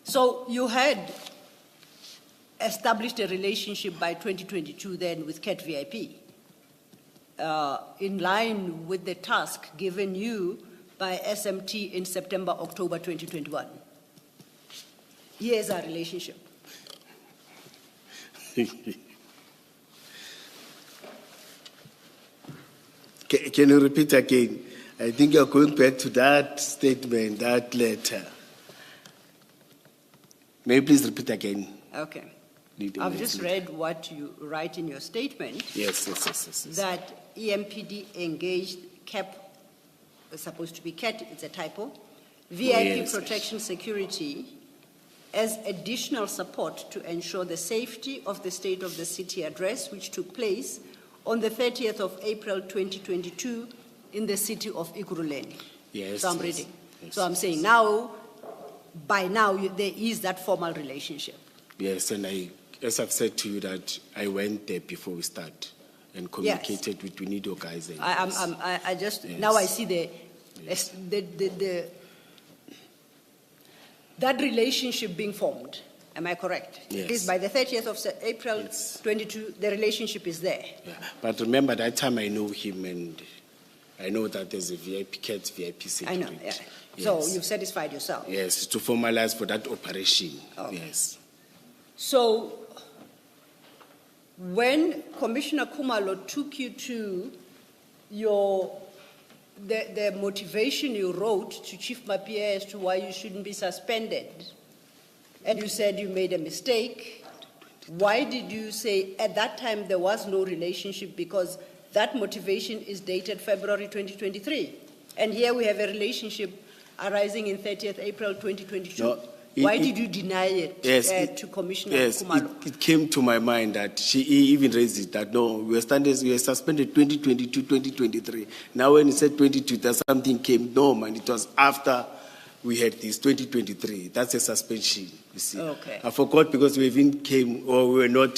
So you had established a relationship by 2022 then with CAT VIP, in line with the task given you by SMT in September, October 2021. Here's our relationship. Can you repeat again? I think you're going back to that statement, that letter. May you please repeat again? Okay. I've just read what you write in your statement. Yes. That EMPD engaged CAP, it's supposed to be CAT, it's a typo, VIP protection security as additional support to ensure the safety of the State of the City address, which took place on the 30th of April 2022 in the city of Ekurhuleni. Yes. So I'm reading. So I'm saying now, by now, there is that formal relationship. Yes, and as I've said to you that I went there before we start and communicated with UNIDO guys. And I just, now I see that relationship being formed. Am I correct? Yes. At least by the 30th of April 22, the relationship is there. Yeah. But remember, that time I know him and I know that there's a VIP, CAT VIP security. I know, yeah. Yes. So you've satisfied yourself? Yes, to formalize for that operation. Okay. Yes. So when Commissioner Khumalo took you to the motivation you wrote to Chief Mapia as to why you shouldn't be suspended, and you said you made a mistake, why did you say at that time there was no relationship? Because that motivation is dated February 2023. And here we have a relationship arising in 30th April 2022. No, why did you deny it to Commissioner Khumalo? It came to my mind that he even raised it, that no, we were suspended 2022, 2023. Now when he said 22, that something came, no man, it was after we had this 2023. That's a suspension, you see. Okay. I forgot because we even came, or we were not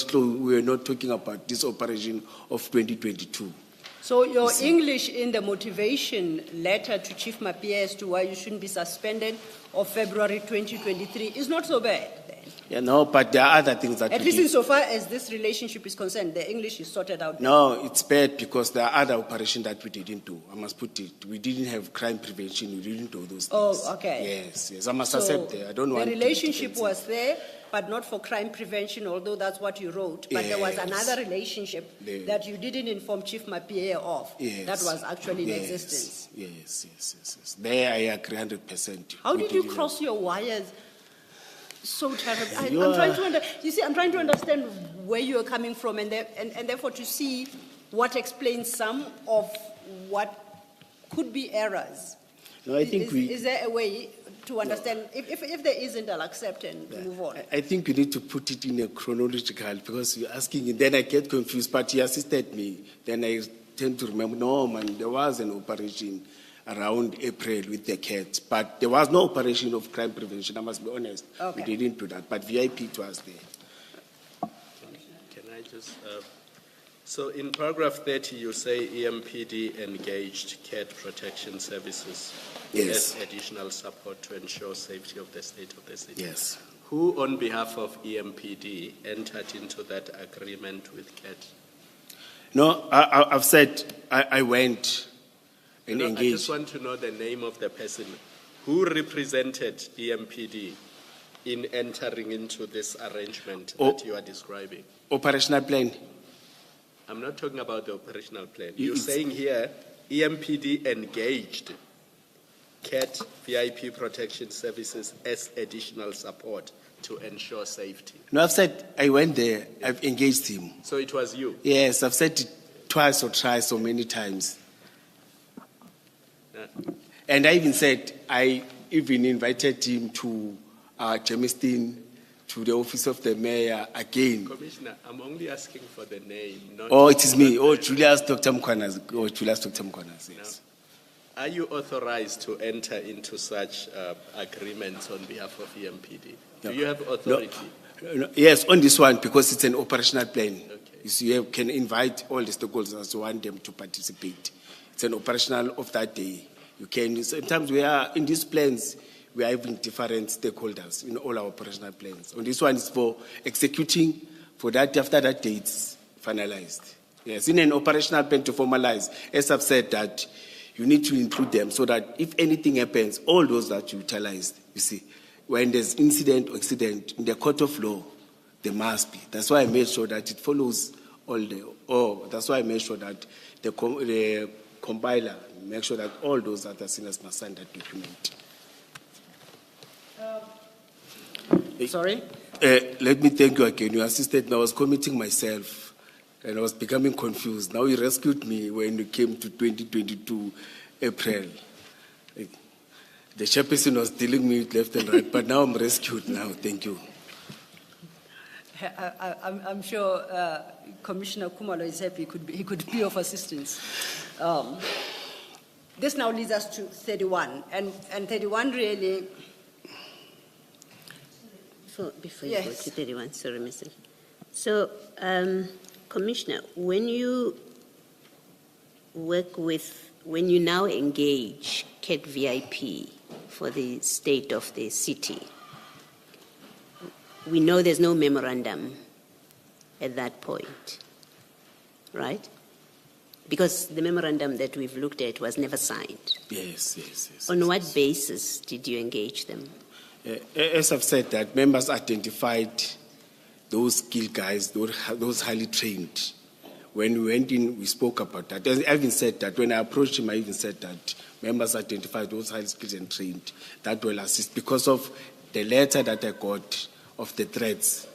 talking about this operation of 2022. So your English in the motivation letter to Chief Mapia as to why you shouldn't be suspended of February 2023 is not so bad then. Yeah, no, but there are other things that at least insofar as this relationship is concerned, the English is sorted out. No, it's bad because there are other operations that we didn't do. I must put it. We didn't have crime prevention. We didn't do those things. Oh, okay. Yes. I must accept that. I don't want the relationship was there, but not for crime prevention, although that's what you wrote. But there was another relationship that you didn't inform Chief Mapia of. Yes. That was actually in existence. Yes. There I agree 100%. How did you cross your wires so terribly? I'm trying to understand where you are coming from and therefore to see what explains some of what could be errors. No, I think is there a way to understand? If there isn't, I'll accept and move on. I think you need to put it in a chronological, because you're asking, and then I get confused, but he assisted me. Then I tend to remember, no man, there was an operation around April with the CAT, but there was no operation of crime prevention, I must be honest. Okay. We didn't do that, but VIP was there. Can I just... So in paragraph 30, you say EMPD engaged CAT protection services as additional support to ensure safety of the State of the City. Yes. Who, on behalf of EMPD, entered into that agreement with CAT? No, I've said I went and engaged. I just want to know the name of the person who represented EMPD in entering into this arrangement that you are describing. Operational plan. I'm not talking about the operational plan. You're saying here, EMPD engaged CAT VIP protection services as additional support to ensure safety. No, I've said I went there, I've engaged him. So it was you? Yes, I've said it twice or thrice so many times. And I even said, I even invited him to Germiston, to the office of the mayor again. Commissioner, I'm only asking for the name. Not it is me. Julius Dr. Mkhwanazi. Julius Dr. Mkhwanazi, yes. Now, are you authorized to enter into such agreements on behalf of EMPD? No. Do you have authority? No. Yes, on this one, because it's an operational plan. Okay. So you can invite all the stakeholders who want them to participate. It's an operational of that day. You can, sometimes we are in these plans, we are having different stakeholders in all our operational plans. And this one is for executing for that after that date's finalized. Yes, in an operational plan to formalize, as I've said, that you need to include them so that if anything happens, all those that you utilized, you see, when there's incident or accident in the court of law, there must be. That's why I made sure that it follows that's why I made sure that the compiler make sure that all those that are sinners must sign that document. Sorry? Let me thank you again. You assisted me. I was committing myself and I was becoming confused. Now you rescued me when you came to 2022 April. The chairperson was dealing me with left and right, but now I'm rescued now. Thank you. I'm sure Commissioner Kumalo is happy he could be of assistance. This now leads us to 31, and 31 really. Before you Yes. go to 31, sorry, Mr. So, Commissioner, when you now engage CAT VIP for the state of the city, we know there's no memorandum at that point, right? Because the memorandum that we've looked at was never signed. Yes. On what basis did you engage them? As I've said, that members identified those skilled guys, those highly trained. When we went in, we spoke about that. I even said that when I approached him, I even said that members identified those highly skilled and trained that will assist because of the letter that I got of the threats.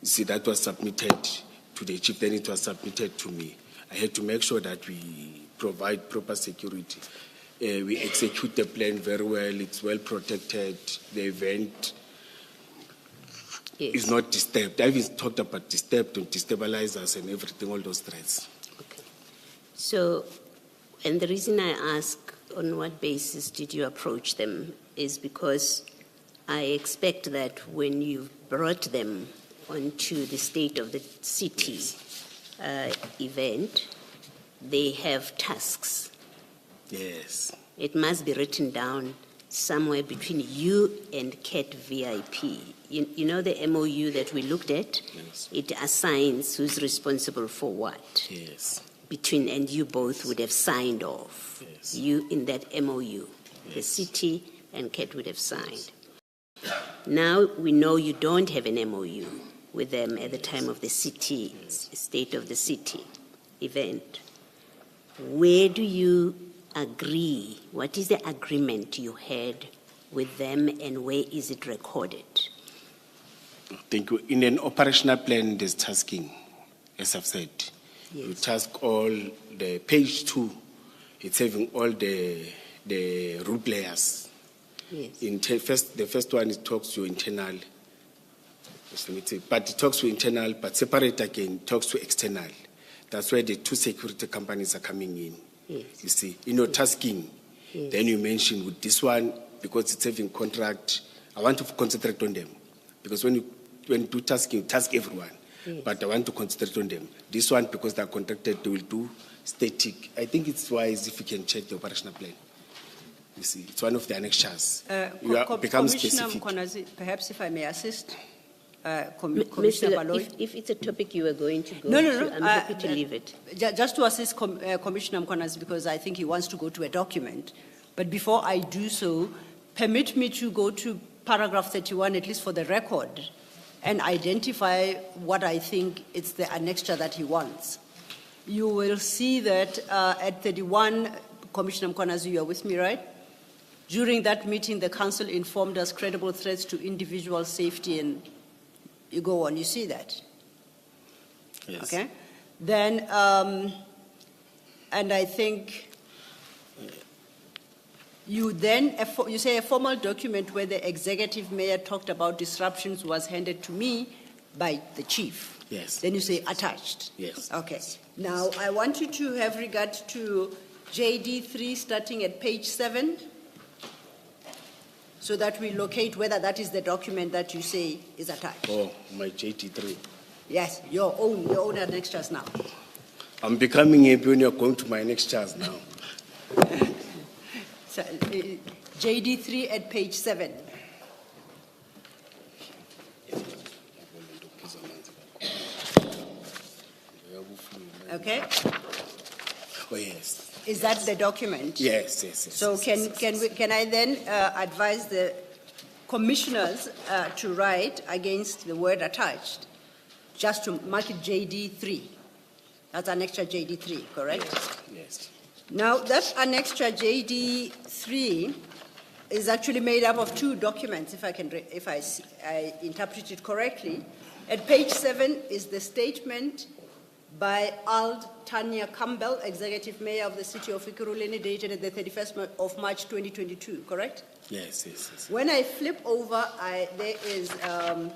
You see, that was submitted to the chief, then it was submitted to me. I had to make sure that we provide proper security. We execute the plan very well, it's well protected, the event is not disturbed. I've even talked about disturbed and destabilizers and everything, all those threats. Okay. So, and the reason I ask on what basis did you approach them is because I expect that when you brought them onto the State of the City event, they have tasks. Yes. It must be written down somewhere between you and CAT VIP. You know the MOU that we looked at? Yes. It assigns who's responsible for what. Yes. Between, and you both would have signed off. Yes. You in that MOU. Yes. The city and CAT would have signed. Now we know you don't have an MOU with them at the time of the city, State of the City event. Where do you agree? What is the agreement you had with them and where is it recorded? Thank you. In an operational plan, there's tasking, as I've said. Yes. You task all the page 2, it's having all the role players. Yes. The first one, it talks to internal, but it talks to internal, but separate again, talks to external. That's where the 2 security companies are coming in. Yes. You see, in your tasking, Yes. then you mention with this one, because it's having contract, I want to concentrate on them. Because when you do tasking, you task everyone. Yes. But I want to concentrate on them. This one, because they're contracted, they will do static. I think it's wise if you can check the operational plan. You see, it's one of the annexures. Become Commissioner specific. Mkhwanazi, perhaps if I may assist, Mr. Commissioner Baloyi. If it's a topic you are going to go No. to, I'm happy to leave it. Just to assist Commissioner Mkhwanazi, because I think he wants to go to a document. But before I do so, permit me to go to paragraph 31, at least for the record, and identify what I think it's the annexure that he wants. You will see that at 31, Commissioner Mkhwanazi, you are with me, right? During that meeting, the council informed us credible threats to individual safety, and you go on, you see that? Yes. Okay? Then, and I think you say a formal document where the executive mayor talked about disruptions was handed to me by the chief. Yes. Then you say attached. Yes. Okay. Now, I want you to have regard to JD3 starting at page 7, so that we locate whether that is the document that you say is attached. Oh, my JT3. Yes, your own annexures now. I'm becoming happy when you're going to my annexures now. So, JD3 at page 7. Okay? Oh, yes. Is that the document? Yes, yes, yes. So yes, can I then advise the commissioners to write against the word attached, just to mark it JD3? That's an extra JD3, correct? Yes, yes. Now, that annexure JD3 is actually made up of two documents, if I interpret it correctly. At page 7 is the statement by Ald Tanya Campbell, Executive Mayor of the City of Ekurhuleni, dated the 31st of March 2022, correct? Yes, yes, yes. When I flip over, there is an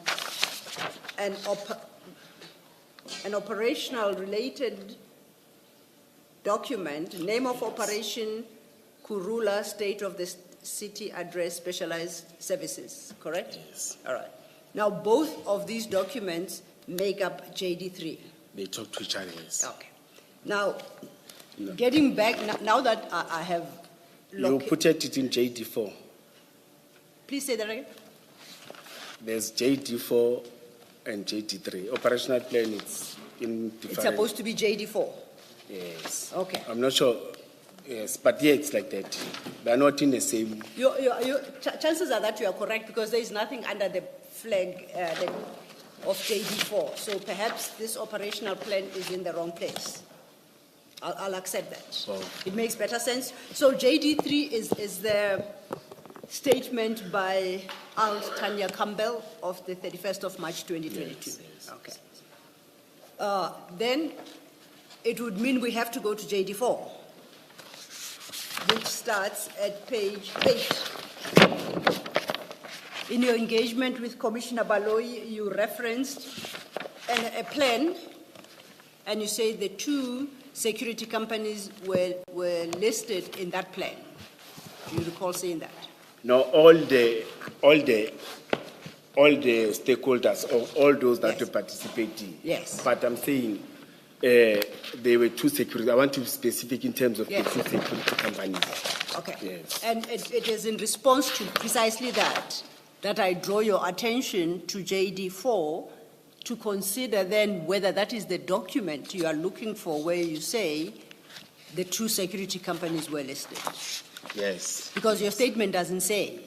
operational related document, name of operation, Kurula, state of the city address, specialized services, correct? Yes. All right. Now, both of these documents make up JD3. They talk to each other, yes. Okay. Now, getting back, now that I have You put it in JD4. Please say that again. There's JD4 and JD3. Operational plan is in different. It's supposed to be JD4. Yes. Okay. I'm not sure. Yes, but yeah, it's like that. They're not in the same. Chances are that you are correct because there is nothing under the flag of JD4. So perhaps this operational plan is in the wrong place. I'll accept that. Oh. It makes better sense. So JD3 is the statement by Ald Tanya Campbell of the 31st of March 2022. Yes, yes. Okay. Then it would mean we have to go to JD4, which starts at page 8. In your engagement with Commissioner Baloyi, you referenced a plan, and you say the two security companies were listed in that plan. Do you recall saying that? No, all the stakeholders, all those that Yes. are participating. Yes. But I'm saying there were two security. I want to be specific in terms of Yes. the two security companies. Okay. Yes. And it is in response to precisely that I draw your attention to JD4 to consider then whether that is the document you are looking for where you say the two security companies were listed. Yes. Because your statement doesn't say.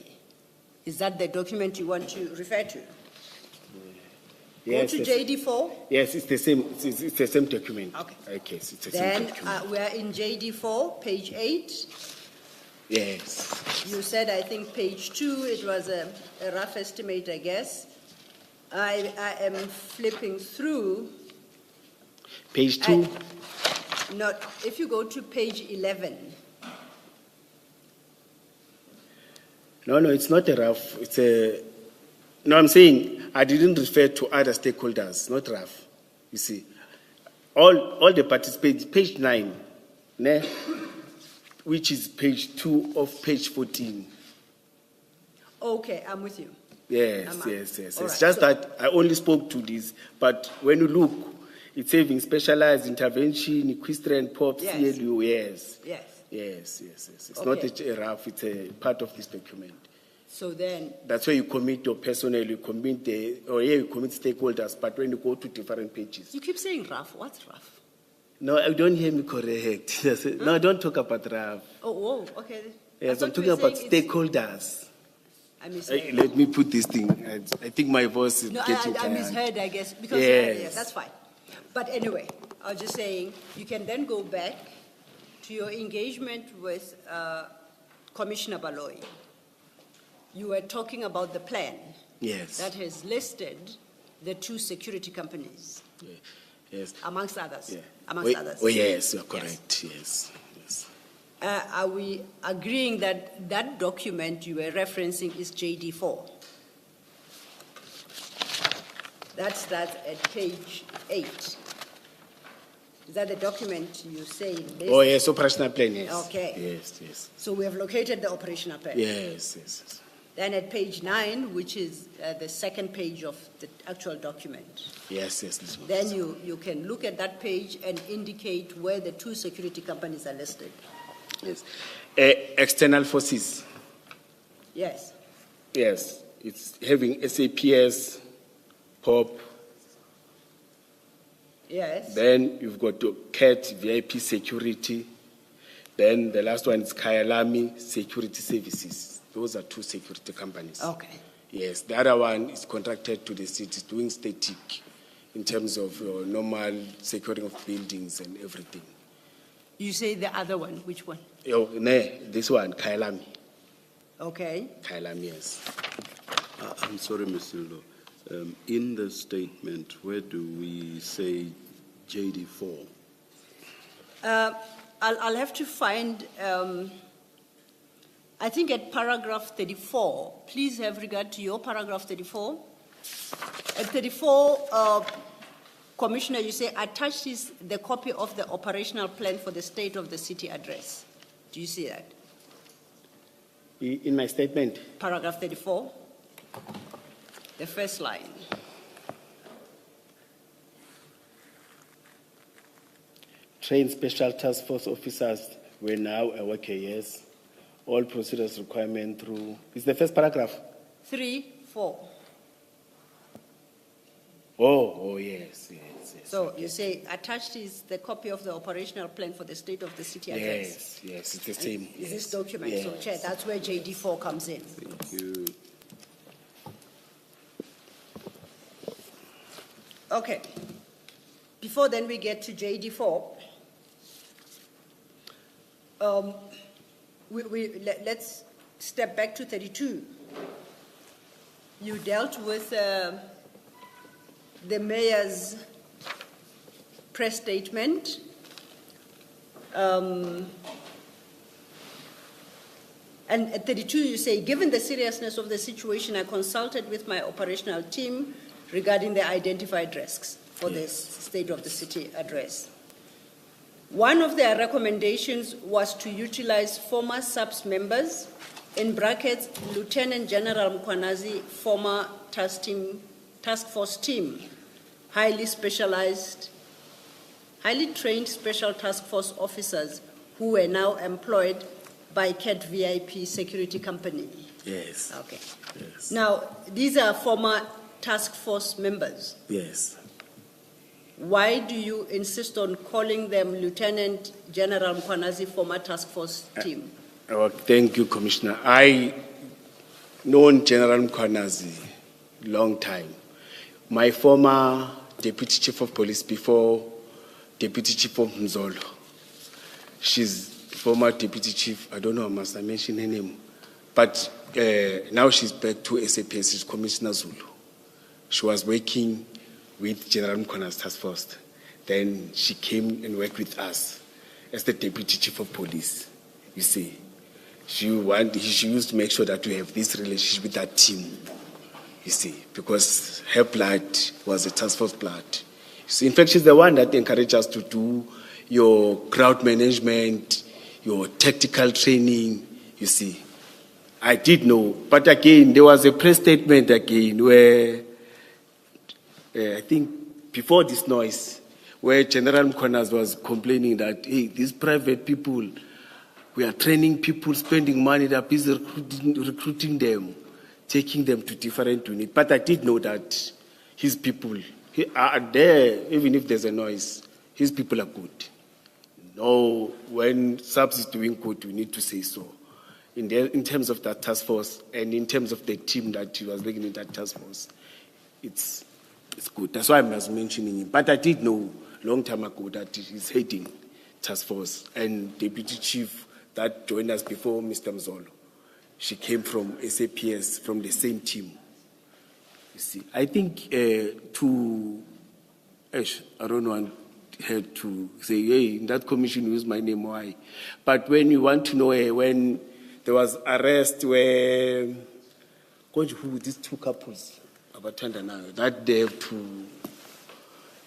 Is that the document you want to refer to? Yes. Go to Yes. JD4. Yes, it's the same. It's the same document. Okay. Okay, so it's the Then same document. we are in JD4, page 8. Yes. You said, I think, page 2, it was a rough estimate, I guess. I am flipping through. Page 2. If you go to page 11. No, it's not a rough. It's a. No, I'm saying I didn't refer to other stakeholders, not rough. You see, all the participants. Page 9, ne, which is page 2 of page 14. Okay, I'm with you. Yes. All It's right, just so- that I only spoke to this, but when you look, it's saving specialized intervention, equestrian pop, Yes. CLU. Yes. Yes. It's Okay. not a rough. It's a part of this document. So then, That's why you commit your personnel, you commit you commit stakeholders, but when you go to different pages. you keep saying rough. What's rough? No, don't hear me correct. No, don't talk about RAF. Oh, okay. Yes, I I'm thought you talking were about saying it's- stakeholders. I misheard. Let me put this thing. I think my voice is No, getting I tired. misheard, I guess, because Yes. yes, that's fine. But anyway, I was just saying, you can then go back to your engagement with Commissioner Baloyi. You were talking about the plan Yes. that has listed the two security companies, Yes. amongst others. Yeah. Amongst others. Oh, yes, you're correct. Yes. Are we agreeing that that document you were referencing is JD4? That's at page 8. Is that the document you say? Oh, yes, operational plan, yes. Okay. Yes. So we have located the operational plan. Yes. Then at page 9, which is the second page of the actual document, Yes. This one. then you can look at that page and indicate where the two security companies are listed. Yes. External forces. Yes. Yes, it's having SAPS, POP. Yes. Then you've got your CAT, VIP security. Then the last one is Kyalami Security Services. Those are two security companies. Okay. Yes, the other one is contracted to the city, doing static in terms of normal securing of buildings and everything. You say the other one, which one? This one, Kyalami. Okay. Kyalami, yes. I'm sorry, Mr. Lo. In the statement, where do we say JD4? I'll have to find, I think at paragraph 34, please have regard to your paragraph 34. At 34, Commissioner, you say attached is the copy of the operational plan for the state of the city address. Do you see that? In my statement? Paragraph 34, the first line. Trained special task force officers were now working, yes. All procedures requirement through, is the first paragraph? 3, 4. Oh, yes. So you say attached is the copy of the operational plan for the state of the city address. Yes, it's the same. Is yes. this document? Yes. So, Chair, that's where JD4 comes in. Thank you. Okay. Before then we get to JD4, let's step back to 32. You dealt with the mayor's press statement. And at 32, you say, given the seriousness of the situation, I consulted with my operational team regarding the identified risks for this state of the city address. One of their recommendations was to utilize former SAPS members, in brackets, Lieutenant General Mkhwanazi, former task force team, highly specialized, highly trained special task force officers who were now employed by CAT VIP security company. Yes. Okay. Yes. Now, these are former task force members. Yes. Why do you insist on calling them Lieutenant General Mkhwanazi former task force team? Thank you, Commissioner. I known General Mkhwanazi long time. My former Deputy Chief of Police before Deputy Chief of Mzolo. She's former Deputy Chief, I don't know, must I mention her name? But now she's back to SAPS, she's Commissioner Zulu. She was working with General Mkhwanazi's task force. Then she came and worked with us as the Deputy Chief of Police, you see. She used to make sure that we have this relationship with that team, you see, because her blood was a task force blood. So in fact, she's the one that encouraged us to do your crowd management, your tactical training, you see. I did know, but again, there was a press statement again where, I think before this noise, where General Mkhwanazi was complaining that, hey, these private people, we are training people, spending money, they're busy recruiting them, taking them to different units. But I did know that his people are there, even if there's a noise, his people are good. No, when SAPS is doing good, we need to say so. In terms of that task force and in terms of the team that he was working in that task force, it's good. That's why I was mentioning it. But I did know long time ago that he's heading task force and deputy chief that joined us before Mr. Mzolo. She came from SAPS, from the same team. You see, I think I don't want her to say, hey, in that commission use my name, why? But when you want to know when there was arrest where these two couples that they have to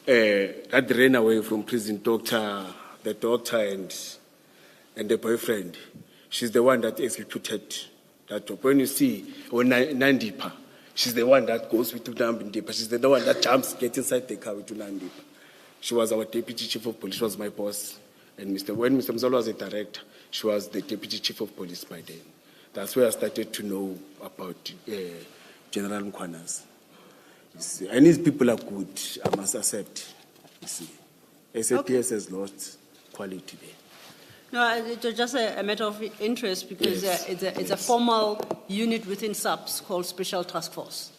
that ran away from prison, the doctor and the boyfriend. She's the one that executed that job. When you see Nandipa, she's the one that goes with Nandipa. She's the one that jumps, gets inside the car with Nandipa. She was our deputy chief of police. She was my boss. And when Mr. Mzolo was a director, she was the deputy chief of police by then. That's where I started to know about General Mkhwanazi. You see, and his people are good, I must accept. You see, SAPS has lost quality there. No, it was just a matter of interest because Yes. it's a formal unit within SAPS called Special Task Force.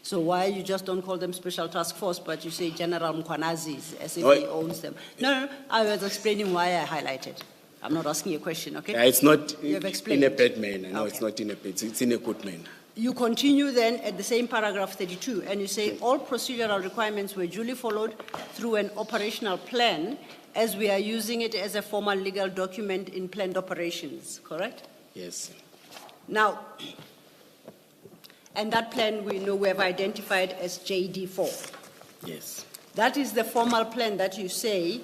So why you just don't call them Special Task Force, but you say General Mkhwanazi as if he owns them? No, I was explaining why I highlighted. I'm not asking you a question, okay? It's not You have in explained. a bad manner. No, Okay. it's not in a bad, it's in a good manner. You continue then at the same paragraph 32, and you say all procedural requirements were duly followed through an operational plan as we are using it as a formal legal document in planned operations, correct? Yes. Now, and that plan we know we have identified as JD4. Yes. That is the formal plan that you say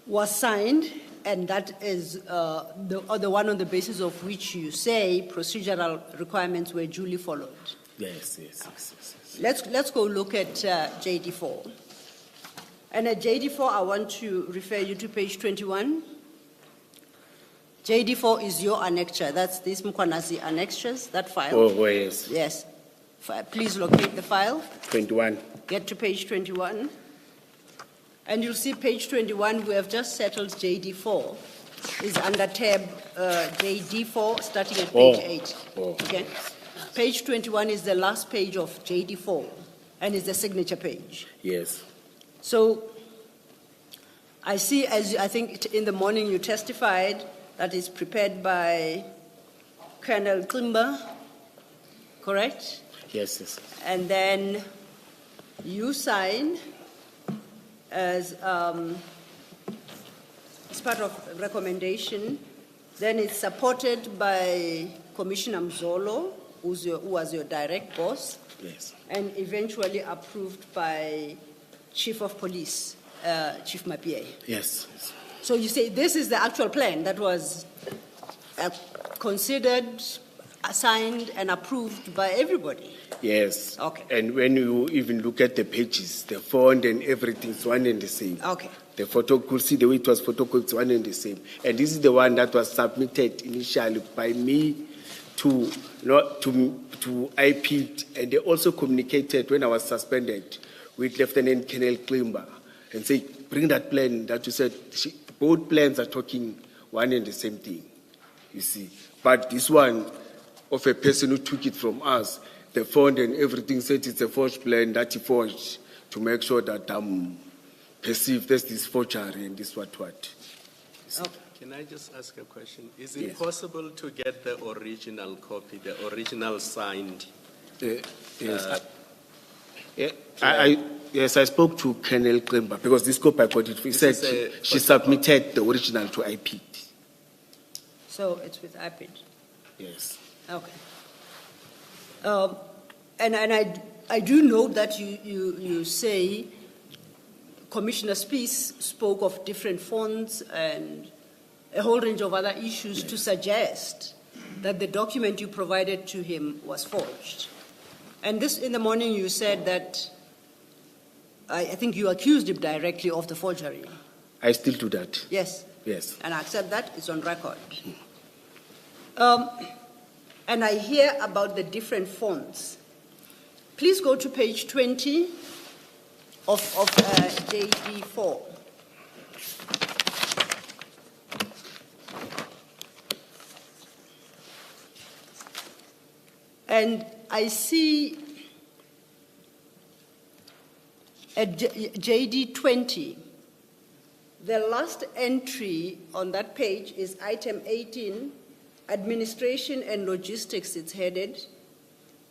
was signed, and that is the one on the basis of which you say procedural requirements were duly followed. Yes, yes, yes, yes, yes. Let's go look at JD4. And at JD4, I want to refer you to page 21. JD4 is your annexure. That's this Mkhwanazi annexures, that file. Oh, yes. Yes. Please locate the file. 21. Get to page 21. And you'll see page 21, we have just settled JD4, is under tab JD4, starting at page 8. Oh. Okay? Page 21 is the last page of JD4, and is the signature page. Yes. So I see, as I think in the morning you testified, that is prepared by Colonel Klimba, correct? Yes, yes. And then you sign as part of recommendation. Then it's supported by Commissioner Mzolo, who was your direct boss, Yes. and eventually approved by Chief of Police, Chief Mapie. Yes. Yes. So you say this is the actual plan that was considered, signed, and approved by everybody. Yes. Okay. And when you even look at the pages, the font and everything is one and the same. Okay. The photo, could see the way it was photocopied, it's one and the same. And this is the one that was submitted initially by me to IPD, and they also communicated when I was suspended with Lieutenant Colonel Klimba and say, bring that plan that you said. Both plans are talking one and the same thing, you see. But this one of a person who took it from us, the font and everything said it's a forged plan that he forged to make sure that I'm perceived as this forgery and this what. Okay. Can I just ask a question? Is Yes. it possible to get the original copy, the original signed? Yes. Yes, I spoke to Colonel Klimba because this copy I got it. He said she submitted the original to IPD. So it's with IPID. Yes. Okay. And I do know that you say Commissioner Spies spoke of different fonts and a whole range of other issues to suggest that the document you provided to him was forged. And this, in the morning, you said that I think you accused him directly of the forgery. I still do that. Yes. Yes. And I accept that, it's on record. And I hear about the different fonts. Please go to page 20 of JD4. And I see at JD 20, the last entry on that page is item 18, administration and logistics, it's headed,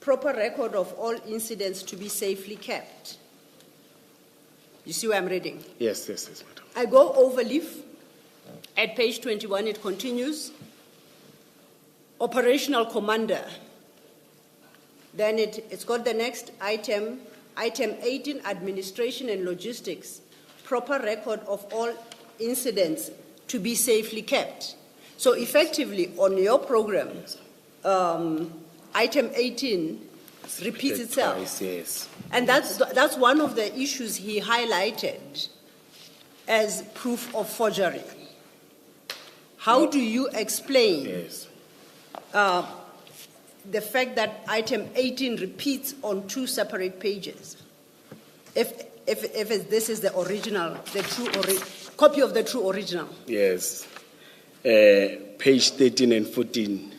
proper record of all incidents to be safely kept. You see where I'm reading? Yes, yes, yes, madam. I go overleaf. At page 21, it continues. Operational commander. Then it's got the next item, item 18, administration and logistics, proper record of all incidents to be safely kept. So effectively, on your program, item 18 repeats itself. Twice, yes. And that's one of the issues he highlighted as proof of forgery. How do you explain Yes. the fact that item 18 repeats on 2 separate pages. If this is the original, the true copy of the true original. Yes. Page 13 and 14.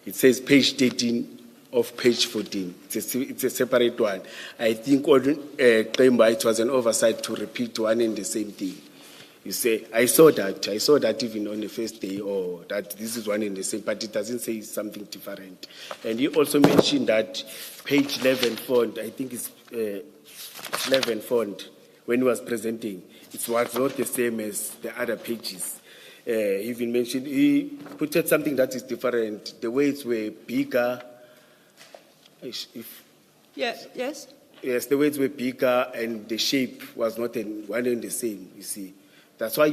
It says page 13 of page 14. It's a separate one. I think it was an oversight to repeat one and the same thing. You say, I saw that even on the first day, or that this is one and the same, but it doesn't say something different. And you also mentioned that page 11 font, I think it's 11 font, when he was presenting, it was not the same as the other pages. He even mentioned, he put out something that is different. The words were bigger. Yes. Yes, the words were bigger and the shape was not one and the same, you see. That's what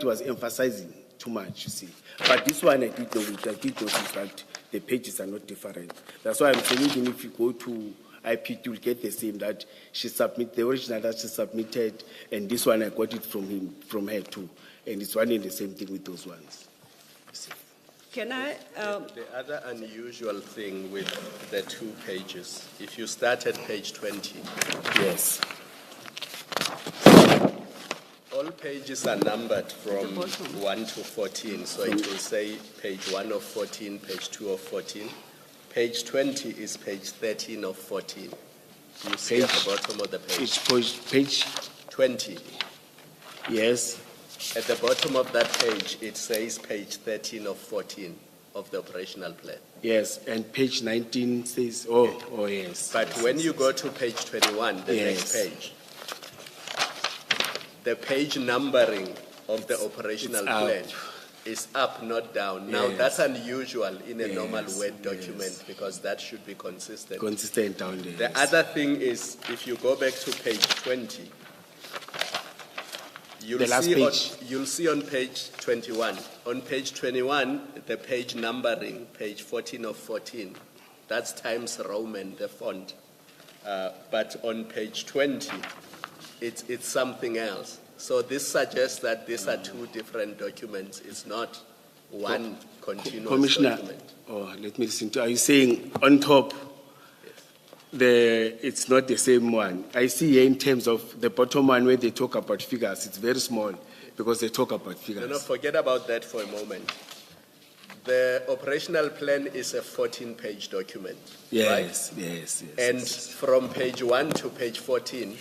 he was emphasizing too much, you see. But this one I did notice that the pages are not different. That's why I'm saying even if you go to IPT, you'll get the same, that she submitted, the original that she submitted, and this one I got it from her too. And it's one and the same thing with those ones. You see. Can I? The other unusual thing with the 2 pages, if you start at page 20. Yes. All pages are numbered from 1 to 14, so it will say page 1 of 14, page 2 of 14. Page 20 is page 13 of 14. You see at the bottom of the page. Page 20. Yes. At the bottom of that page, it says page 13 of 14 of the operational plan. Yes, and page 19 says, yes. But when you go to page 21, the next page, the page numbering of the operational plan is up, not down. Now, that's unusual in a normal Word document because that should be consistent. Consistent down there. The other thing is, if you go back to page 20, you'll see on page 21. On page 21, the page numbering, page 14 of 14, that's Times Roman, the font. But on page 20, it's something else. So this suggests that these are 2 different documents. It's not one continuous Commissioner, document. let me listen to. Are you saying on top, it's not the same one? I see here in terms of the bottom one where they talk about figures, it's very small because they talk about figures. No, forget about that for a moment. The operational plan is a 14-page document, yes, right? Yes. And from page 1 to page 14,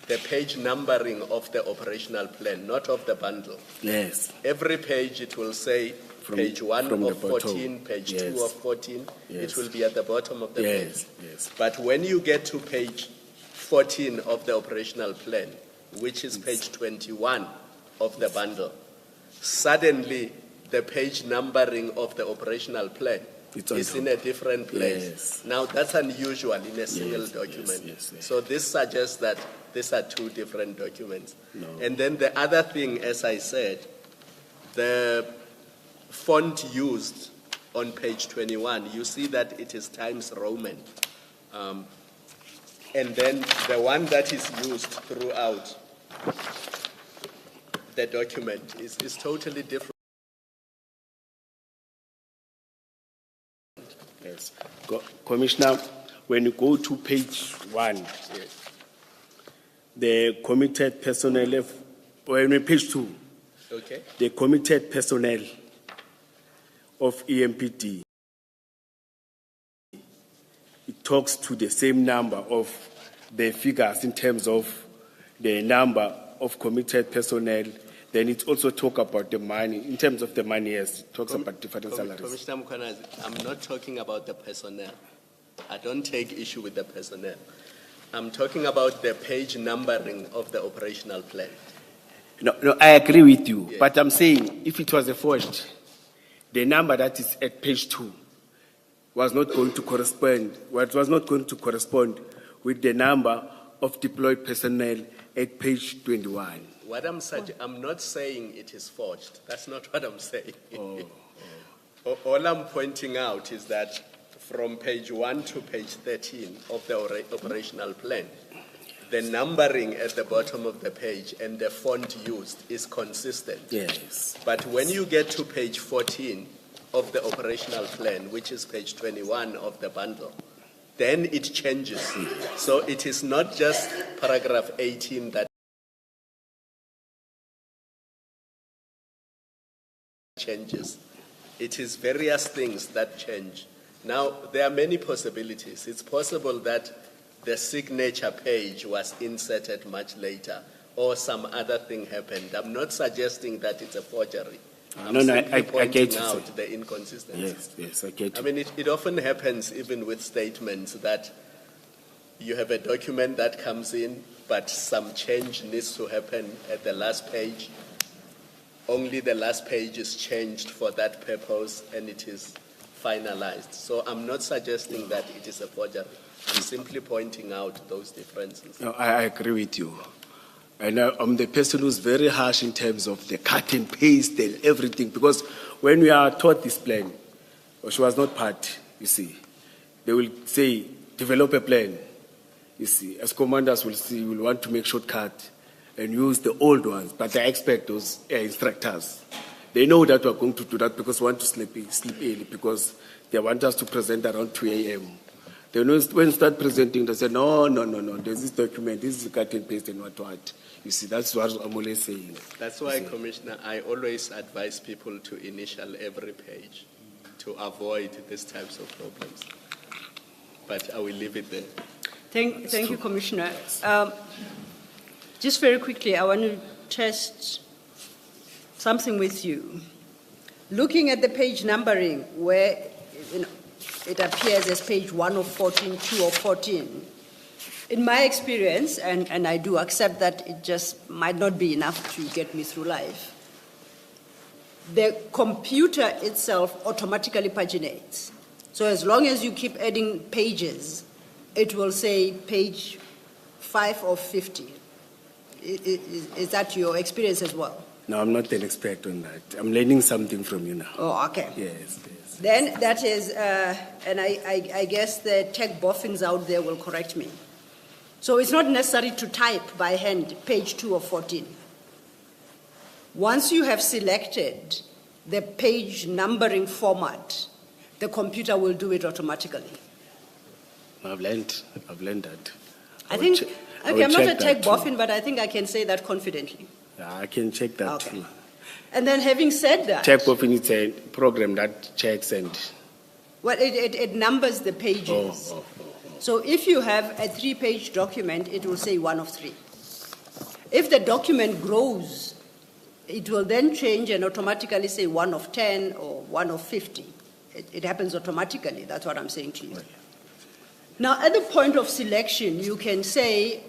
the page numbering of the operational plan, not of the bundle. Yes. Every page it will say page 1 of 14, page 2 of 14. Yes. It will be at the bottom of the page. Yes. But when you get to page 14 of the operational plan, which is page 21 of the bundle, suddenly the page numbering of the operational plan is in a different place. Yes. Now, that's unusual in a single document. Yes. So this suggests that these are 2 different documents. No. And then the other thing, as I said, the font used on page 21, you see that it is Times Roman. And then the one that is used throughout the document is totally different. Yes. Commissioner, when you go to page 1, the committed personnel, page 2, Okay. the committed personnel of EMPD, it talks to the same number of the figures in terms of the number of committed personnel. Then it also talk about the money. In terms of the money, yes, it talks about different salaries. Commissioner Mkhwanazi, I'm not talking about the personnel. I don't take issue with the personnel. I'm talking about the page numbering of the operational plan. No, I agree with you. But I'm saying if it was a forged, the number that is at page 2 was not going to correspond. What was not going to correspond with the number of deployed personnel at page 21. What I'm not saying it is forged. That's not what I'm saying. All I'm pointing out is that from page 1 to page 13 of the operational plan, the numbering at the bottom of the page and the font used is consistent. Yes. But when you get to page 14, of the operational plan, which is page 21 of the bundle, then it changes. So it is not just paragraph 18 that changes. It is various things that change. Now, there are many possibilities. It's possible that the signature page was inserted much later or some other thing happened. I'm not suggesting that it's a forgery. I'm simply pointing out the inconsistencies. Yes, I get it. I mean, it often happens even with statements that you have a document that comes in, but some change needs to happen at the last page. Only the last page is changed for that purpose and it is finalized. So I'm not suggesting that it is a forgery. I'm simply pointing out those differences. No, I agree with you. And I'm the person who's very harsh in terms of the cut and paste and everything, because when we are taught this plan, she was not part, you see. They will say, develop a plan, you see. As commanders will see, will want to make shortcut and use the old ones, but I expect those instructors. They know that we're going to do that because we want to sleep early, because they want us to present around 2 a.m. They know when you start presenting, they say, no, there's this document, this is cut and paste and what. You see, that's what I'm always saying. That's why, Commissioner, I always advise people to initial every page to avoid these types of problems. But I will leave it there. Thank you, Commissioner. Just very quickly, I want to test something with you. Looking at the page numbering, where it appears as page 1 of 14, 2 of 14, in my experience, and I do accept that it just might not be enough to get me through life, the computer itself automatically paginates. So as long as you keep adding pages, it will say page 5 of 50. Is that your experience as well? No, I'm not an expert on that. I'm learning something from you now. Oh, okay. Yes. Then that is, and I guess the tech boffins out there will correct me. So it's not necessary to type by hand page 2 of 14. Once you have selected the page numbering format, the computer will do it automatically. I've learned that. I'm not a tech boffin, but I think I can say that confidently. Yeah, I can check that Okay. too. And then having said that, Tech boffin is a program that checks and... well, it numbers the pages. So if you have a 3-page document, it will say 1 of 3. If the document grows, it will then change and automatically say 1 of 10 or 1 of 50. It happens automatically. That's what I'm saying to you. Now, at the point of selection, you can say,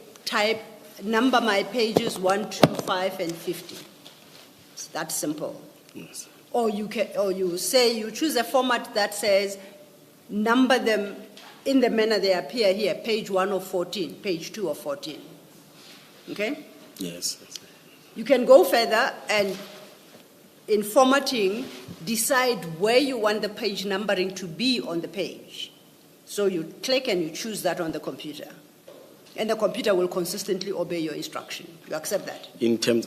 number my pages 1, 2, 5, and 50. It's that simple. Yes. Or you choose a format that says, number them in the manner they appear here, page 1 of 14, page 2 of 14. Okay? Yes. You can go further and, in formatting, decide where you want the page numbering to be on the page. So you click and you choose that on the computer. And the computer will consistently obey your instruction. You accept that?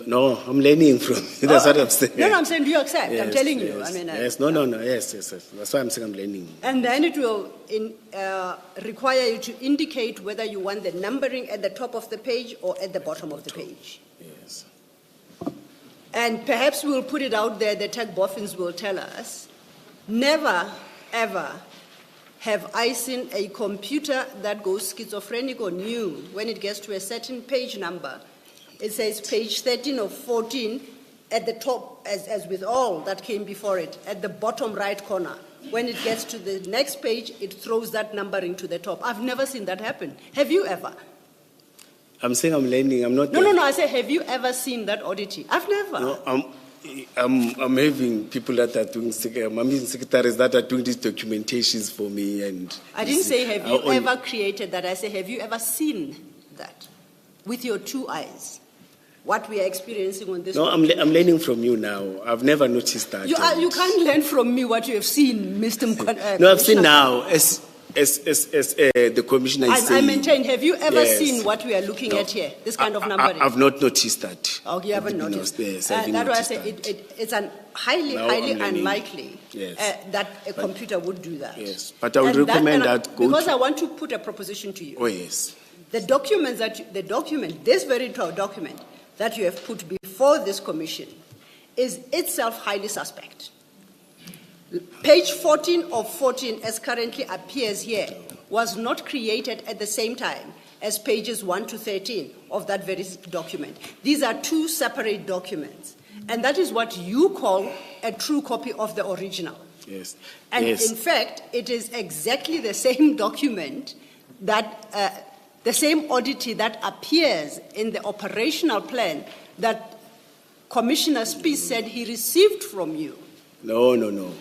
No, I'm learning from you. That's what I'm saying. No, I'm saying, do you accept? Yes, I'm telling you. yes, I mean, yes, yes. That's why I'm saying I'm learning. And then it will require you to indicate whether you want the numbering at the top of the page or at the bottom of the page. Yes. And perhaps we'll put it out there, the tech boffins will tell us, never, ever have I seen a computer that goes schizophrenic or new when it gets to a certain page number. It says page 13 of 14 at the top, as with all that came before it, at the bottom right corner. When it gets to the next page, it throws that numbering to the top. I've never seen that happen. Have you ever? I'm saying I'm learning. I'm not. No. I say, have you ever seen that oddity? I've never. No, I'm having people that are doing, I'm having secretaries that are doing these documentations for me. And I didn't say, have you ever created that? I say, have you ever seen that with your 2 eyes? What we are experiencing on this. No, I'm learning from you now. I've never noticed that. You can't learn from me what you have seen, Mr. Mkhwanazi. No, I've seen now. as the commissioner is saying. I maintain, have you ever Yes. seen what we are looking No. at here? This kind of numbering? I've not noticed that. Oh, you haven't I've noticed? Yes, I haven't That's why I noticed say that. it's highly Now I'm learning. unlikely Yes. that a computer would do that. Yes, but I would And recommend and that go because to- I want to put a proposition to you. Oh, yes. The documents this very document that you have put before this commission is itself highly suspect. Page 14 of 14, as currently appears here, was not created at the same time as pages 1 to 13 of that very document. These are two separate documents, and that is what you call a true copy of the original. Yes. And yes. in fact, it is exactly the same document that, the same oddity that appears in the operational plan that Commissioner Spies said he received from you. No.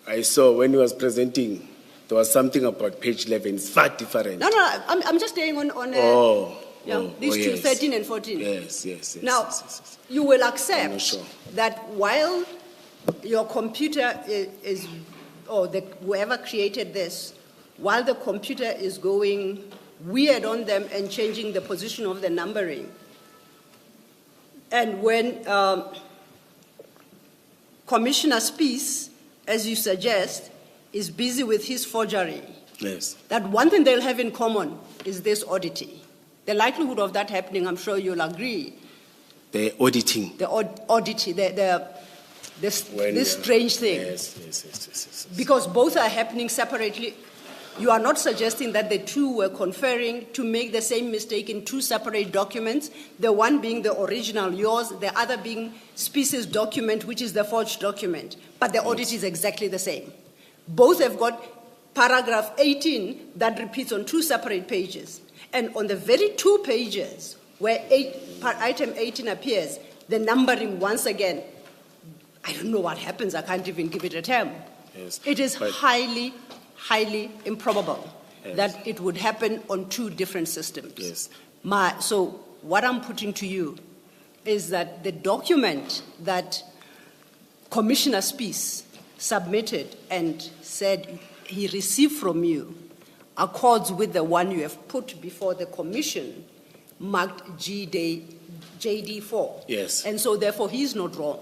I saw when he was presenting, there was something about page 11. It's far different. No, I'm just saying on these two, yes. 13 and 14. Yes. Now, yes. you will I'm not accept sure. that while your computer is whoever created this, while the computer is going weird on them and changing the position of the numbering, and when Commissioner Spies, as you suggest, is busy with his forgery, Yes. that one thing they'll have in common is this oddity. The likelihood of that happening, I'm sure you'll agree, The auditing. the oddity, this strange thing. Yes. Because both are happening separately. You are not suggesting that the two were conferring to make the same mistake in two separate documents, the one being the original, yours, the other being Species document, which is the forged document. But the audit is exactly the same. Both have got paragraph 18 that repeats on two separate pages. And on the very two pages where item 18 appears, the numbering once again, I don't know what happens, I can't even give it a term. Yes. It is But- highly improbable Yes. that it would happen on two different systems. Yes. So what I'm putting to you is that the document that Commissioner Spies submitted and said he received from you accords with the one you have put before the commission marked JD4. Yes. And so therefore he's not wrong.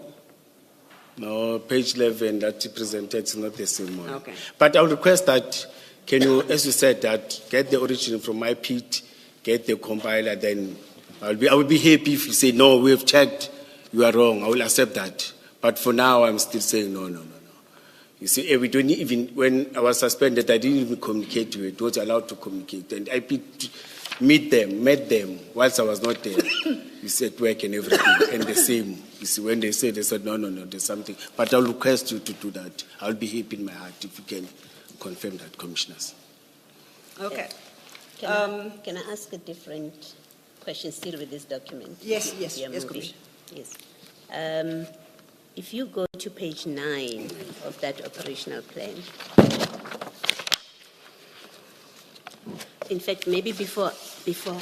No, page 11 that you presented is not the same one. Okay. But I would request that, can you, as you said, that get the origin from my pit, get the compiler, then I will be happy if you say, no, we have checked, you are wrong. I will accept that. But for now, I'm still saying, no. You see, we don't even, when I was suspended, I didn't even communicate with, was allowed to communicate. And I met them, whilst I was not there. You said work and everything, and the same. You see, when they said, no, there's something. But I'll request you to do that. I'll be happy in my heart if you can confirm that, commissioners. Okay. Can I ask a different question still with this document? Yes, We are moving. Commissioner. Yes. If you go to page 9 of that operational plan, in fact, maybe before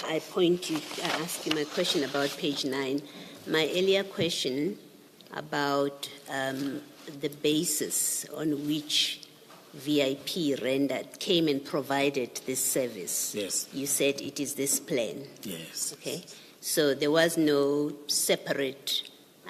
I ask you my question about page 9, my earlier question about the basis on which VIP came and provided this service. Yes. You said it is this plan. Yes. Okay. So there was no separate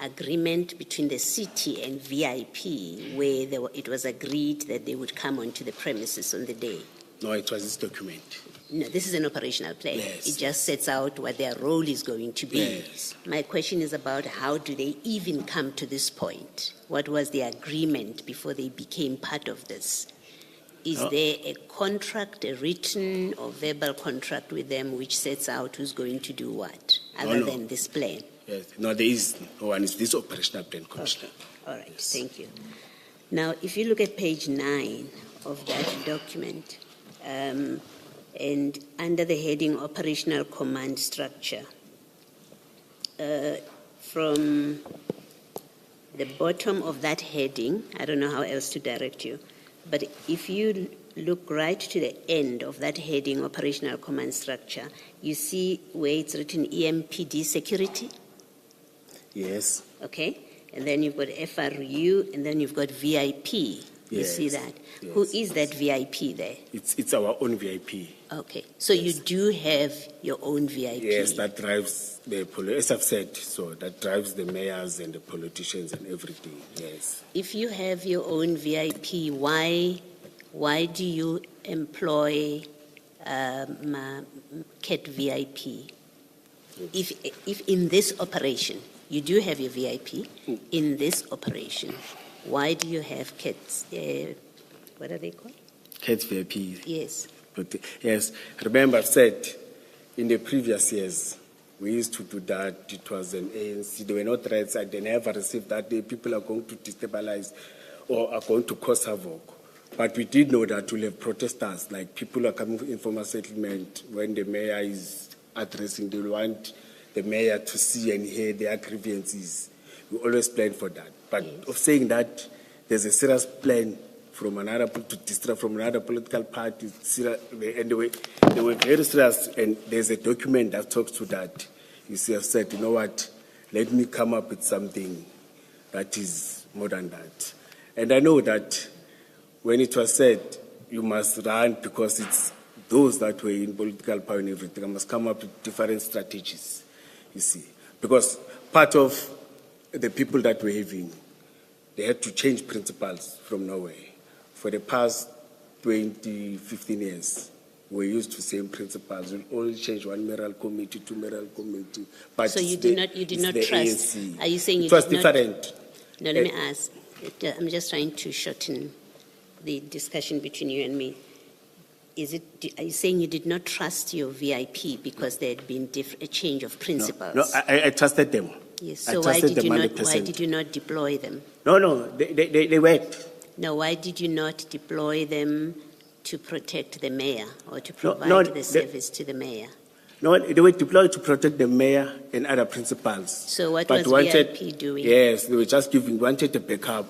agreement between the city and VIP where it was agreed that they would come onto the premises on the day. No, it was this document. No, this is an operational plan. Yes. It just sets out what their role is going to be. Yes. My question is about how do they even come to this point? What was the agreement before they became part of this? Is there a contract, a written or verbal contract with them which sets out who's going to do what, other than this plan? Yes. No, there is no one. It's this operational plan, Commissioner. Okay. All right. Thank you. Now, if you look at page 9 of that document, and under the heading Operational Command Structure, from the bottom of that heading, I don't know how else to direct you, but if you look right to the end of that heading Operational Command Structure, you see where it's written EMPD Security. Yes. Okay, and then you've got FRU, and then you've got VIP. You see Yes, that? yes, Who is that VIP there? It's our own VIP. Okay, so you do have your own VIP? Yes, that drives as I've said, so that drives the mayors and the politicians and everything, yes. If you have your own VIP, why do you employ CAT VIP? If in this operation, you do have your VIP, in this operation, why do you have CATs, what are they called? CAT VIP. Yes. But yes, remember I've said in the previous years, we used to do that. It was an ANC. There were no threats. I never received that the people are going to destabilize or are going to cause havoc. But we did know that we'll have protesters, like people are coming for informal settlement. When the mayor is addressing, they want the mayor to see and hear their grievances. We always plan for that. But of saying that there's a serious plan from another to distract from another political party, and they were very serious, and there's a document that talks to that. You see, I've said, you know what, let me come up with something that is more than that. And I know that when it was said, you must run because it's those that were in political power and everything, I must come up with different strategies, you see. Because part of the people that were having, they had to change principles from nowhere. For the past 15 years, we're used to the same principles. We'll only change one mayoral committee, two mayoral committee. But So you did not trust. ANC. Are you saying it was different? No, let me ask. I'm just trying to shorten the discussion between you and me. Are you saying you did not trust your VIP because there had been a change of principles? No, I trusted them. Yes. I So why trusted did them you 100%. why did you not deploy them? No, they worked. No, why did you not deploy them to protect the mayor or to provide the service to the mayor? No, they were deployed to protect the mayor and other principals. So what But was VIP doing? Yes, they were just wanted a backup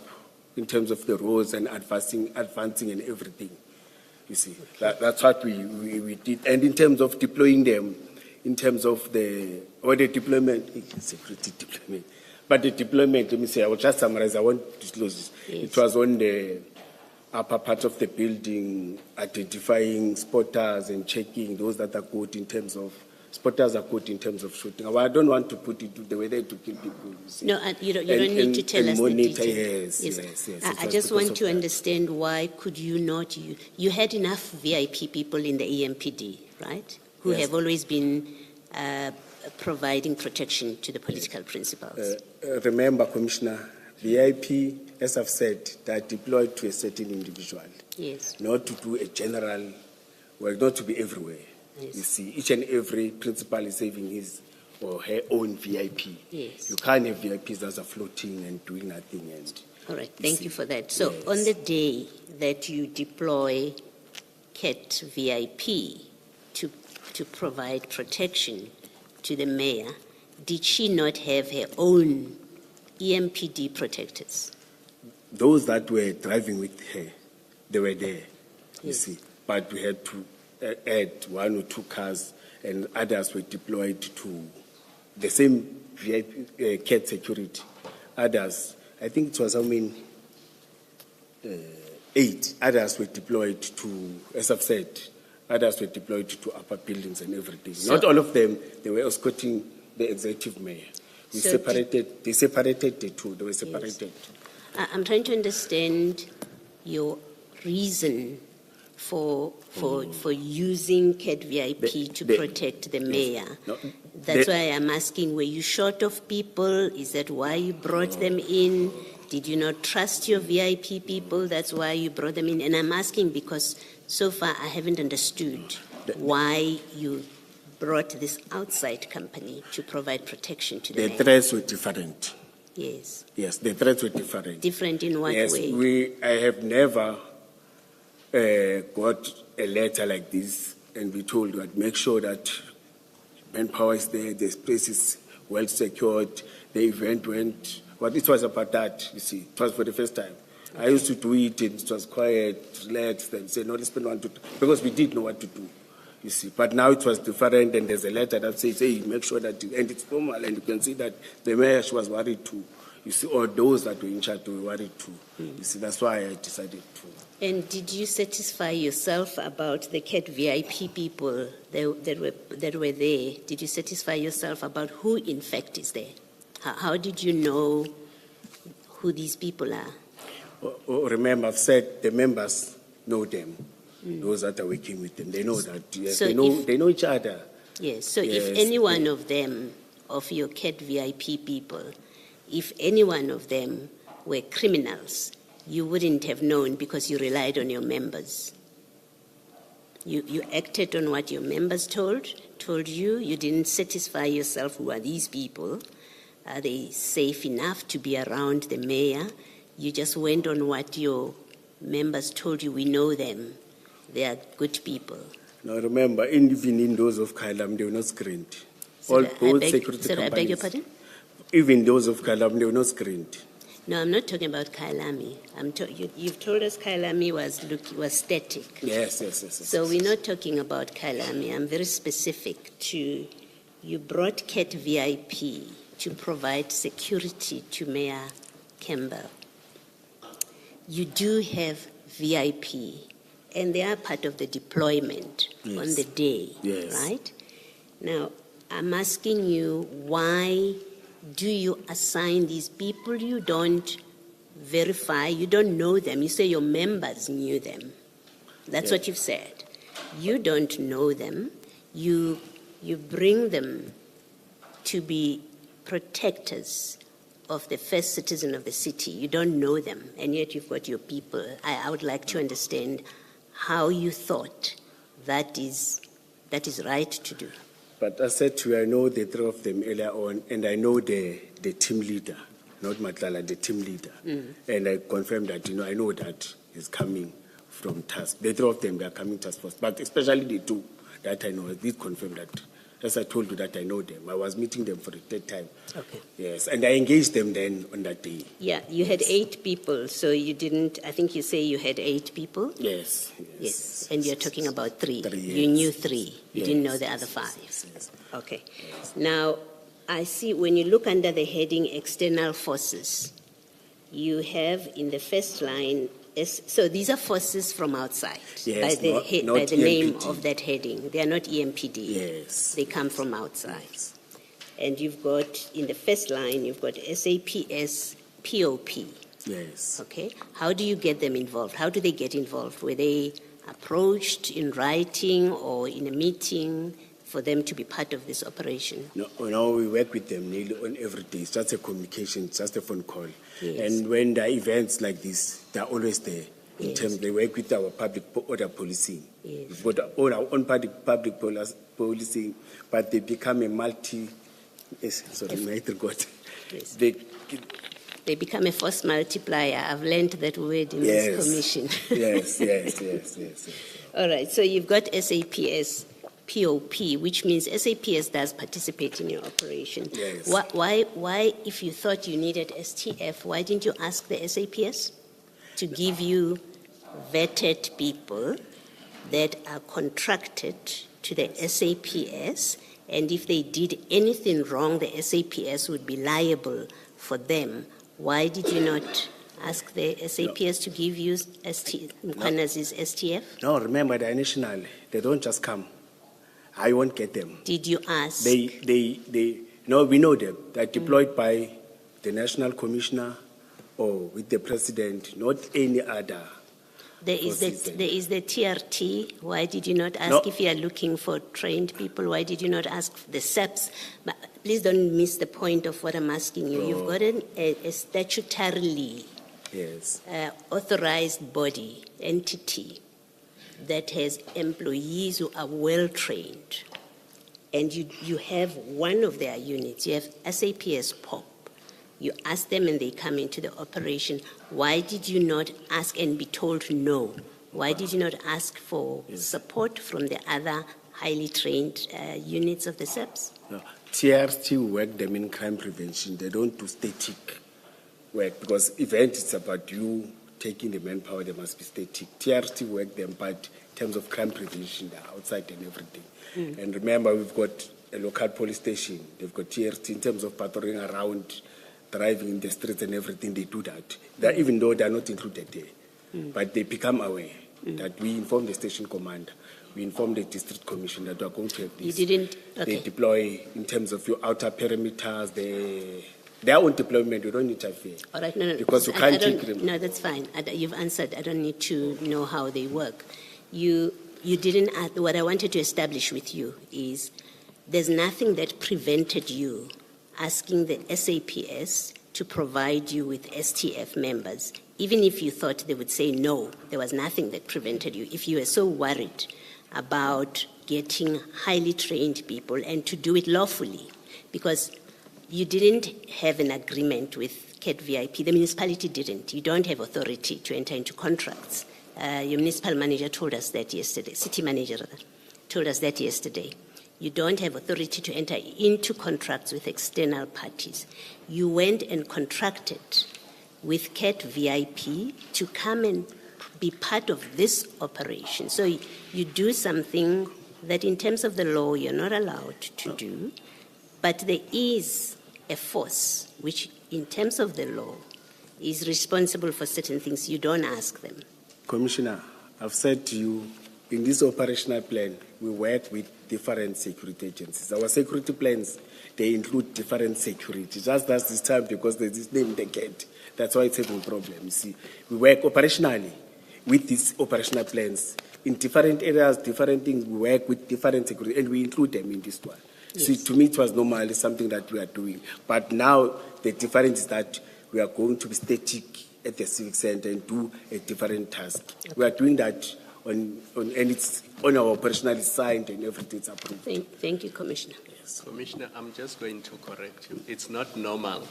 in terms of the roads and advancing and everything. You see, that's what we did. And in terms of deploying them, in terms of the deployment, security deployment. But the deployment, let me say, I will just summarize, I won't disclose this. Yes. It was on the upper part of the building, identifying spotters and checking those that are good in terms of, spotters are good in terms of shooting. I don't want to put it to the way they to kill people. You see. No, you don't need to tell us the monitor, details. Yes. I just want to understand why could you not, you had enough VIP people in the EMPD, right? Who Yes. have always been providing protection to the political principals. Remember, Commissioner, VIP, as I've said, they are deployed to a certain individual. Yes. Not to do a general, well, not to be everywhere. Yes. You see, each and every principal is having his or her own VIP. Yes. You can't have VIPs that are floating and doing nothing. All right, thank you for that. So Yes. on the day that you deploy CAT VIP to provide protection to the mayor, did she not have her own EMPD protectors? Those that were driving with her, they were there, you Yes. see. But we had to add one or two cars, and others were deployed to the same VIP, CAT security. Others, I think it was, 8. Others were deployed to, as I've said, others were deployed to upper buildings and everything. So- Not all of them, they were escorting the executive mayor. They So separated the two, they were separated. I'm trying to understand your reason for using CAT VIP to protect the mayor. No, That's why I'm asking, were you short of people? Is that why you brought them in? Did you not trust your VIP people? That's why you brought them in. And I'm asking because so far I haven't understood why you brought this outside company to provide protection to the The mayor. threats were different. Yes. Yes, the threats were different. Different in what Yes, way? I have never got a letter like this and be told that make sure that manpower is there, the space is well secured, the event went. What it was about that, you see, it was for the first time. I used to do it and it was quiet, relaxed, and say, no, let's spend 1 to 2, because we did know what to do, you see. But now it was different, and there's a letter that says, hey, make sure that, and it's formal, and you can see that the mayor, she was worried too, You see, or those that were in charge were worried too. You see, that's why I decided to. And did you satisfy yourself about the CAT VIP people that were there? Did you satisfy yourself about who in fact is there? How did you know who these people are? Remember, I've said the members know them. Those that are working with them, they know that. Yes, So they know each other. Yes, so Yes, if any one of them, of your CAT VIP people, if any one of them were criminals, you wouldn't have known because you relied on your members. You acted on what your members told you. You didn't satisfy yourself, who are these people? Are they safe enough to be around the mayor? You just went on what your members told you. We know them. They are good people. Now remember, even in those of Kailam, they were not screened. All security Sorry, I beg your companies, pardon? even those of Kailam, they were not screened. No, I'm not talking about Kailami. You've told us Kailami was static. Yes. So we're not talking about Kailami. I'm very specific to, you brought CAT VIP to provide security to Mayor Campbell. You do have VIP, and they are part of the deployment on the day, right? Now, I'm asking you, why do you assign these people you don't verify, you don't know them? You say your members knew them. That's what you've said. You don't know them. You bring them to be protectors of the first citizen of the city. You don't know them, and yet you've got your people. I would like to understand how you thought that is right to do. But I said to you, I know the three of them earlier on, and I know the team leader, not Matlala, the team leader. And I confirmed that, I know that he's coming from task. The three of them, they are coming task force. But especially the two that I know, I did confirm that. As I told you that I know them. I was meeting them for the third time. Okay. Yes, and I engaged them then on that day. Yeah, you had 8 people, so you didn't, I think you say you had 8 people? Yes. And you're talking about 3. 3, You knew 3. You didn't know the other 5. Yes. Okay. Now, I see when you look under the heading external forces, you have in the first line, so these are forces from outside, Yes, by the, not by the name EMPD. of that heading. They are not EMPD. Yes. They come from outside. Yes. And you've got, in the first line, you've got SAPS POP. Yes. Okay. How do you get them involved? How do they get involved? Were they approached in writing or in a meeting for them to be part of this operation? No, we work with them nearly on every day. It's just a communication, it's just a phone call. Yes. And when there are events like this, they're always there. In Yes. terms, they work with our public order policing. Yes. We've got all our own public policing, but they become a Yes. They They become a force multiplier. I've learned that word in Yes. this commission. yes. All right. So you've got SAPS POP, which means SAPS does participate in your operation. Yes. Why, if you thought you needed STF, why didn't you ask the SAPS to give you vetted people that are contracted to the SAPS, and if they did anything wrong, the SAPS would be liable for them? Why did you not ask the SAPS to give you Mkhwanazi's STF? No, remember, they're national. They don't just come. I won't get them. Did you ask? No, we know them. They're deployed by the National Commissioner or with the President, not any other. There is the TRT. Why did you not ask if you are looking for trained people? Why did you not ask the SEPs? But please don't miss the point of what I'm asking you. You've got a statutorily authorized body, entity, that has employees who are well trained. And you have one of their units, you have SAPS POP. You ask them and they come into the operation. Why did you not ask and be told no? Why did you not ask for support from the other highly trained units of the SEPs? No. TRT work them in crime prevention. They don't do static work because event is about you taking the manpower, they must be static. TRT work them, but in terms of crime prevention, they're outside and everything. And remember, we've got a local police station. They've got TRT in terms of patrolling around driving in the streets and everything, they do that. Even though they are not included there. But they become aware that we inform the station commander, we inform the district commission that we are going to have this. You didn't? Okay. They deploy in terms of your outer perimeters, their own deployment, you don't interfere. All right, no. Because you I can't don't- take them. No, that's fine. You've answered. I don't need to know how they work. You didn't ask, what I wanted to establish with you is there's nothing that prevented you asking the SAPS to provide you with STF members, even if you thought they would say no. There was nothing that prevented you. If you were so worried about getting highly trained people and to do it lawfully, because you didn't have an agreement with CAT VIP. The municipality didn't. You don't have authority to enter into contracts. Your municipal manager told us that yesterday, city manager rather, told us that yesterday. You don't have authority to enter into contracts with external parties. You went and contracted with CAT VIP to come and be part of this operation. So you do something that in terms of the law you're not allowed to do, but there is a force which in terms of the law is responsible for certain things. You don't ask them. Commissioner, I've said to you, in this operational plan, we work with different security agencies. Our security plans, they include different security. Just that's this time because there's this name, the CAT. That's why it's having a problem. You see, we work operationally with these operational plans. In different areas, different things, we work with different security, and we include them in this one. Yes. See, to me, it was normal, it's something that we are doing. But now, the difference is that we are going to be static at the civic center and do a different task. Okay. We are doing that and it's on our operational side and everything's approved. Thank you, Commissioner. Yes. Commissioner, I'm just going to correct you. It's not normal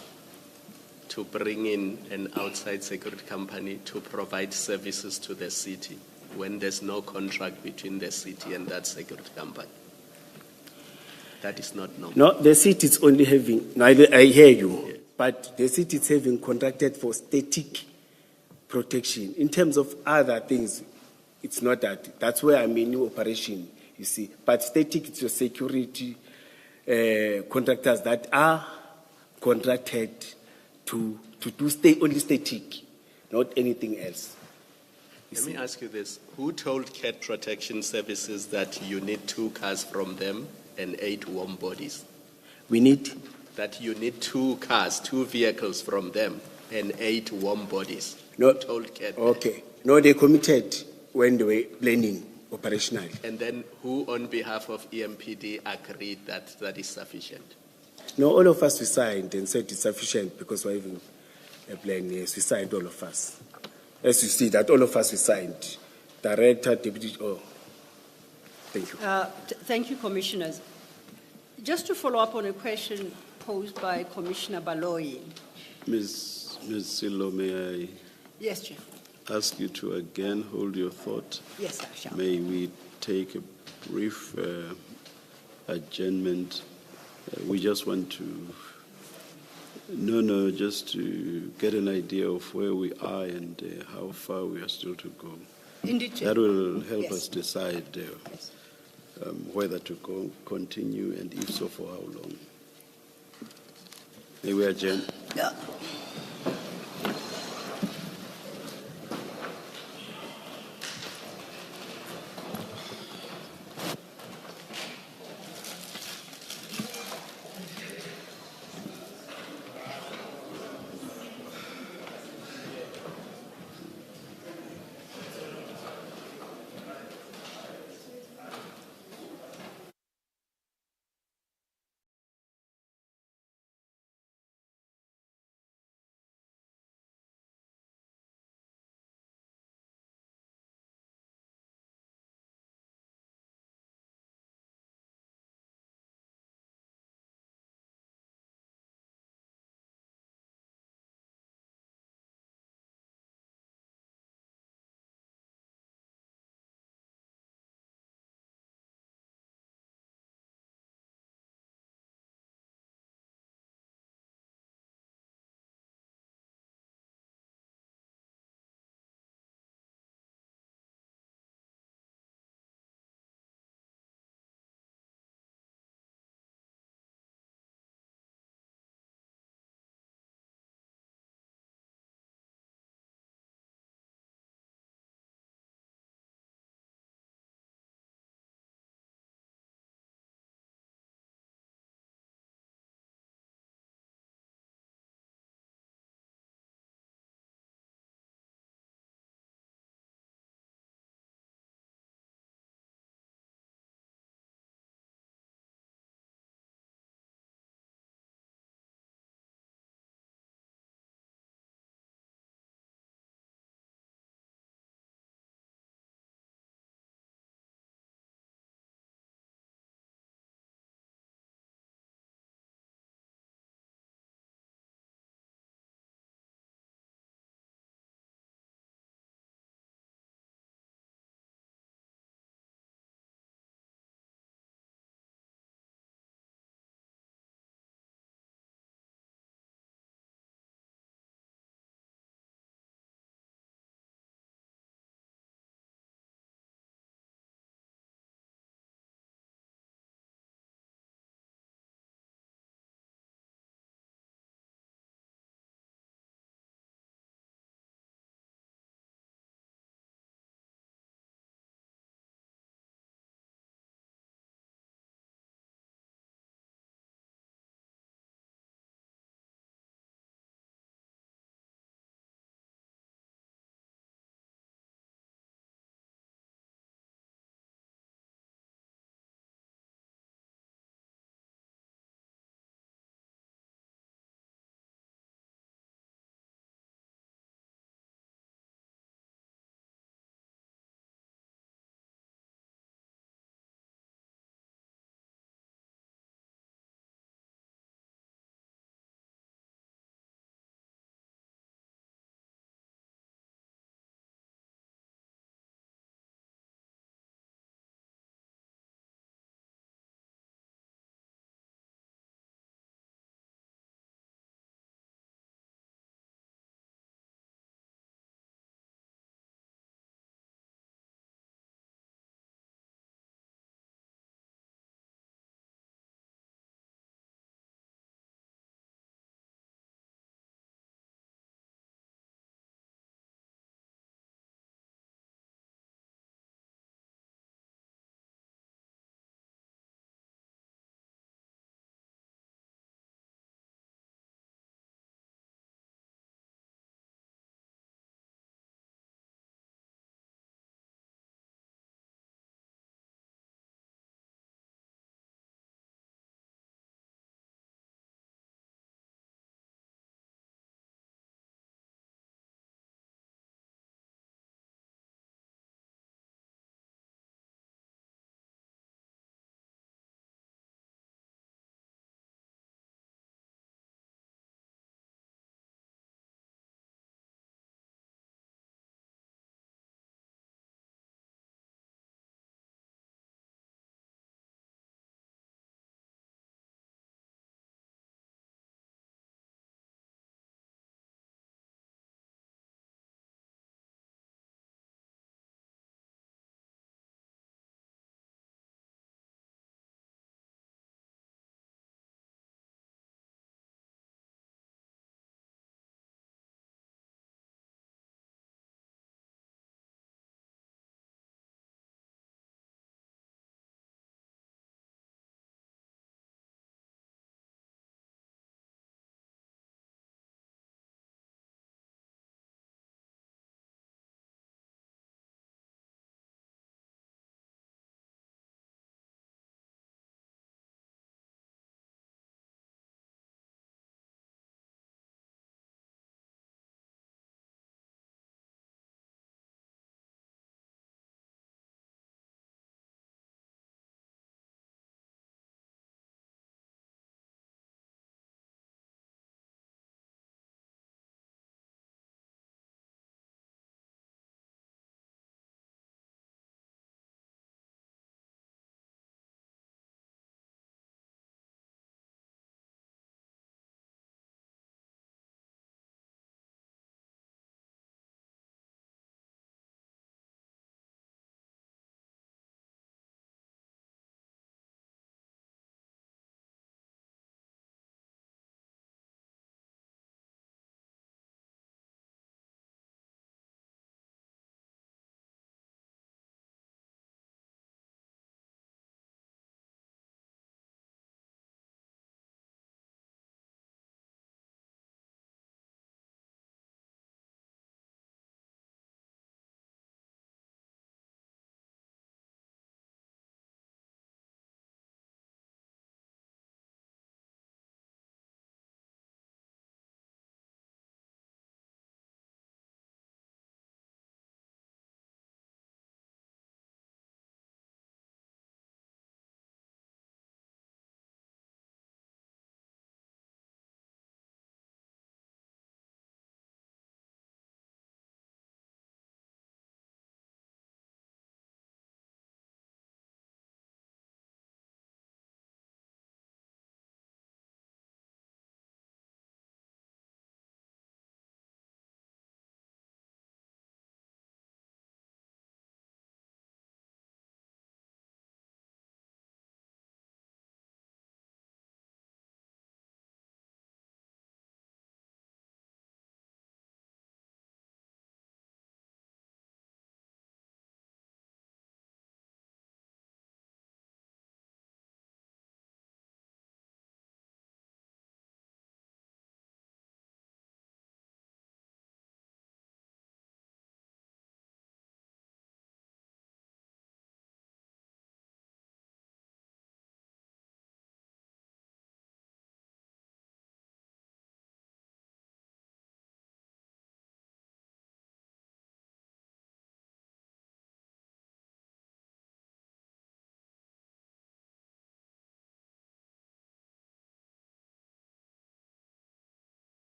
to bring in an outside security company to provide services to the city when there's no contract between the city and that security company. That is not normal. No, the city is only having, no, I hear you, yes. But the city is having contracted for static protection. In terms of other things, it's not that. That's where I'm in new operation, you see. But static, it's your security contractors that are contracted to do only static, not anything else. Let me ask you this. Who told CAT Protection Services that you need 2 cars from them and 8 warm bodies? We need? That you need 2 cars, 2 vehicles from them and 8 warm bodies. No. Who told CAT Okay. that? No, they committed when they were planning operationally. And then who on behalf of EMPD agreed that that is sufficient? No, all of us we signed and said it's sufficient because we're having a plan. Yes, we signed all of us. As you see, that all of us we signed. Director, deputy, thank you. Thank you, Commissioners. Just to follow up on a question posed by Commissioner Baloyi. Ms. Silo, may I Yes, Chief. ask you to again hold your thought? Yes, I shall. May we take a brief adjournment? We just want to, just to get an idea of where we are and how far we are still to go. Indeed, Chief. That will help Yes. us decide Yes. whether to continue and if so, for how long. May we adjourn? Yeah.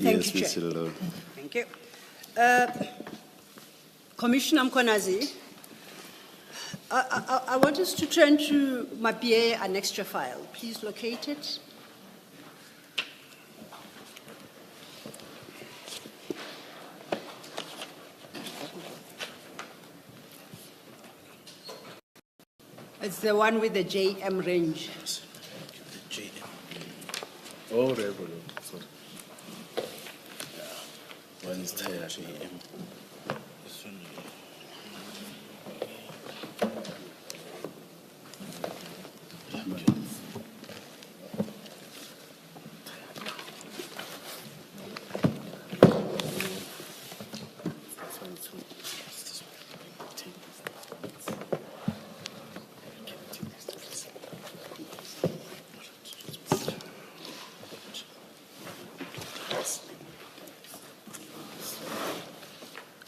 Thank Yes, you, Ms. Chair. Law. Thank you. Commissioner Mkhwanazi, I want us to turn to my PA annexure file. Please locate it. It's the one with the JM range. Oh, Rebel, sorry. Yeah. One is tired.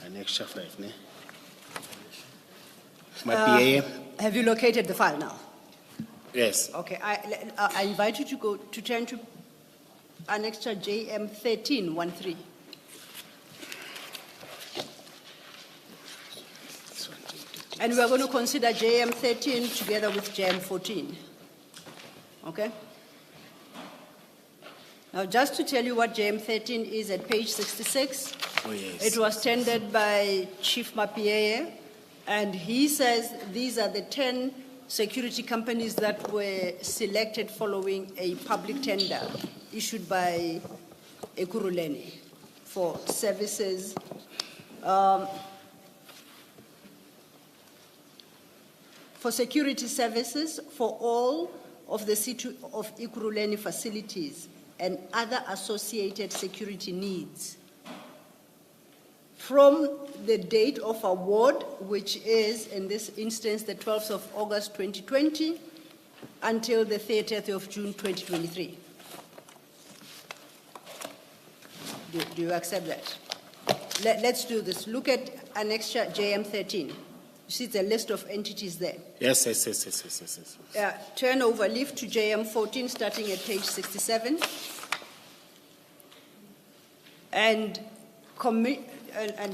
Annexure 5, ne? My PA? Have you located the file now? Yes. Okay, I invite you to turn to annexure JM 1313. And we are going to consider JM 13 together with JM 14. Okay? Now, just to tell you what JM 13 is at page 66, Oh, yes. it was tendered by Chief Mapieye, and he says these are the 10 security companies that were selected following a public tender issued by Ekurhuleni for services. For security services for all of the city of Ekurhuleni facilities and other associated security needs. From the date of award, which is in this instance the 12th of August 2020, until the 30th of June 2023. Do you accept that? Let's do this. Look at annexure JM 13. You see the list of entities there. Yes. Turn over, leaf to JM 14, starting at page 67. And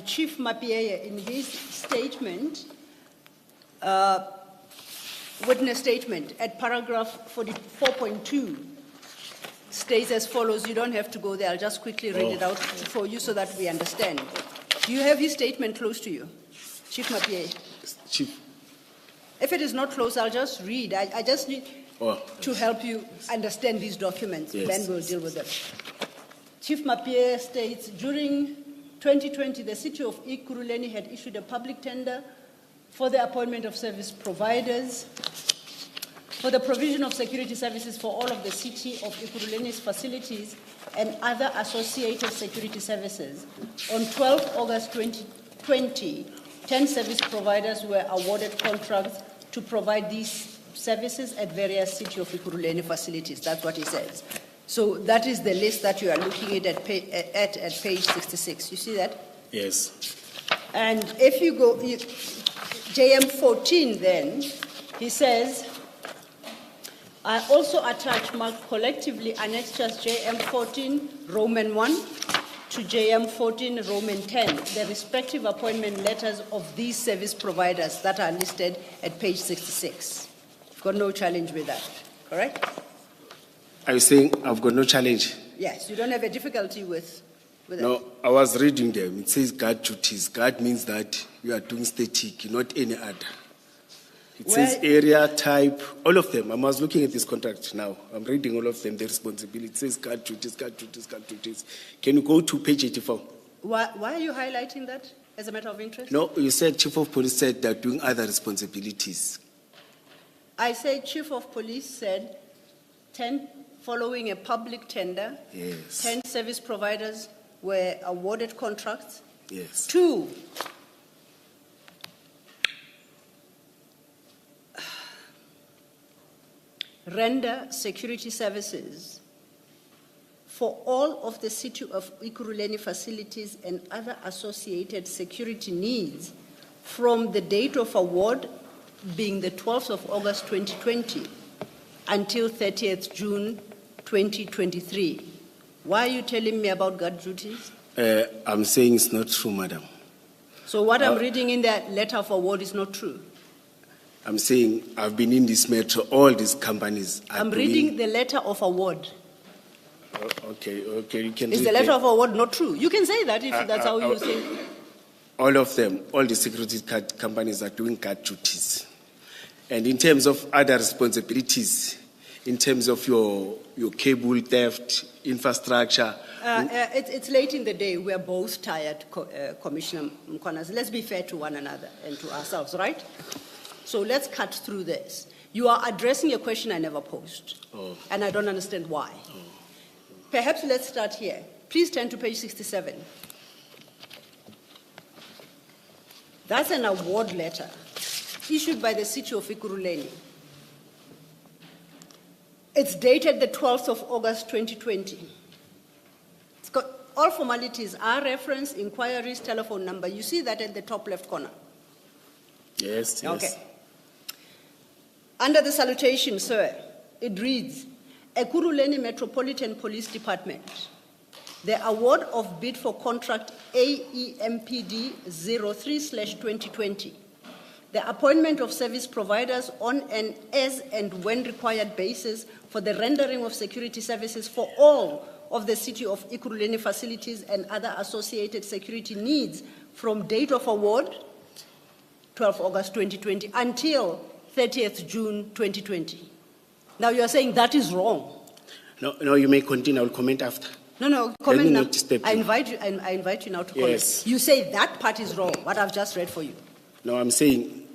Chief Mapieye, in his statement, witness statement, at paragraph 44.2, states as follows. You don't have to go there. I'll just quickly read it out for you so that we understand. Do you have his statement close to you, Chief Mapieye? Chief. If it is not close, I'll just read. I just need to help you understand these documents. Yes. Then we'll deal with them. Chief Mapieye states, during 2020, the city of Ekurhuleni had issued a public tender for the appointment of service providers for the provision of security services for all of the city of Ekurhuleni's facilities and other associated security services. On 12 August 2020, 10 service providers were awarded contracts to provide these services at various city of Ekurhuleni facilities. That's what he says. So that is the list that you are looking at page 66. You see that? Yes. And if you go, JM 14 then, he says, I also attach marked collectively annexures JM 14 Roman 1 to JM 14 Roman 10, the respective appointment letters of these service providers that are listed at page 66. You've got no challenge with that, correct? Are you saying I've got no challenge? Yes, you don't have a difficulty with that? No, I was reading them. It says guard duties. Guard means that you are doing static, not any other. It says area, type, all of them. I was looking at this contract now. I'm reading all of them, the responsibility. It says guard duties, guard duties, guard duties. Can you go to page 84? Why are you highlighting that as a matter of interest? No, you said Chief of Police said they're doing other responsibilities. I say Chief of Police said 10 following a public tender, Yes. 10 service providers were awarded contracts. Yes. 2, render security services for all of the city of Ekurhuleni facilities and other associated security needs from the date of award being the 12th of August 2020 until 30th June 2023. Why are you telling me about guard duties? I'm saying it's not true, madam. So what I'm reading in that letter of award is not true. I'm saying I've been in this metro, all these companies are I'm doing- reading the letter of award. Okay, you can Is read the letter them. of award not true? You can say that if that's how you think. All of them, all the security card companies are doing guard duties. And in terms of other responsibilities, in terms of your cable theft, infrastructure, It's late in the day. We are both tired, Commissioner Mkhwanazi. Let's be fair to one another and to ourselves, right? So let's cut through this. You are addressing a question I never posed, and I don't understand why. Perhaps let's start here. Please turn to page 67. That's an award letter issued by the city of Ekurhuleni. It's dated the 12th of August 2020. It's got all formalities, our reference, inquiries, telephone number. You see that at the top left corner. yes. Okay. Under the salutation, sir, it reads, Ekurhuleni Metropolitan Police Department, the award of bid for contract AEMPD 03/2020, the appointment of service providers on an as and when required basis for the rendering of security services for all of the city of Ekurhuleni facilities and other associated security needs from date of award, 12 August 2020, until 30th June 2020. Now you are saying that is wrong. No, you may continue. I'll comment after. No, comment me now. not disturb I you. invite you now to comment. Yes. You say that part is wrong, what I've just read for you. No, I'm saying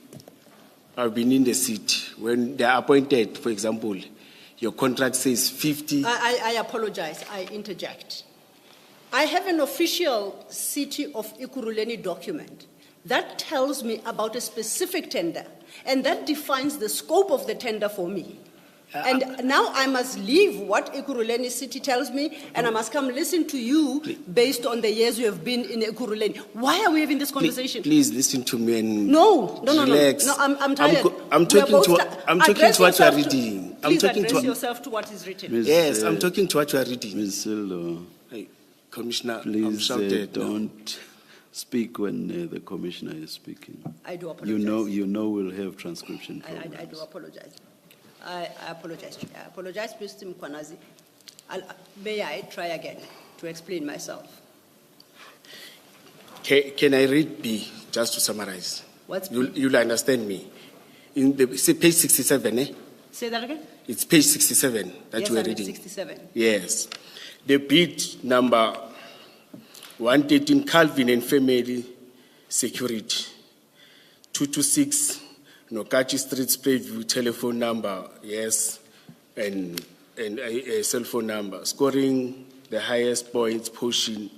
I've been in the city. When they're appointed, for example, your contract says 50. I apologize, I interject. I have an official City of Ekurhuleni document that tells me about a specific tender, and that defines the scope of the tender for me. And now I must leave what Ekurhuleni City tells me, and I must come listen to you based on the years you have been in Ekurhuleni. Why are we having this conversation? Please listen to me and No, relax. I'm tired. I'm We are talking both to. ti- I'm talking address to what you are yourself reading. Please I'm talking address to. yourself to what is written. Ms. Yes, I'm talking to what you are reading. Ms. Sildo, Hey, Commissioner, I'm please shouted. now. don't speak when the commissioner is speaking. I do apologize. You know we'll have transcription I problems. do apologize. I apologize. I apologize, Mr. Mkhwanazi. May I try again to explain myself? Can I read B just to summarize? What's B? You'll understand me. In the say page 67, eh? Say that again? It's page 67 that Yes, you are I'm at reading. 67. Yes. The bid number 113 Calvin and Family Security 226 Nokachi Street, Sprayview, telephone number, yes, and a cell phone number. Scoring the highest points, pushing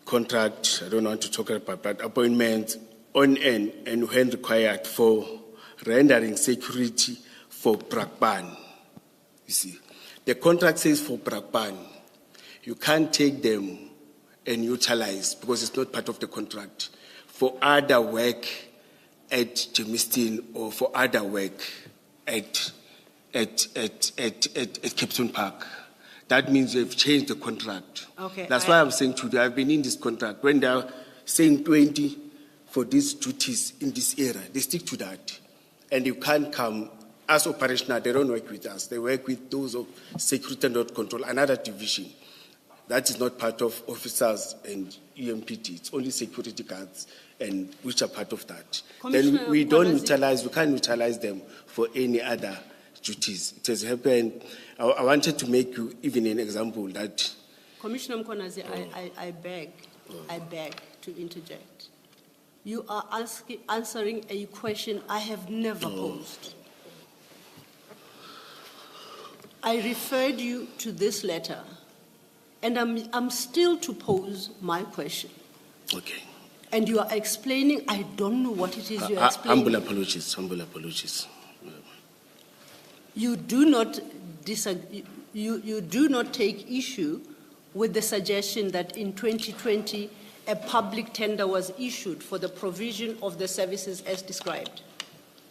contract, I don't want to talk about, but appointment on and when required for rendering security for Brakpan. You see, the contract says for Brakpan. You can't take them and utilize because it's not part of the contract for other work at Germiston or for other work at Captain Park. That means they've changed the contract. Okay, That's why I'm saying to you, I've been in this contract. When they're saying 20 for these duties in this area, they stick to that. And you can't come as operational, they don't work with us. They work with those of security and not control, another division. That is not part of officers and EMPD. It's only security guards and which are part of that. Then Commissioner we don't Mkhwanazi. we can't utilize them for any other duties. It has happened. I wanted to make you even an example that Commissioner Mkhwanazi, I beg to interject. You are answering a question I have never posed. I referred you to this letter, and I'm still to pose my question. okay. And you are explaining, I don't know what it is you're explaining. Humble apologies. You do not disagree, you do not take issue with the suggestion that in 2020 a public tender was issued for the provision of the services as described.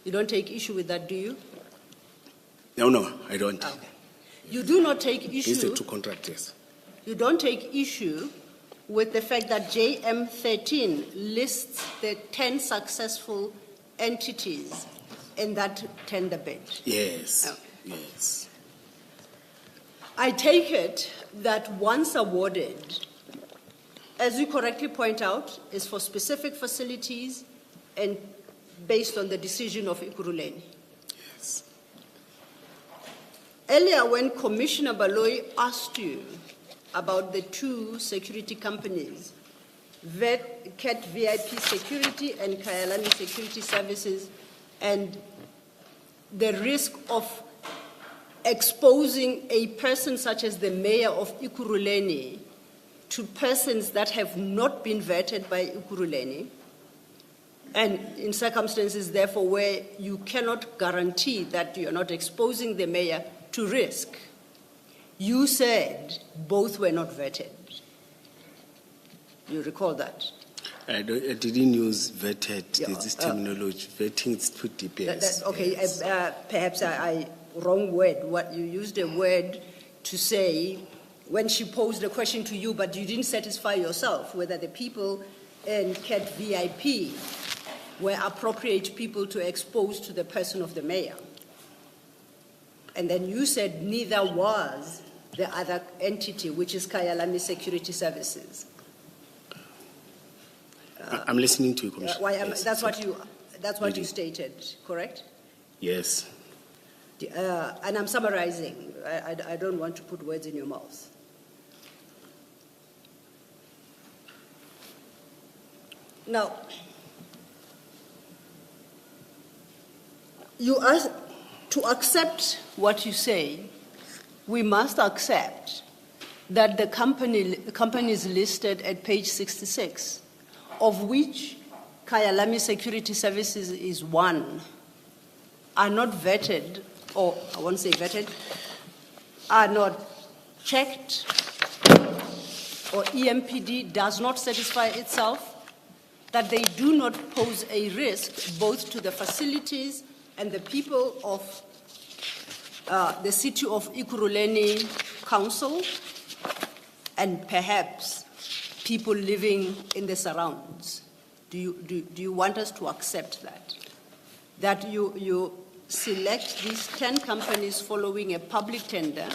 You don't take issue with that, do you? No, I don't. Okay. You do not take These are issue, two contractors. you don't take issue with the fact that JM13 lists the 10 successful entities in that tender bid. Yes, Okay. yes. I take it that once awarded, as you correctly point out, is for specific facilities and based on the decision of Ekurhuleni. Yes. Earlier, when Commissioner Baloyi asked you about the two security companies, CAT VIP Security and Kyalani Security Services, and the risk of exposing a person such as the mayor of Ekurhuleni to persons that have not been vetted by Ekurhuleni, and in circumstances, therefore, where you cannot guarantee that you're not exposing the mayor to risk, you said both were not vetted. You recall that? I didn't use vetted. Yeah, There's this terminology. Vetting is too deep. Yes. Okay, yes. perhaps I wrong word. What you used a word to say when she posed a question to you, but you didn't satisfy yourself whether the people in CAT VIP were appropriate people to expose to the person of the mayor. And then you said neither was the other entity, which is Kyalani Security Services. I'm listening to you, Commissioner. Yes, that's what Reading. you stated, correct? Yes. And I'm summarizing. I don't want to put words in your mouth. Now, you ask to accept what you say. We must accept that the companies listed at page 66, of which Kyalami Security Services is one, are not vetted, or I won't say vetted, are not checked, or EMPD does not satisfy itself, that they do not pose a risk both to the facilities and the people of the city of Ekurhuleni Council, and perhaps people living in the surrounds. Do you want us to accept that? That you select these 10 companies following a public tender,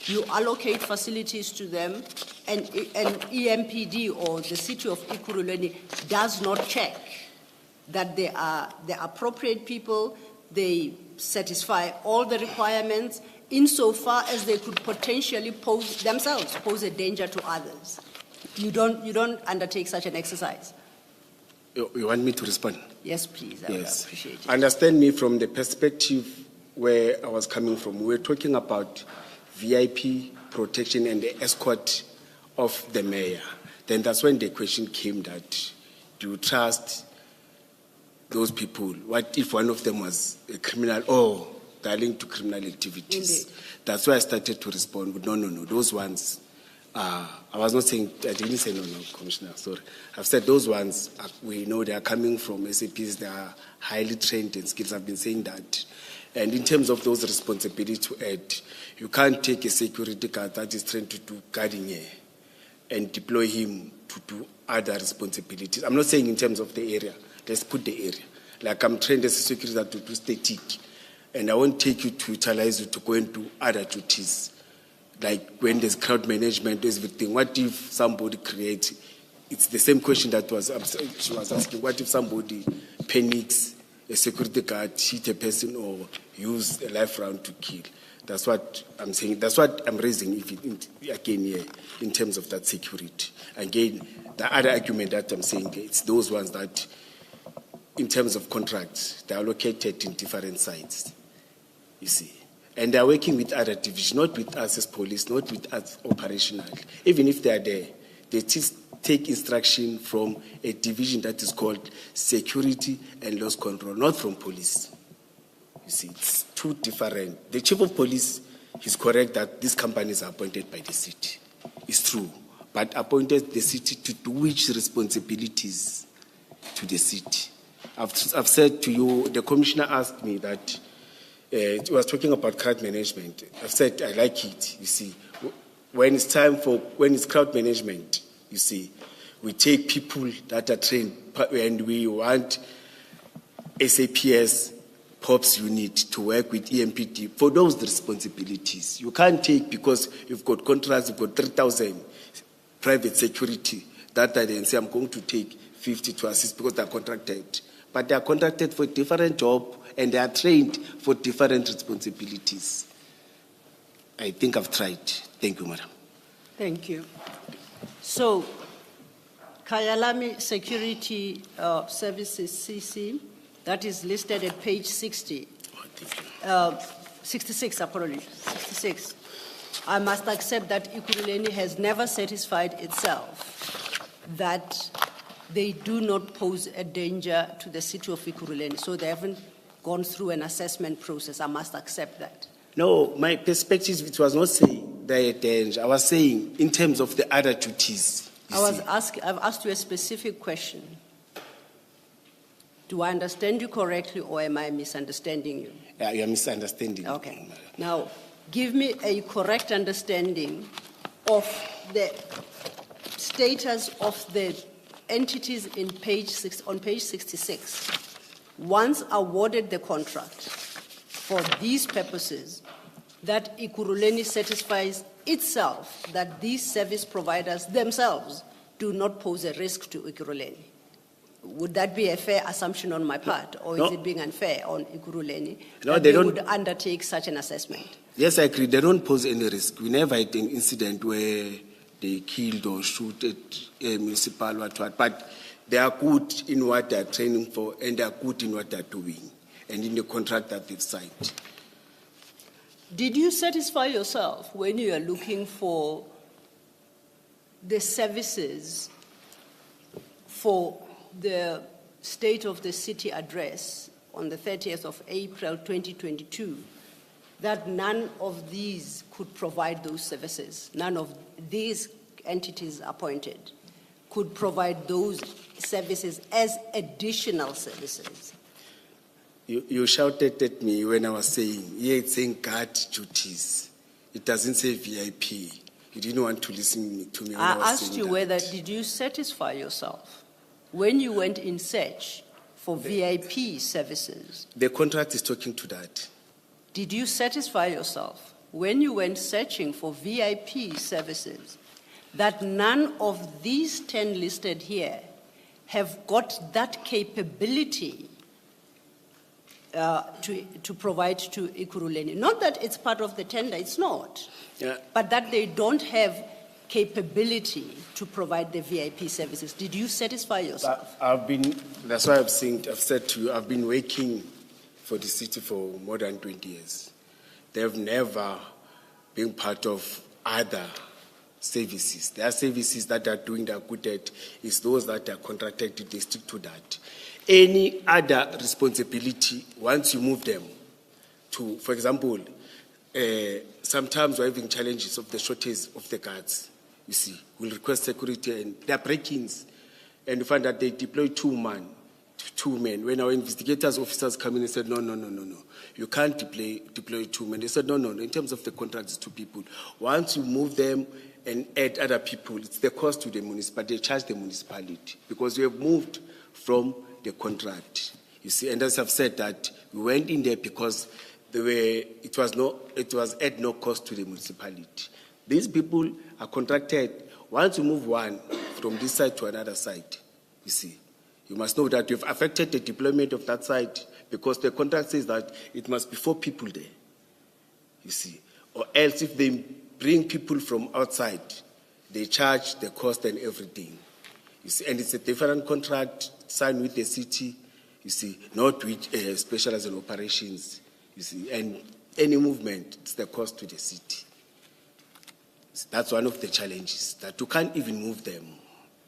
you allocate facilities to them, and EMPD or the city of Ekurhuleni does not check that they are the appropriate people, they satisfy all the requirements insofar as they could potentially pose a danger to others. You don't undertake such an exercise. You want me to respond? Yes, please. I would appreciate it. Understand me from the perspective where I was coming from. We were talking about VIP protection and the escort of the mayor. Then that's when the question came that, do you trust those people? What if one of them was a criminal or they're linked to criminal activities? Indeed. That's why I started to respond with, no, those ones, I was not saying, I didn't say no, Commissioner, sorry. I've said those ones, we know they are coming from SAPs, they are highly trained in skills, I've been saying that. And in terms of those responsibilities to add, you can't take a security guard that is trained to do guarding here and deploy him to do other responsibilities. I'm not saying in terms of the area, let's put the area. Like I'm trained as a security guard to do static, and I won't take you to utilize you to go and do other duties. Like when there's crowd management, there's everything. What if somebody creates, it's the same question that she was asking, what if somebody panics, a security guard hit a person or use a life round to kill? That's what I'm saying. That's what I'm raising again here in terms of that security. Again, the other argument that I'm saying, it's those ones that in terms of contracts, they are located in different sites, you see. And they are working with other divisions, not with us as police, not with us operational. Even if they are there, they just take instruction from a division that is called security and loss control, not from police. You see, it's two different. The chief of police is correct that these companies are appointed by the city. It's true. But appointed the city to do which responsibilities to the city? I've said to you, the commissioner asked me that it was talking about crowd management. I've said I like it, you see. When it's crowd management, you see, we take people that are trained and we want SAPS POPs unit to work with EMPD for those responsibilities. You can't take because you've got contracts, you've got 3,000 private security that I then say I'm going to take 50 to assist because they're contracted. But they are contracted for a different job and they are trained for different responsibilities. I think I've tried. Thank you, madam. Thank you. So, Kayalami Security Services CC, that is listed at page 60. Oh, thank you. 66, apologies, 66. I must accept that Ekurhuleni has never satisfied itself that they do not pose a danger to the city of Ekurhuleni, so they haven't gone through an assessment process. I must accept that. No, my perspective, it was not saying they're a danger. I was saying in terms of the other duties. I've asked you a specific question. Do I understand you correctly or am I misunderstanding you? Yeah, you're misunderstanding. Okay. Now, give me a correct understanding of the status of the entities on page 66. Once awarded the contract for these purposes, that Ekurhuleni satisfies itself that these service providers themselves do not pose a risk to Ekurhuleni. Would that be a fair assumption on my part, or is it being unfair on Ekurhuleni that they would undertake such an assessment? Yes, I agree. They don't pose any risk. We never had an incident where they killed or shoot at a municipal what, but they are good in what they are training for and they are good in what they are doing and in the contract that they've signed. Did you satisfy yourself when you are looking for the services for the State of the City address on the 30th of April 2022 that none of these could provide those services? None of these entities appointed could provide those services as additional services? You shouted at me when I was saying, yeah, it's saying guard duties. It doesn't say VIP. You didn't want to listen to me when I was saying that. I asked you whether, did you satisfy yourself when you went in search for VIP services? The contract is talking to that. Did you satisfy yourself when you went searching for VIP services that none of these 10 listed here have got that capability to provide to Ekurhuleni? Not that it's part of the tender, it's not. Yeah. But that they don't have capability to provide the VIP services. Did you satisfy yourself? That's why I've said to you, I've been working for the city for more than 20 years. They've never been part of other services. There are services that are doing their good at, is those that are contracted, they stick to that. Any other responsibility, once you move them to, for example, sometimes we're having challenges of the shortage of the guards. You see, we'll request security and there are break-ins, and you find that they deploy two men. When our investigators officers come in and said, no, you can't deploy 2 men. They said, no, in terms of the contract, it's 2 people. Once you move them and add other people, it's the cost to the municipality. They charge the municipality because we have moved from the contract. You see, and as I've said that we went in there because it was at no cost to the municipality. These people are contracted. Once you move one from this side to another side, you see, you must know that you've affected the deployment of that site because the contract says that it must be 4 people there, you see. Or else if they bring people from outside, they charge the cost and everything, you see. And it's a different contract signed with the city, you see, not with specialized operations, you see. And any movement, it's the cost to the city. So that's one of the challenges, that you can't even move them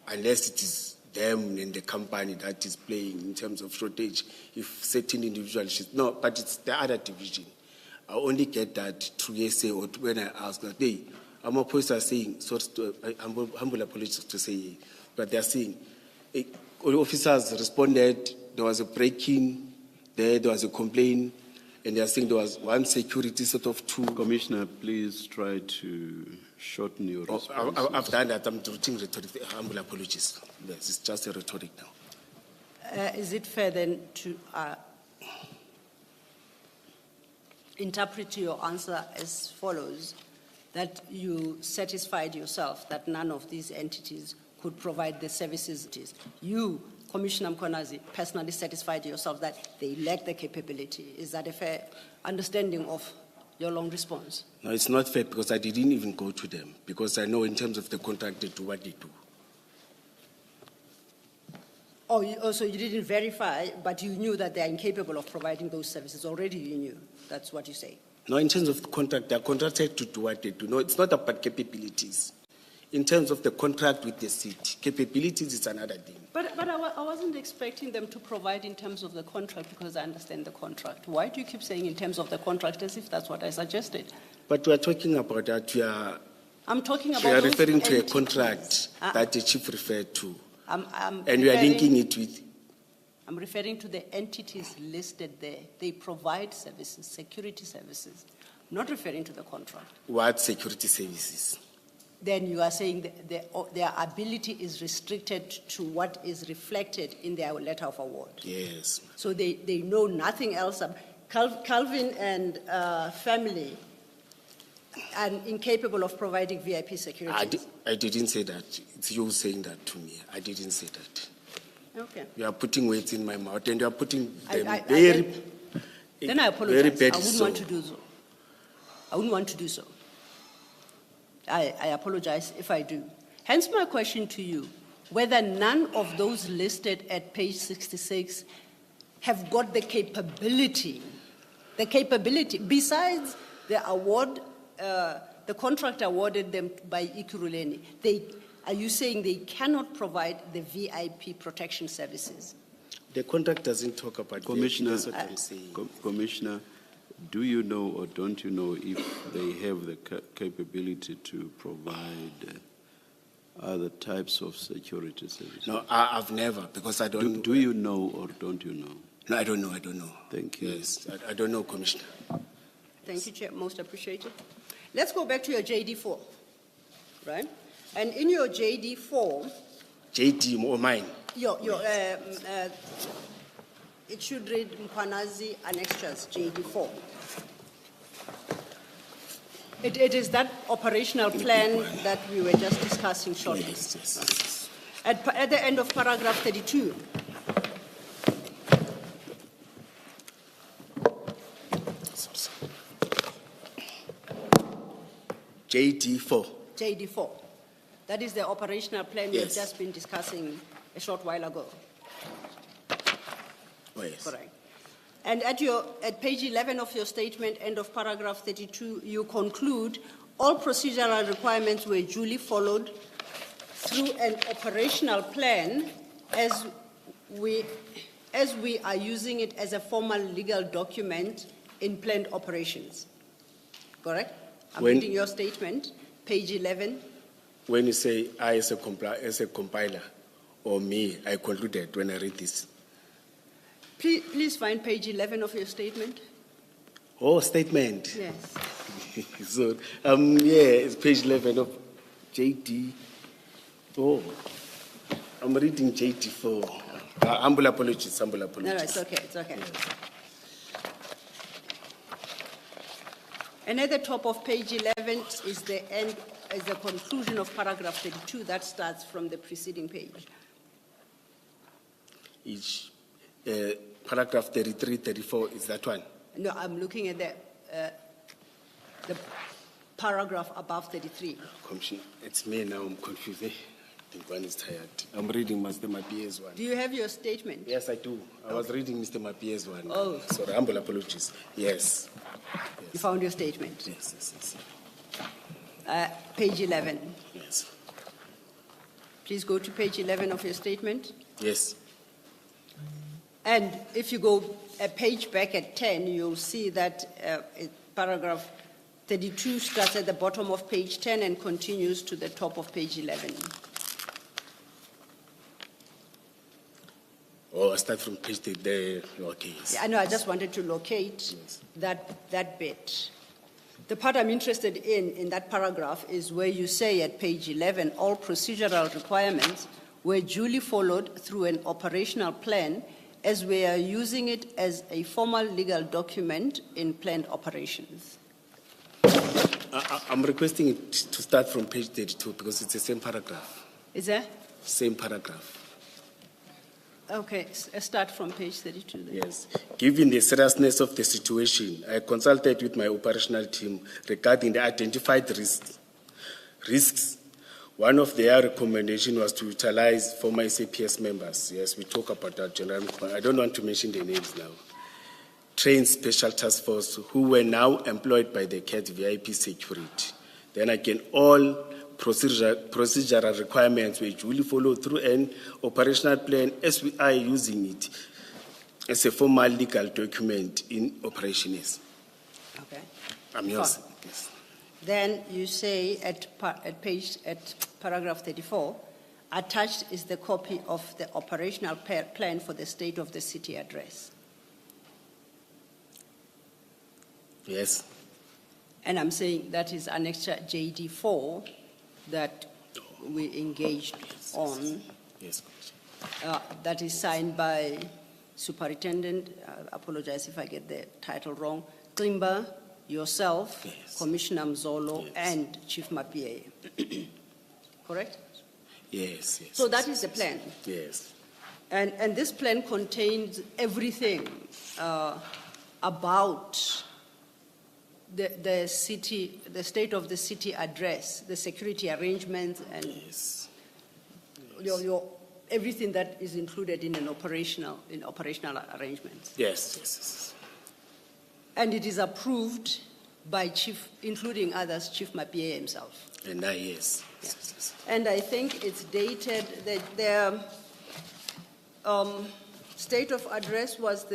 unless it is them and the company that is playing in terms of shortage. If certain individuals, no, but it's the other division. I only get that through SA or when I ask that, hey, I'm opposed to saying, humble apologies to say, but they're saying, all officers responded, there was a break-in, there was a complaint, And they are saying there was one security set of two. Commissioner, please try to shorten your Oh, response. I've done that. I'm doing rhetoric. Humble apologies. Yes, it's just a rhetoric now. Is it fair then to interpret your answer as follows, that you satisfied yourself that none of these entities could provide the services? You, Commissioner Mkhwanazi, personally satisfied yourself that they lack the capability. Is that a fair understanding of your long response? No, it's not fair because I didn't even go to them because I know in terms of the contract they do what they do. Oh, so you didn't verify, but you knew that they are incapable of providing those services. Already you knew. That's what you say. No, in terms of the contract, they're contracted to do what they do. No, it's not about capabilities. In terms of the contract with the city, capabilities is another thing. But I wasn't expecting them to provide in terms of the contract because I understand the contract. Why do you keep saying in terms of the contract as if that's what I suggested? But we are talking about that. I'm talking about We are those referring to a entities. contract that the chief referred to. I'm And we are referring- linking it with. I'm referring to the entities listed there. They provide services, security services. I'm not referring to the contract. What security services? Then you are saying that their ability is restricted to what is reflected in their letter of award. Yes. So they know nothing else. Calvin and family are incapable of providing VIP security. I didn't say that. It's you saying that to me. I didn't say that. Okay. You are putting words in my mouth and you are putting them I- very, Then I apologize. very bad. I wouldn't want to do so. I wouldn't want to do so. I apologize if I do. Hence my question to you, whether none of those listed at page 66 have got the capability, besides the award, the contract awarded them by Ekurhuleni, are you saying they cannot provide the VIP protection services? The contract doesn't talk about Commissioner, that's what I'm saying. Commissioner, do you know or don't you know if they have the capability to provide other types of security services? No, I've never, because I don't. Do you know or don't you know? No, I don't know. Thank you. Yes, I don't know, Commissioner. Thank you, Chair. Most appreciated. Let's go back to your JD4, right? And in your JD4, JD or mine? it should read Mkhwanazi Annexures JD4. It is that operational plan that we were just discussing shortly. Yes. At the end of paragraph 32, JD4. JD4. That is the operational plan we've Yes. just been discussing a short while ago. Oh, yes. Correct. And at page 11 of your statement, end of paragraph 32, you conclude all procedural requirements were duly followed through an operational plan as we are using it as a formal legal document in planned operations. Correct? I'm reading your statement, page 11. When you say I as a compiler or me, I concluded when I read this. Please find page 11 of your statement. Oh, statement. Yes. So, it's page 11 of JD. Oh, I'm reading JD4. Humble apologies. No, it's okay. And at the top of page 11 is the conclusion of paragraph 32 that starts from the preceding page. Each paragraph 33, 34 is that one. No, I'm looking at the paragraph above 33. Commissioner, it's me now. I'm confused. I think one is tired. I'm reading Mr. Mapie's one. Do you have your statement? Yes, I do. I was reading Mr. Mapie's one. Oh. Sorry, humble apologies. Yes. You found your statement. Yes. Page 11. Yes. Please go to page 11 of your statement. Yes. And if you go a page back at 10, you'll see that paragraph 32 starts at the bottom of page 10 and continues to the top of page 11. Oh, I start from page there. Okay, yes. Yeah, I know, I just wanted to locate that bit. The part I'm interested in that paragraph is where you say at page 11, all procedural requirements were duly followed through an operational plan as we are using it as a formal legal document in planned operations. I'm requesting it to start from page 32 because it's the same paragraph. Is there? Same paragraph. Okay, start from page 32 then. Yes. Given the seriousness of the situation, I consulted with my operational team regarding the identified risks. One of their recommendations was to utilize former SAPS members. Yes, we talk about that, General Mkhwanazi. I don't want to mention the names now. Trained special task force who were now employed by the CAT VIP security. Then again, all procedural requirements were duly followed through an operational plan as we are using it as a formal legal document in operations. Okay. I'm yours. Fine. Yes. Then you say at paragraph 34, attached is the copy of the operational plan for the state of the city address. Yes. And I'm saying that is annexure JD4 that we engaged on. Yes. That is signed by Superintendent, apologize if I get the title wrong, Klimba, yourself, Yes. Commissioner Mzolo, Yes. and Chief Mapie. Correct? Yes, yes. So that is the plan. Yes. And this plan contains everything about the city, the state of the city address, the security arrangements, and Yes. everything that is included in operational arrangements. Yes, yes, yes. And it is approved by Chief, including others, Chief Mapie himself. And I, yes. Yeah. Yes, yes. And I think it's dated, that their state of address was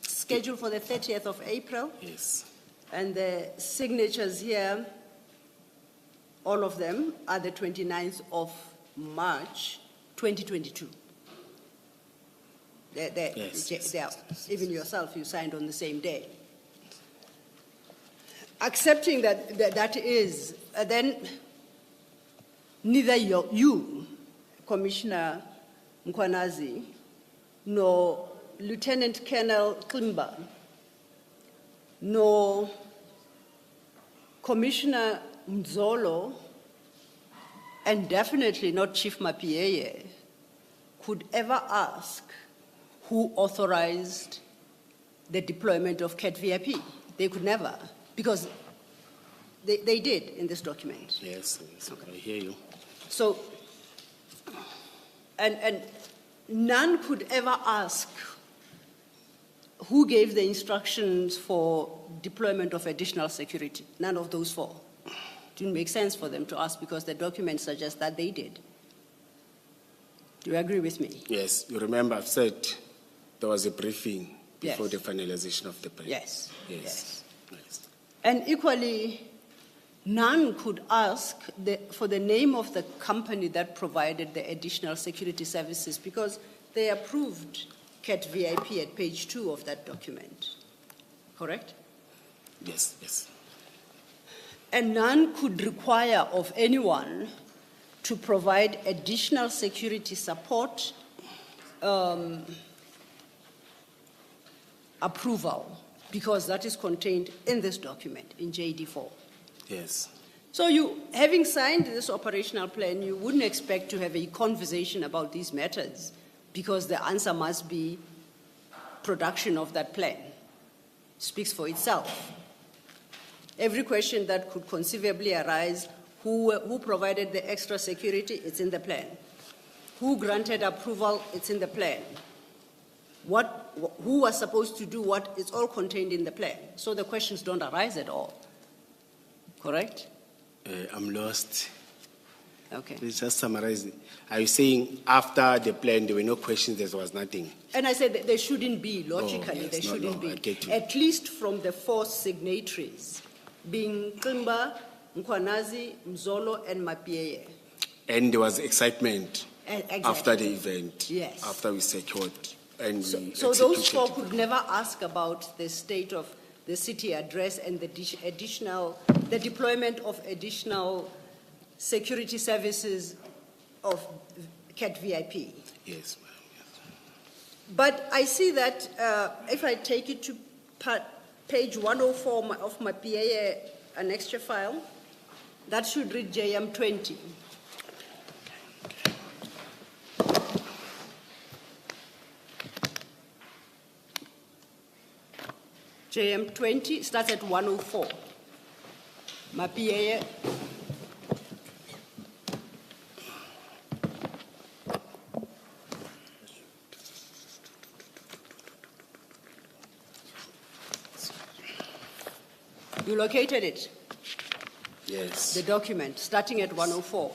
scheduled for the 30th of April. Yes. And the signatures here, all of them, are the 29th of March, 2022. Even yourself, you signed on the same day. Accepting that is, then neither you, Commissioner Mkhwanazi, nor Lieutenant Colonel Klimba, nor Commissioner Mzolo, and definitely not Chief Mapie, could ever ask who authorized the deployment of CAT VIP. They could never, because they did in this document. Yes, yes. Okay. I hear you. So, and none could ever ask who gave the instructions for deployment of additional security. None of those four. It didn't make sense for them to ask because the document suggests that they did. Do you agree with me? Yes. You remember I've said there was a briefing before Yes. the finalization of the plan. Yes. Yes. Yes. And equally, none could ask for the name of the company that provided the additional security services because they approved CAT VIP at page 2 of that document. Correct? Yes, yes. And none could require of anyone to provide additional security support approval, because that is contained in this document, in JD4. Yes. So you, having signed this operational plan, you wouldn't expect to have a conversation about these matters, because the answer must be production of that plan. Speaks for itself. Every question that could conceivably arise, who provided the extra security, it's in the plan. Who granted approval, it's in the plan. Who was supposed to do what, it's all contained in the plan. So the questions don't arise at all. Correct? I'm lost. Okay. Please just summarize. Are you saying after the plan there were no questions, there was nothing? And I said that there shouldn't be, logically, yes, there no, shouldn't no, I be. get you. At least from the 4 signatories, being Klimba, Mkhwanazi, Mzolo, and Mapie. And there was excitement. Exactly. after the event. Yes. After we secured and we So those executed. four could never ask about the state of the city address and the the deployment of additional security services of CAT VIP. Yes, ma'am. Yes. But I see that if I take it to page 104 of my PA annexure file, that should read JM 20. JM 20 starts at 104. My PA. You located it, Yes. the document, starting at 104.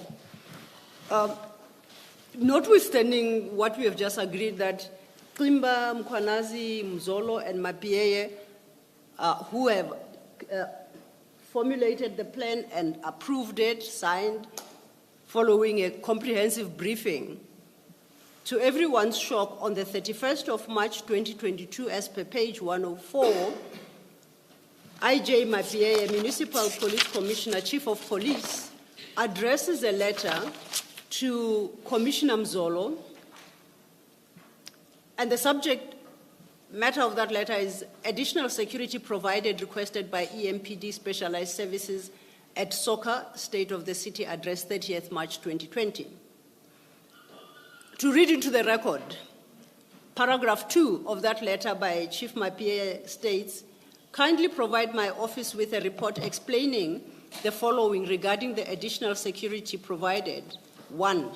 Notwithstanding what we have just agreed that Klimba, Mkhwanazi, Mzolo, and Mapieye, who have formulated the plan and approved it, signed, following a comprehensive briefing, to everyone's shock, on the 31st of March 2022, as per page 104, IJ Mapieye, Municipal Police Commissioner, Chief of Police, addresses a letter to Commissioner Mzolo, and the subject matter of that letter is additional security provided requested by EMPD Specialized Services at Soka, State of the City, address 30th March 2020. To read into the record, paragraph 2 of that letter by Chief Mapieye states, kindly provide my office with a report explaining the following regarding the additional security provided. 1,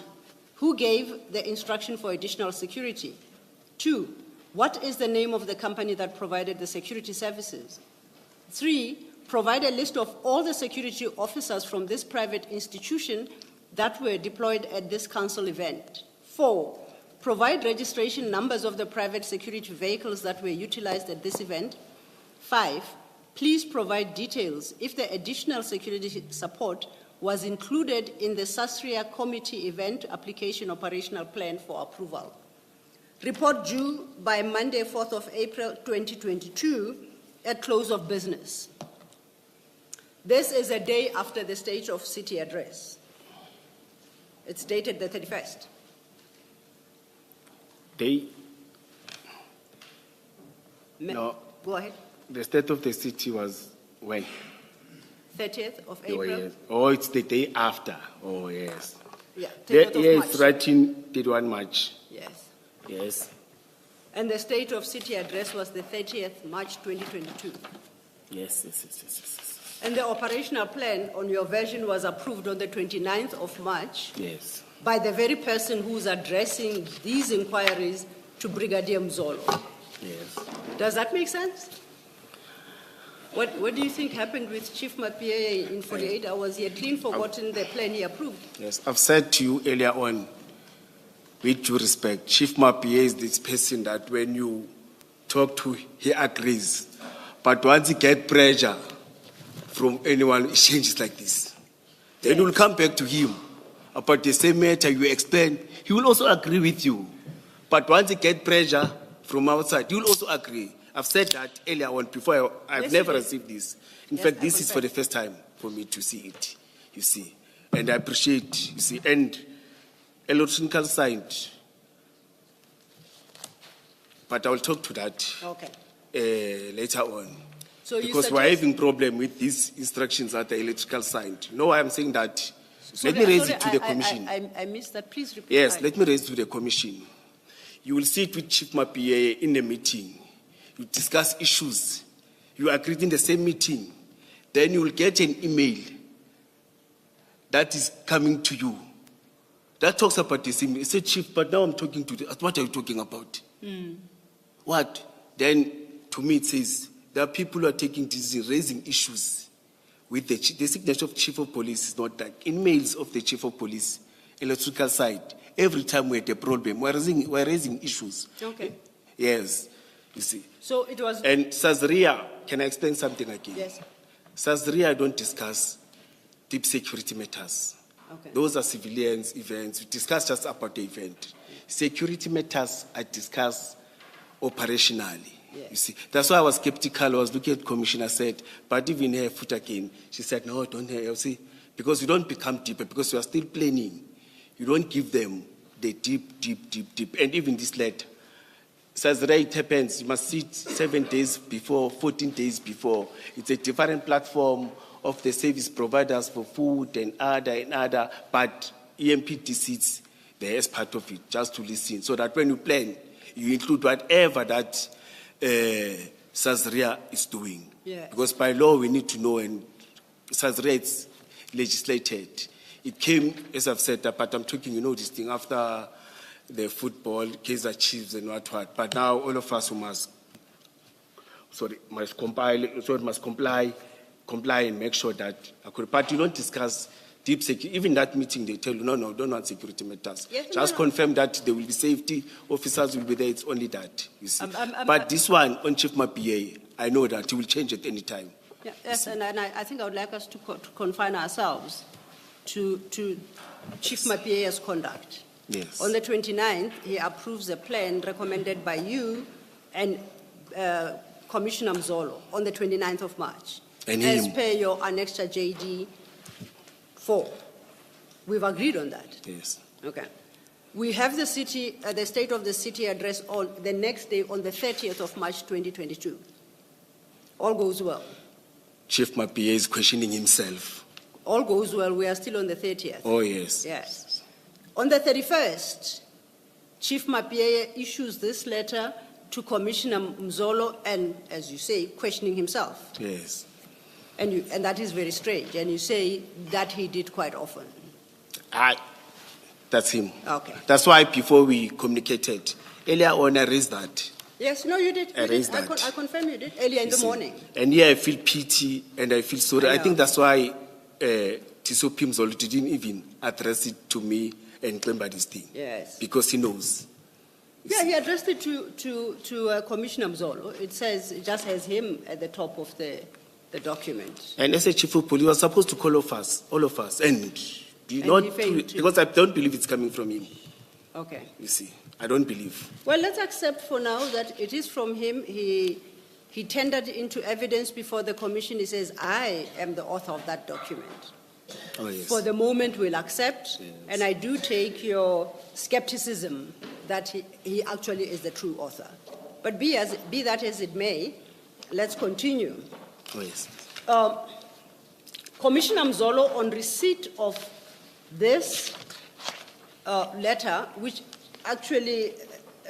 who gave the instruction for additional security? 2, what is the name of the company that provided the security services? 3, provide a list of all the security officers from this private institution that were deployed at this council event. 4, provide registration numbers of the private security vehicles that were utilized at this event. 5, please provide details if the additional security support was included in the Sasria Committee Event Application Operational Plan for approval. Report due by Monday, 4th of April 2022 at close of business. This is a day after the State of City address. It's dated the 31st. No. Go ahead. The state of the city was when? 30th of Oh, April. yes. Oh, it's the day after. Oh, yes. Yeah, 30th of Yes, March. writing 31 March. Yes. Yes. And the State of City address was the 30th March 2022. Yes. And the operational plan on your version was approved on the 29th of March Yes. by the very person who's addressing these inquiries to Brigadier Mzolo. Yes. Does that make sense? What do you think happened with Chief Mapieye in 48 hours? He had clean forgotten the plan he approved. Yes. I've said to you earlier on, with due respect, Chief Mapieye is this person that when you talk to, he agrees. But once he gets pressure from anyone, it changes like this. Then you'll come back to him about the same matter you explain. He will also agree with you. But once he gets pressure from outside, he will also agree. I've said that earlier on before. I've Yes, never you did. received this. In Yes, fact, I this is for the confirm. first time for me to see it, you see. And I appreciate, you see, and electronical signed. But I will talk to that Okay. later on. So you Because we're suggest- having problem with these instructions that the electrical signed. No, I'm saying that. Sorry, Let me raise sorry, it to the commission. I missed that. Please repeat. Yes, let me raise it to the commission. You will sit with Chief Mapieye in a meeting. You discuss issues. You agreed in the same meeting. Then you will get an email that is coming to you. That talks about the same. You say, Chief, but now I'm talking to the, what are you talking about? What? Then to me it says, there are people who are taking decisions, raising issues with the signature of Chief of Police is not like in mails of the Chief of Police, electrical side. Every time we had a problem, we're raising issues. Okay. Yes, you see. So it was. And Sazria, can I explain something again? Yes. Sazria, I don't discuss deep security matters. Okay. Those are civilians events. We discuss just about the event. Security matters are discussed operationally. Yes. You see, that's why I was skeptical. I was looking at Commissioner said, but even her foot again, she said, no, don't hear. You see, because you don't become deeper, because you are still planning. You don't give them the deep. And even this letter says that it happens. You must sit 7 days before, 14 days before. It's a different platform of the service providers for food and other, but EMPD sits there as part of it, just to listen, so that when you plan, you include whatever that Sazria is doing. Yeah. Because by law, we need to know, and Sazria is legislated. It came, as I've said, but I'm talking, this thing after the football, Kaizer Chiefs and what. But now all of us who must comply and make sure that, but you don't discuss deep security. Even that meeting, they tell you, no, don't want security matters. Yes, just confirm that there will be safety, officers will be there, it's only that, you see. But this one, on Chief Mapia, I know that he will change at any time. Yeah, yes, and I think I would like us to confine ourselves to Chief Mapia's conduct. Yes. On the 29th, he approves a plan recommended by you and Commissioner Mzolo on the 29th of March. And as him. per your annexure JD 4. We've agreed on that. Yes. Okay. We have the state of the city address on the next day on the 30th of March 2022. All goes well. Chief Mapia is questioning himself. All goes well. We are still on the 30th. Oh, yes. Yes. On the 31st, Chief Mapia issues this letter to Commissioner Mzolo and, as you say, questioning himself. Yes. And that is very strange. And you say that he did quite often. That's him. Okay. That's why before we communicated, earlier on I raised that. Yes, no, you did. I raised that. I confirm you did earlier in the morning. And here I feel pity and I feel sorry. I think that's why Tiso Pimzolo didn't even address it to me and remember this thing. Yes. Because he knows. Yeah, he addressed it to Commissioner Mzolo. It says, it just has him at the top of the document. And as a chief of police, he was supposed to call all of us, and he failed to. because I don't believe it's coming from him. Okay. You see, I don't believe. Well, let's accept for now that it is from him. He tendered into evidence before the commission. He says, I am the author of that document. Oh, yes. For the moment, we'll accept. Yes. And I do take your skepticism that he actually is the true author. But be that as it may, let's continue. Oh, yes. Commissioner Mzolo, on receipt of this letter, which actually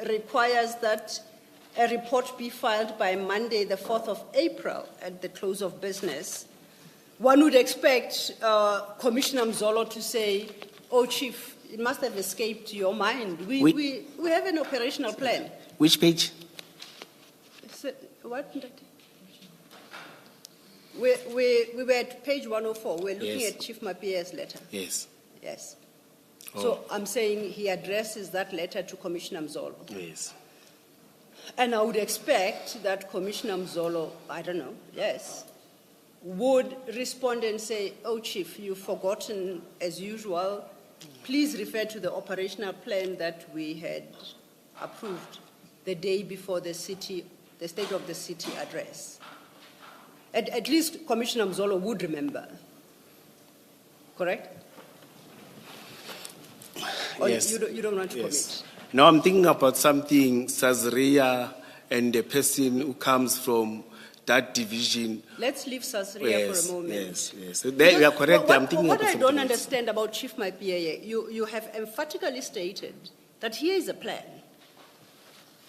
requires that a report be filed by Monday, the 4th of April, at the close of business, one would expect Commissioner Mzolo to say, oh, Chief, it must have escaped your mind. We have an operational plan. Which page? What? We were at page 104. We're looking Yes. at Chief Mapia's letter. Yes. Yes. Oh. So I'm saying he addresses that letter to Commissioner Mzolo. Yes. And I would expect that Commissioner Mzolo, I don't know, yes, would respond and say, oh, Chief, you've forgotten as usual. Please refer to the operational plan that we had approved the day before the State of the City address. At least Commissioner Mzolo would remember. Correct? Or Yes. you don't want to Yes. commit? Now I'm thinking about something, Sazria and the person who comes from that division. Let's leave Sasria for a moment. Yes. There, you are correct. I'm thinking what about I something don't else. understand about Chief Mapia, you have emphatically stated that here is a plan.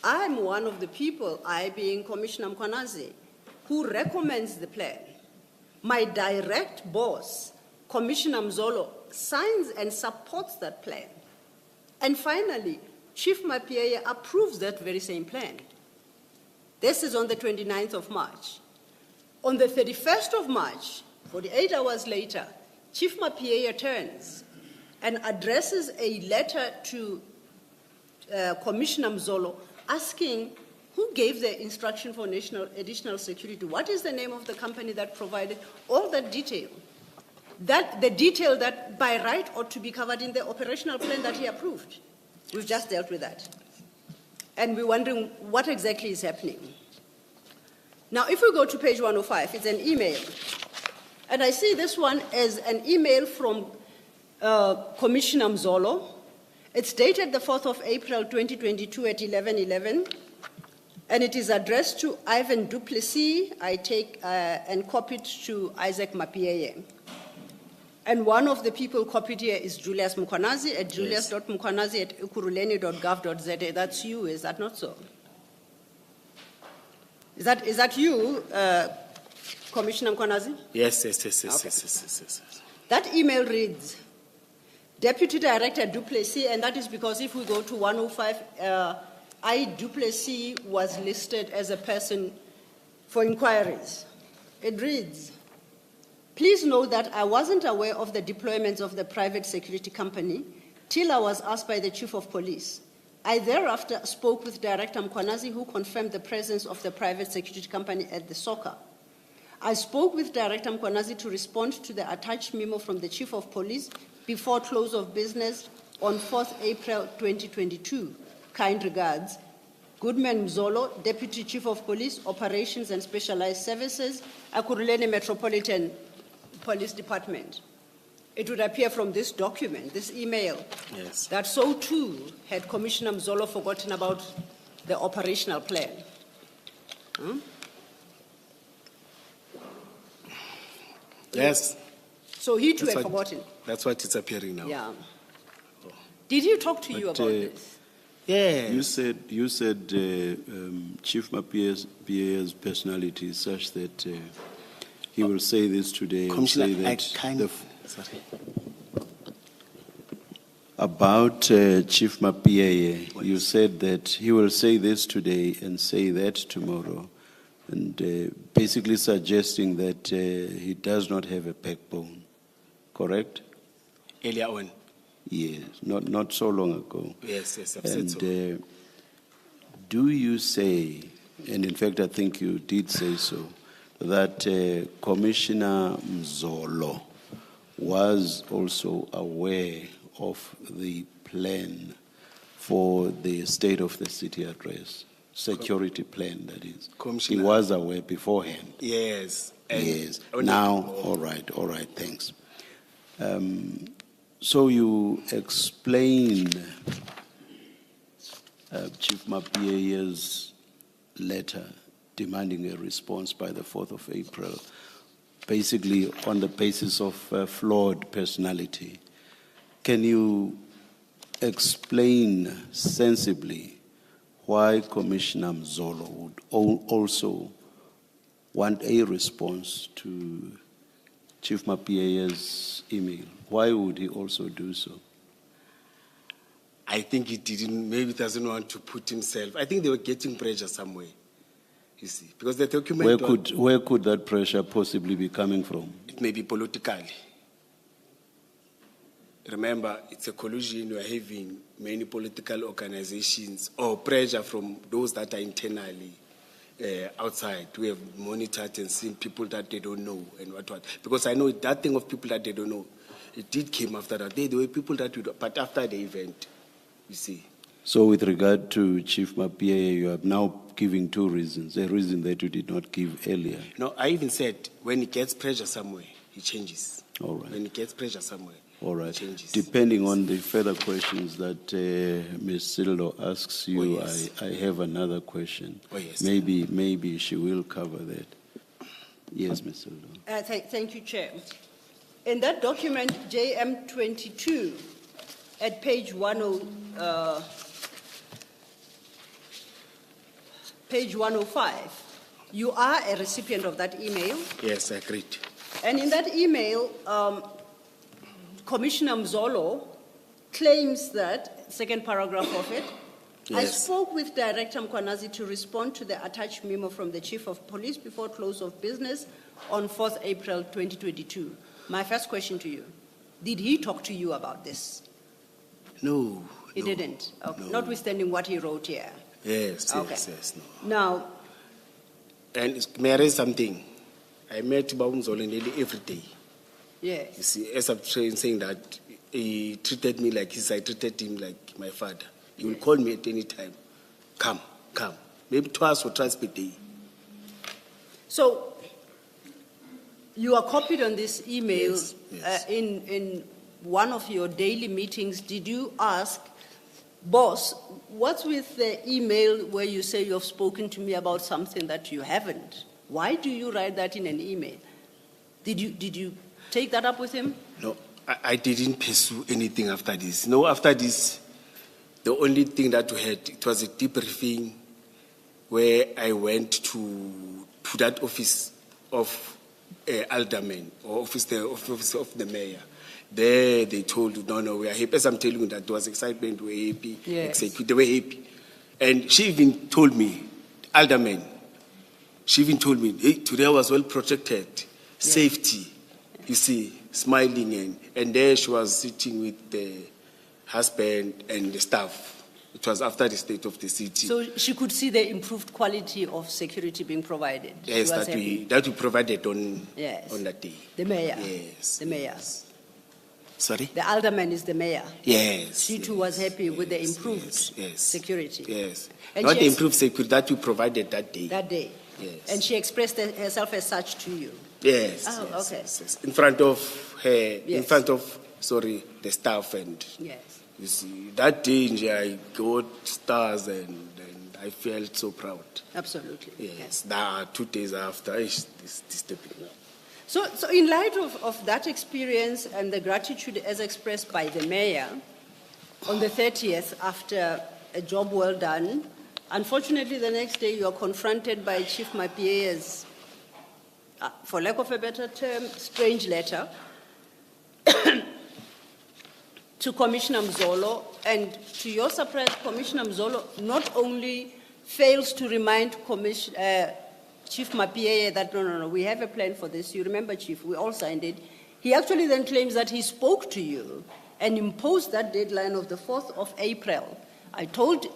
I'm one of the people, I being Commissioner Mkhwanazi, who recommends the plan. My direct boss, Commissioner Mzolo, signs and supports that plan. And finally, Chief Mapia approves that very same plan. This is on the 29th of March. On the 31st of March, 48 hours later, Chief Mapia turns and addresses a letter to Commissioner Mzolo asking who gave the instruction for additional security, what is the name of the company that provided all that detail. that the detail that by right ought to be covered in the operational plan that he approved. We've just dealt with that. And we're wondering what exactly is happening. Now, if we go to page 105, it's an email. And I see this one as an email from Commissioner Mzolo. It's dated the 4th of April, 2022 at 11:11. And it is addressed to Ivan Duplessis, and copied to Isaac Mapieye. And one of the people copied here is Julius Mkhwanazi at julius.mkhwanazi at ekurhuleni.gov.za. That's you, is that not so? Is that you, Commissioner Mkhwanazi? Yes. That email reads, Deputy Director Duplessis, and that is because if we go to 105, I, Duplessis, was listed as a person for inquiries. It reads, please note that I wasn't aware of the deployments of the private security company till I was asked by the Chief of Police. I thereafter spoke with Director Mkhwanazi, who confirmed the presence of the private security company at the soccer. I spoke with Director Mkhwanazi to respond to the attached memo from the Chief of Police before close of business on 4th April 2022. Kind regards, Goodman Mzolo, Deputy Chief of Police, Operations and Specialized Services, Ekurhuleni Metropolitan Police Department. It would appear from this document, this email, Yes. that so too had Commissioner Mzolo forgotten about the operational plan. Yes. So he too That's had what- forgotten. That's what it's appearing now. Yeah. Did he talk to you But, about this? Yeah. You said Chief Mapia's personality is such that he will say this today and say Commissioner, I that kind of. Sorry. about Chief Mapia, you said that he will say this today and say that tomorrow, and basically suggesting that he does not have a backbone. Correct? Earlier on. Yes, not so long ago. Yes, I've And said so. do you say, and in fact I think you did say so, that Commissioner Mzolo was also aware of the plan for the state of the city address, security plan that is? He Commissioner- was aware beforehand. Yes. And Yes. only- Now, all right, thanks. So you explain Chief Mapia's letter demanding a response by the 4th of April, basically on the basis of flawed personality. Can you explain sensibly why Commissioner Mzolo would also want a response to Chief Mapia's email? Why would he also do so? I think he didn't, maybe doesn't want to put himself. I think they were getting pressure somewhere, you see, because the document. Where could that pressure possibly be coming from? It may be political. Remember, it's a collusion. We're having many political organizations or pressure from those that are internally outside. We have monitored and seen people that they don't know and what. Because I know that thing of people that they don't know, it did came after that. There were people that we don't, but after the event, you see. So with regard to Chief Mapia, you are now giving two reasons, a reason that you did not give earlier. No, I even said when he gets pressure somewhere, he changes. All right. When he gets pressure somewhere, All right. he changes. Depending on the further questions that Ms. Sildo asks you, Oh, yes. I have another question. Oh, yes. Maybe she will cover that. Yes, Ms. Sildo. Thank you, Chair. In that document, JM 22, at page 105, you are a recipient of that email. Yes, I agreed. And in that email, Commissioner Mzolo claims that, second paragraph of it, I Yes. spoke with Director Mkhwanazi to respond to the attached memo from the Chief of Police before close of business on 4th April 2022. My first question to you, did he talk to you about this? No. He no, didn't, okay. no. Notwithstanding what he wrote here. Yes, Okay. yes, no. Now, And may I raise something? I met Baumzolo nearly every day. Yes. You see, as I'm saying that he treated me like I treated him like my father. He will call me at any time. Come. Maybe twice or thrice per day. So, you are copied on this email. Yes. In one of your daily meetings. Did you ask, boss, what's with the email where you say you have spoken to me about something that you haven't? Why do you write that in an email? Did you take that up with him? No, I didn't pursue anything after this. No, after this, the only thing that we had, it was a debriefing where I went to that office of alderman, or office of the mayor. There they told you, no, we are happy. As I'm telling you, that there was excitement, we were happy, Yes. they were happy. And she even told me, alderman, she even told me, hey, today I was well protected, safety, you see, smiling. And there she was sitting with the husband and the staff. It was after the state of the city. So she could see the improved quality of security being provided. Yes, She was that happy. we provided on Yes. that day. The mayor. Yes. The mayor. Sorry? The alderman is the mayor. Yes. She too was happy with the improved yes. security. Yes. And Not she the ex- improved security that we provided that day. That day. Yes. And she expressed herself as such to you. Yes. Oh, yes, okay. yes. In front of her, in Yes. front of, the staff. And Yes. you see, that day I got stars and I felt so proud. Absolutely. Yes. That 2 days after, this stepping now. So in light of that experience and the gratitude as expressed by the mayor, on the 30th, after a job well done, unfortunately the next day you are confronted by Chief Mapie's, for lack of a better term, strange letter to Commissioner Mzolo, and to your surprise, Commissioner Mzolo not only fails to remind Chief Mapie that, no, we have a plan for this. You remember, Chief, we all signed it. He actually then claims that he spoke to you and imposed that deadline of the 4th of April. I told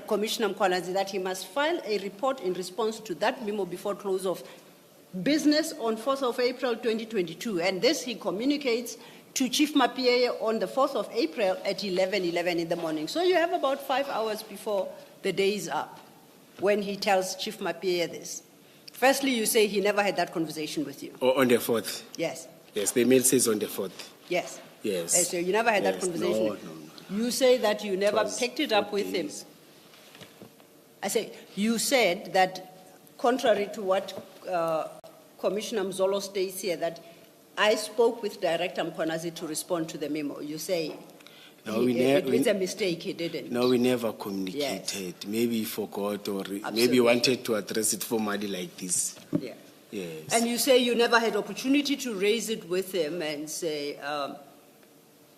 Commissioner Mkhwanazi that he must file a report in response to that memo before close of business on 4th of April 2022. And this he communicates to Chief Mapie on the 4th of April at 11:11 in the morning. So you have about 5 hours before the day is up when he tells Chief Mapie this. Firstly, you say he never had that conversation with you. Or on the 4th. Yes. Yes, the mail says on the 4th. Yes. Yes. So you never had that Yes. conversation. No. You say that you never was picked it up 4 with him. days. I say, you said that, contrary to what Commissioner Mzolo states here, that I spoke with Director Mkhwanazi to respond to the memo. You say No, it's a mistake, he didn't. No, we never communicated. Maybe he forgot, or maybe Absolutely. he wanted to address it formally like this. Yeah. Yes. And you say you never had opportunity to raise it with him and say,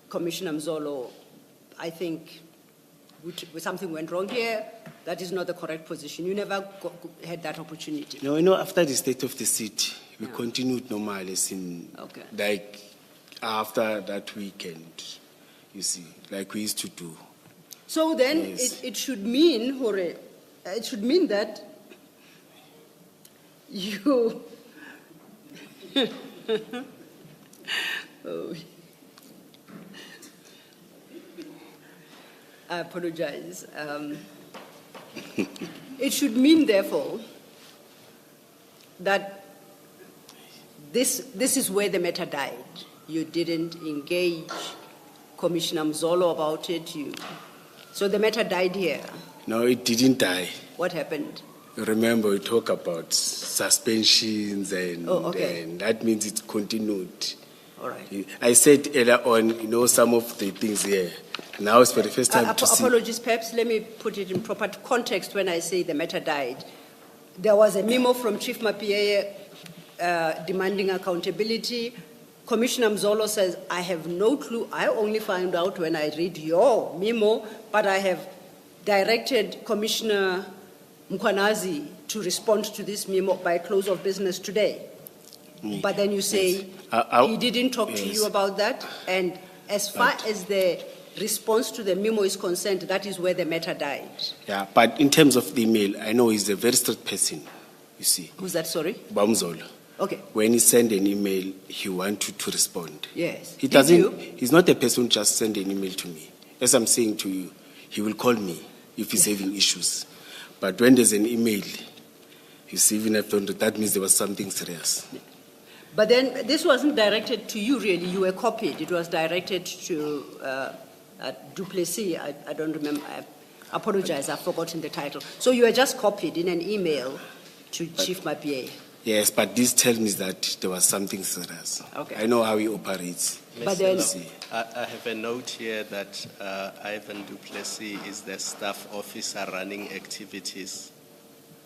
Commissioner Mzolo, I think something went wrong here. That is not the correct position. You never had that opportunity. No, after the state of the city, we continued normal as in, Okay. like, after that weekend, you see, like we used to do. So then Yes. it should mean, Hore, it should mean that you, oh. I apologize. It should mean, therefore, that this is where the matter died. You didn't engage Commissioner Mzolo about it. So the matter died here. No, it didn't die. What happened? Remember, we talk about suspensions and, Oh, okay. and that means it's continued. All right. I said earlier on, some of the things here. Now it's for the first time to see. Apologies, perhaps let me put it in proper context when I say the matter died. There was a memo from Chief Mapie demanding accountability. Commissioner Mzolo says, I have no clue. I only found out when I read your memo, but I have directed Commissioner Mkhwanazi to respond to this memo by close of business today. But then you say he didn't talk to you about that, and as far as the response to the memo is concerned, that is where the matter died. Yeah, but in terms of the email, I know he's a very strict person, you see. Who's that, sorry? Bamzolo. Okay. When he sent an email, he wanted to respond. Yes. He Did doesn't, you? he's not a person who just send an email to me. As I'm saying to you, he will call me if he's having issues. But when there's an email, he's even have to, that means there was something serious. But then this wasn't directed to you, really. You were copied. It was directed to Duplessis. I don't remember. I apologize. I've forgotten the title. So you were just copied in an email to Chief Mapie. Yes, but this tells me that there was something serious. Okay. I know how he operates. But then- I have a note here that Ivan Duplessis is the staff officer running activities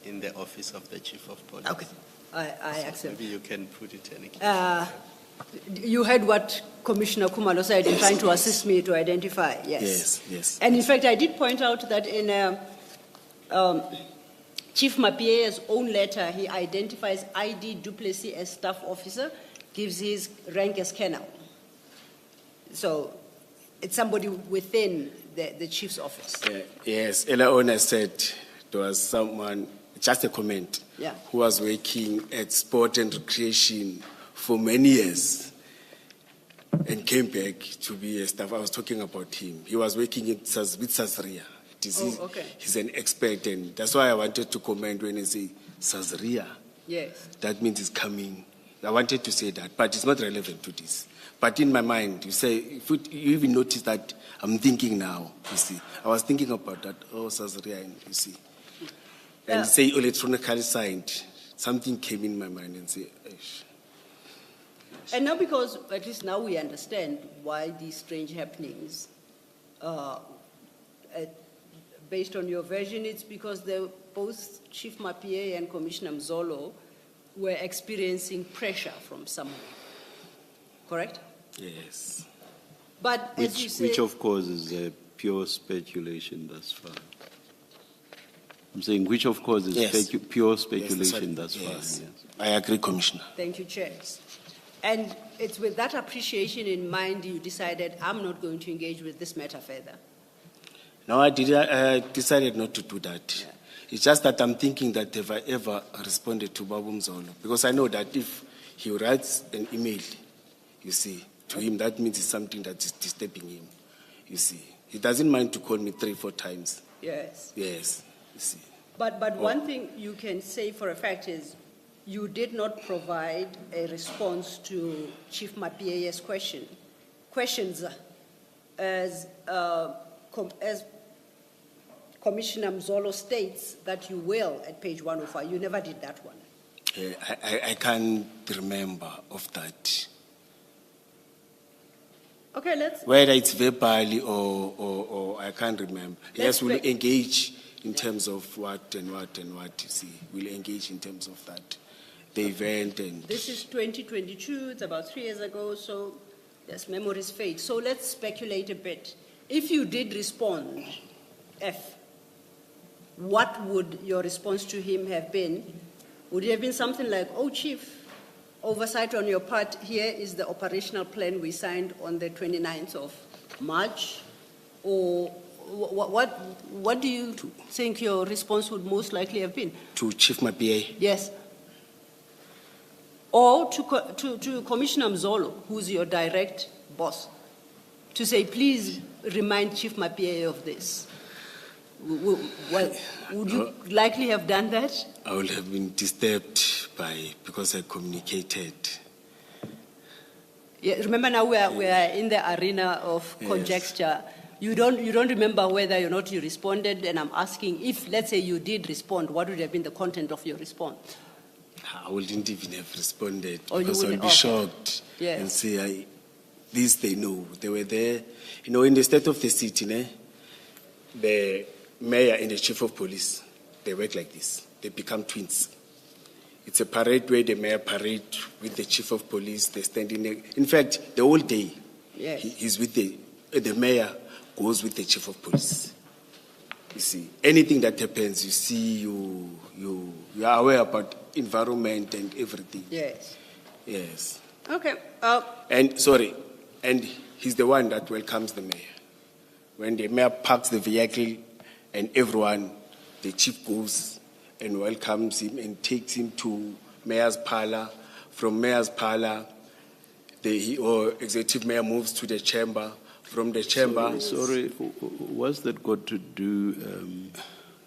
in the office of the Chief of Police. Okay. I accept. Maybe you can put it in. You heard what Commissioner Kumalo said in trying to assist me to identify. Yes. Yes, yes. And in fact, I did point out that in Chief Mapie's own letter, he identifies ID Duplessis as staff officer, gives his rank as colonel. So it's somebody within the chief's office. Yes, earlier on I said there was someone, just a comment, Yeah. who was working at sport and recreation for many years and came back to be a staff. I was talking about him. He was working with Sazria. Oh, okay. He's an expert, and that's why I wanted to comment when I say Sazria. Yes. That means it's coming. I wanted to say that, but it's not relevant to this. But in my mind, you say, you even notice that I'm thinking now, you see. I was thinking about that, Sazria, you see. And say electronically signed, something came in my mind and say, Eish. And now because, at least now we understand why these strange happenings, based on your version, it's because both Chief Mapie and Commissioner Mzolo were experiencing pressure from somewhere. Correct? Yes. But as you say, Which of course is pure speculation thus far. I'm saying which of course is Yes. pure Yes, speculation thus far. yes. Yes. I agree, Commissioner. thank you, Chair. And it's with that appreciation in mind you decided, I'm not going to engage with this matter further. No, I decided not to do that. It's just that I'm thinking that have I ever responded to Babu Mzolo? Because I know that if he writes an email, you see, to him, that means it's something that is disturbing him, you see. He doesn't mind to call me 3-4 times. Yes. Yes, you see. But one thing you can say for a fact is you did not provide a response to Chief Mapie's questions as Commissioner Mzolo states that you will at page 105. You never did that one. I can't remember of that. Okay, let's. Whether it's verbally or I can't remember. Yes, we'll engage in terms of what and what and what, you see. We'll engage in terms of that. The event and... This is 2022, it's about 3 years ago, so yes, memories fade. So let's speculate a bit. If you did respond, F, what would your response to him have been? Would it have been something like, oh, Chief, oversight on your part, here is the operational plan we signed on the 29th of March? Or what do you think your response would most likely have been? To Chief Mapie? Yes. Or to Commissioner Mzolo, who's your direct boss, to say, please remind Chief Mapie of this. Well, would you likely have done that? I would have been disturbed because I communicated. Yeah, remember now we are in the arena of conjecture. You don't remember whether or not you responded, and I'm asking if, let's say, you did respond, what would have been the content of your response? I wouldn't even have responded Oh, you because I would wouldn't? be Okay. shocked Yes. and say, this they know. They were there. You know, in the state of the city, the mayor and the chief of police, they work like this. They become twins. It's a parade where the mayor parade with the chief of police. They stand in there. In fact, the whole day, Yes. he's with the mayor goes with the chief of police. You see, anything that happens, you see, you are aware about environment and everything. Yes. Yes. Okay. And he's the one that welcomes the mayor. When the mayor parks the vehicle and everyone, the chief goes and welcomes him and takes him to mayor's parlor from mayor's parlor, or executive mayor moves to the chamber. From the chamber, Sorry, what's that got to do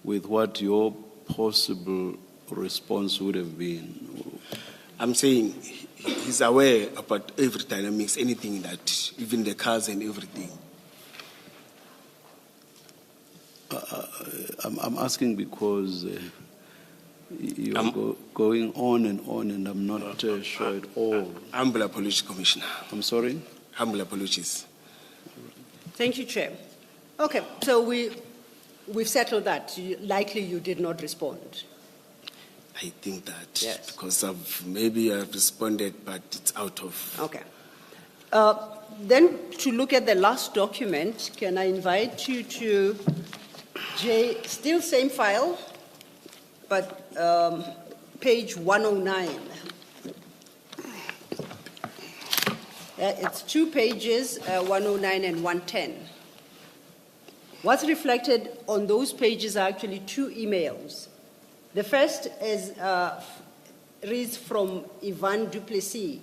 with what your possible response would have been? I'm saying he's aware about every dynamics, anything that, even the cars and everything. I'm asking because you're going on, and I'm not sure at all. Humble apologies, Commissioner. I'm sorry? Humble apologies. Thank you, Chair. Okay, so we've settled that. Likely you did not respond. I think that Yes. because maybe I've responded, but it's out of. Okay. Then to look at the last document, can I invite you to still same file, but page 109. It's 2 pages, 109 and 110. What's reflected on those pages are actually 2 emails. The first reads from Ivan Duplessis.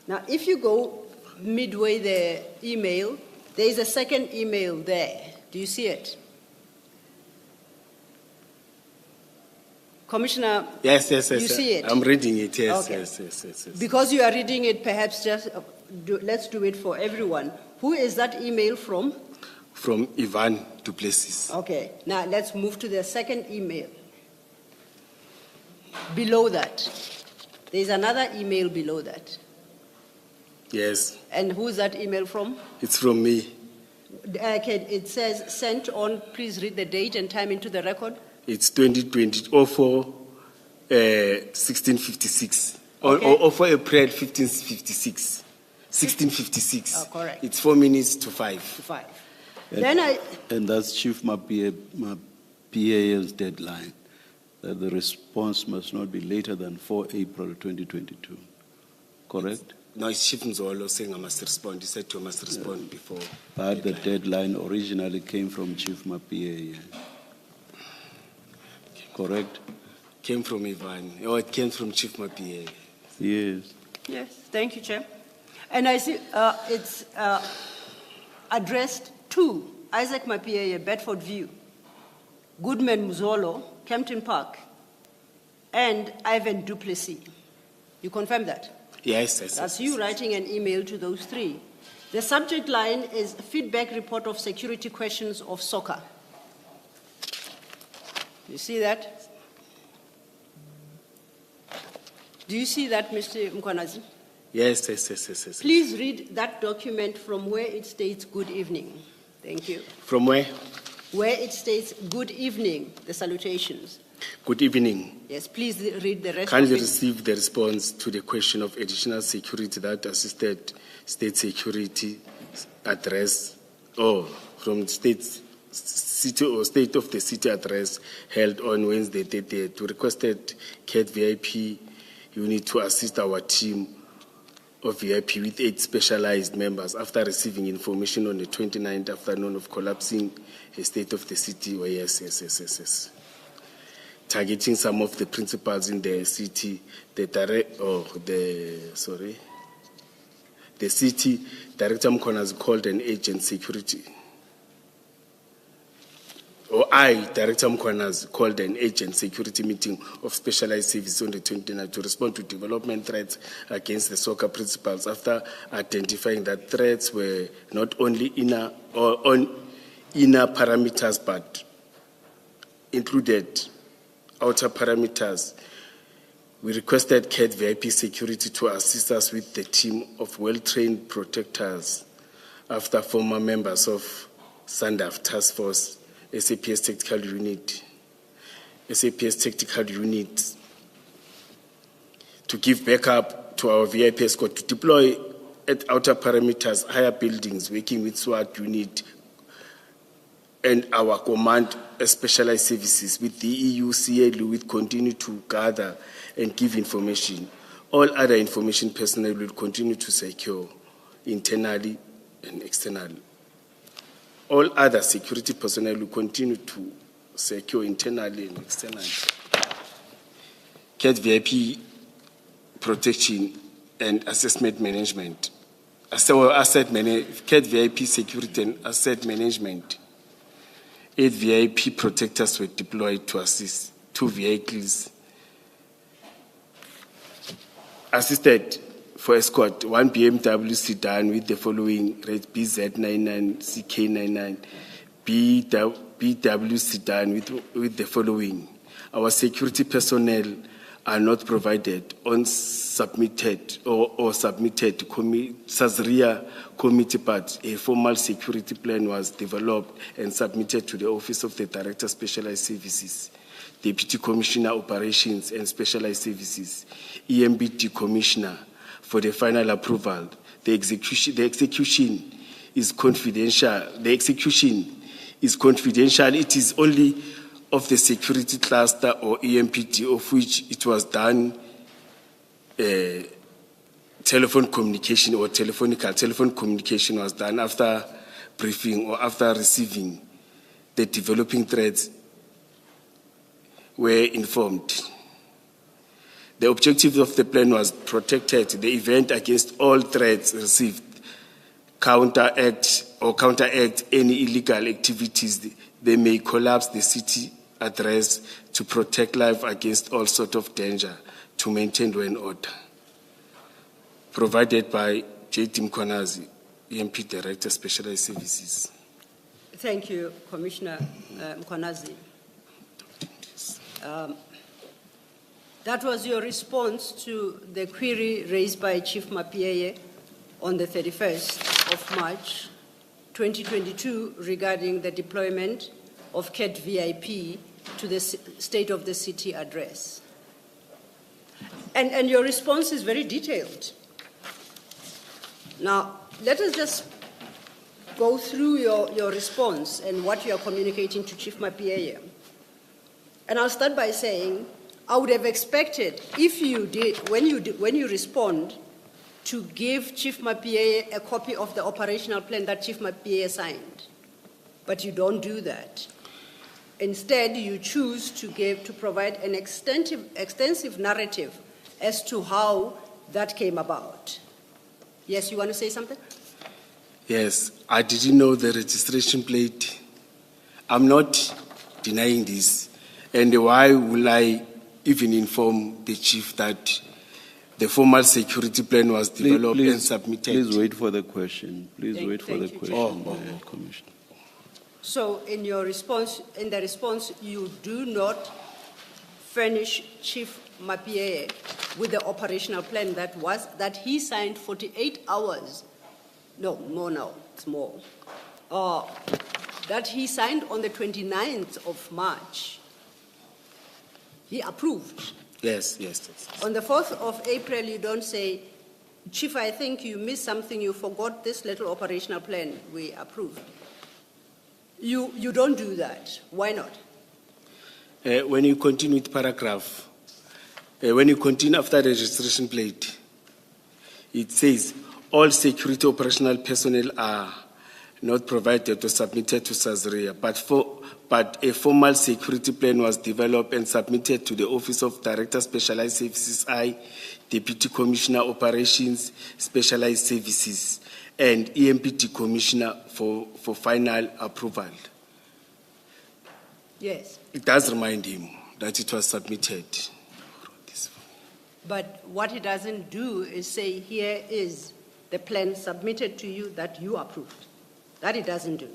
Now, if you go midway the email, there is a second email there. Do you see it? Commissioner, Yes. you see it? I'm reading it. Yes, Okay. yes. Because you are reading it, perhaps just let's do it for everyone. Who is that email from? From Ivan Duplessis. Okay, now let's move to the second email. Below that, there's another email below that. Yes, And who's that email from? it's from me. Okay, it says sent on, please read the date and time into the record. It's 2020-04-1656. Okay. Or for April 1556. 1656. Oh, correct. It's 4 minutes to 5. 5. And, Then I, and that's Chief Mapia's deadline, that the response must not be later than 4 April 2022. Correct? No, it's Chief Mzolo saying I must respond. He said I must respond before. But the deadline originally came from Chief Mapia. Correct? Came from Ivan. Or it came from Chief Mapia. Yes. yes, thank you, Chair. And I see it's addressed to Isaac Mapia, Bedford View, Goodman Mzolo, Kempton Park, and Ivan Duplessis. You confirm that? Yes. That's you writing an email to those 3. The subject line is feedback report of security questions of soccer. You see that? Do you see that, Mr. Mkhwanazi? Yes. Please read that document from where it states good evening. Thank you. From where? Where it states good evening, the salutations. Good evening. Yes, please read the rest Kindly of it. receive the response to the question of additional security that assisted state security address from city or state of the city address held on Wednesday 30th to requested CAT VIP unit to assist our team of VIP with 8 specialized members after receiving information on the 29th afternoon of collapsing a state of the city. Oh, yes. Targeting some of the principals in the city, the city Director Mkhwanazi called an agent security. Director Mkhwanazi called an agent security meeting of specialized service on the 29th to respond to development threats against the soccer principals after identifying that threats were not only inner parameters but included outer parameters. We requested CAT VIP security to assist us with the team of well-trained protectors after former members of SANDAF Task Force, SAPS Tactical Unit, to give backup to our VIP escort to deploy at outer parameters, higher buildings, working with SWAT unit and our command specialized services with the EU CLU will continue to gather and give information. All other information personnel will continue to secure internally and externally. All other security personnel will continue to secure internally and externally. CAT VIP protection and assessment management. CAT VIP security and asset management. 8 VIP protectors were deployed to assist 2 vehicles. Assisted for escort 1 BMW sedan with the following rate BZ99, CK99, BW sedan with the following. Our security personnel are not provided on submitted or submitted to Sazria committee, but a formal security plan was developed and submitted to the Office of the Director Specialized Services, Deputy Commissioner Operations and Specialized Services, EMPD Commissioner for the final approval. The execution is confidential. The execution is confidential. It is only of the security cluster or EMPD, of which it was done telephone communication or telephone communication was done after briefing or after receiving the developing threats were informed. The objective of the plan was protected the event against all threats received, counteract any illegal activities they may collapse the city address, to protect life against all sort of danger, to maintain law and order. Provided by J.D. Mkhwanazi, EMP Director, Specialized Services. Thank you, Commissioner Mkhwanazi. That was your response to the query raised by Chief Mapieye on the 31st of March 2022 regarding the deployment of CAT VIP to the State of the City address. And your response is very detailed. Now, let us just go through your response and what you are communicating to Chief Mapieye. And I'll start by saying, I would have expected if you did, when you respond, to give Chief Mapieye a copy of the operational plan that Chief Mapieye signed. But you don't do that. Instead, you choose to provide an extensive narrative as to how that came about. Yes, you want to say something? Yes, I didn't know the registration plate. I'm not denying this. And why will I even inform the chief that the formal security plan was developed and submitted? Please wait for the question. Commissioner. So in the response, you do not furnish Chief Mapieye with the operational plan that he signed 48 hours. No, more now, it's more. That he signed on the 29th of March. He approved. Yes. On the 4th of April, you don't say, Chief, I think you missed something, you forgot this little operational plan we approved. You don't do that. Why not? When you continue with paragraph, when you continue after the registration plate, it says, all security operational personnel are not provided or submitted to Sazria, but a formal security plan was developed and submitted to the Office of Director Specialized Services, Deputy Commissioner Operations Specialized Services, and EMPD Commissioner for final approval. Yes. It does remind him that it was submitted. But what it doesn't do is say, here is the plan submitted to you that you approved. That it doesn't do.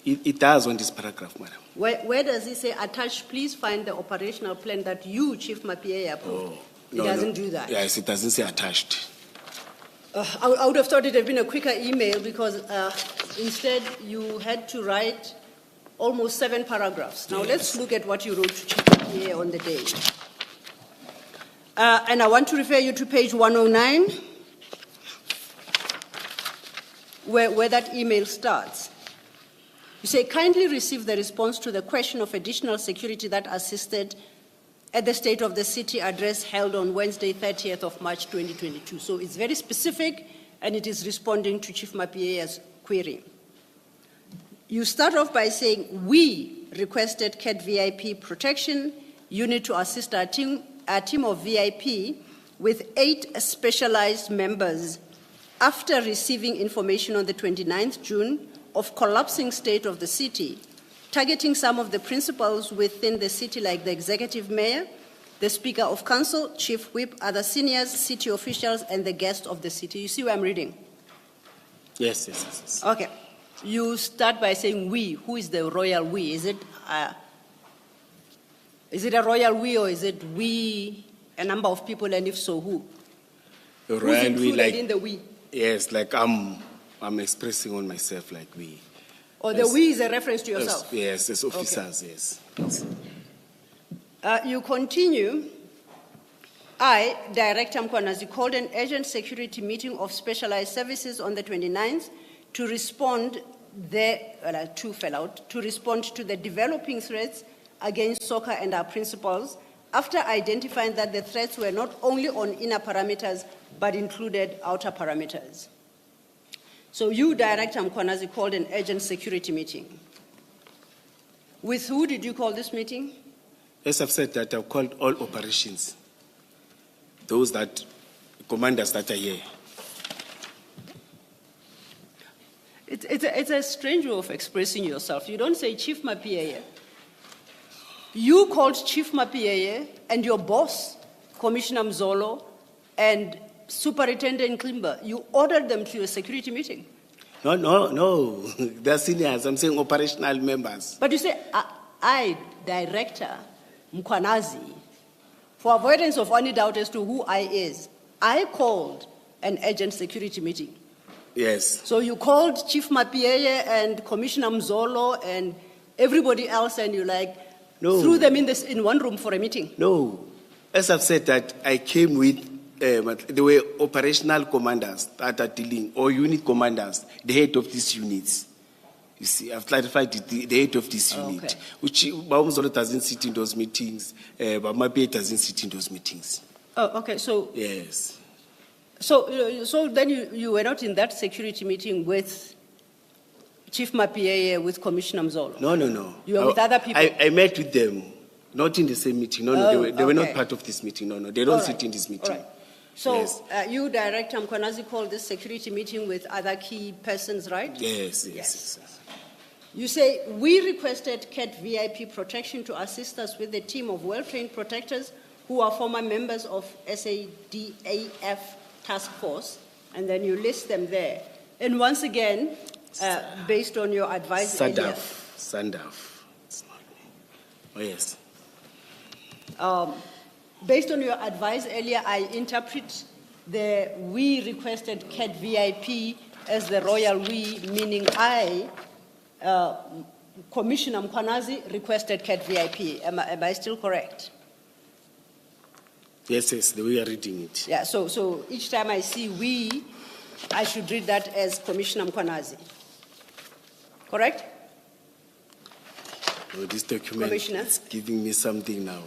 It does on this paragraph, madam. Where does it say, attached, please find the operational plan that you, Chief Mapieye, approved? It doesn't do that. Yes, it doesn't say attached. I would have thought it would have been a quicker email because instead you had to write almost 7 paragraphs. Now let's look at what you wrote to Chief Mapieye on the day. And I want to refer you to page 109, where that email starts. You say, kindly receive the response to the question of additional security that assisted at the State of the City address held on Wednesday, 30th of March, 2022. So it's very specific, and it is responding to Chief Mapiye's query. You start off by saying, we requested CAT VIP protection unit to assist our team of VIP with 8 specialized members after receiving information on the 29th June of collapsing state of the city, targeting some of the principals within the city like the executive mayor, the Speaker of Council, Chief Whip, other seniors, city officials, and the guests of the city. You see where I'm reading? Yes, yes, yes, yes. Okay. You start by saying we. Who is the royal we? Is it a royal we, or is it we, a number of people, and if so, who? The Who's royal we, included like, in the we? yes, like I'm expressing on myself like we. Or the we is a reference to yourself? Yes, as officers, yes. Yes. You continue. I, Director Mkhwanazi, called an urgent security meeting of specialized services on the 29th to respond to respond to the developing threats against soccer and our principals, after identifying that the threats were not only on inner parameters, but included outer parameters. So you, Director Mkhwanazi, called an urgent security meeting. With who did you call this meeting? As I've said that I've called all operations, those commanders that are here. It's a strange way of expressing yourself. You don't say Chief Mapieye. You called Chief Mapieye and your boss, Commissioner Mzolo, and Superintendent Klimba. You ordered them to a security meeting. No. They're seniors. I'm saying operational members. But you say, I, Director Mkhwanazi, for avoidance of any doubt as to who I is, I called an urgent security meeting. Yes. So you called Chief Mapieye and Commissioner Mzolo and everybody else, and you threw them in one room for a meeting. No. As I've said that I came with, there were operational commanders that are dealing, or unit commanders, the head of these units. You see, I've clarified the head of this unit, Okay. which Mzolo doesn't sit in those meetings, but Mapieye doesn't sit in those meetings. Oh, okay. So Yes. So then you were not in that security meeting with Chief Mapieye, with Commissioner Mzolo? No. You were with other people? I met with them, not in the same meeting. No, they were not okay. part of this meeting. No, they don't sit in this meeting. All right. So Yes. you, Director Mkhwanazi, called this security meeting with other key persons, right? Yes. You say, we requested CAT VIP protection to assist us with a team of well-trained protectors who are former members of SADAF task force, and then you list them there. And once again, based on your advice earlier, Sandaf. It's not me. Oh, yes. Based on your advice earlier, I interpret the we requested CAT VIP as the royal we, meaning I, Commissioner Mkhwanazi, requested CAT VIP. Am I still correct? Yes, the way you're reading it. Yeah, so each time I see we, I should read that as Commissioner Mkhwanazi. Correct? Oh, this document Commissioner? is giving me something now.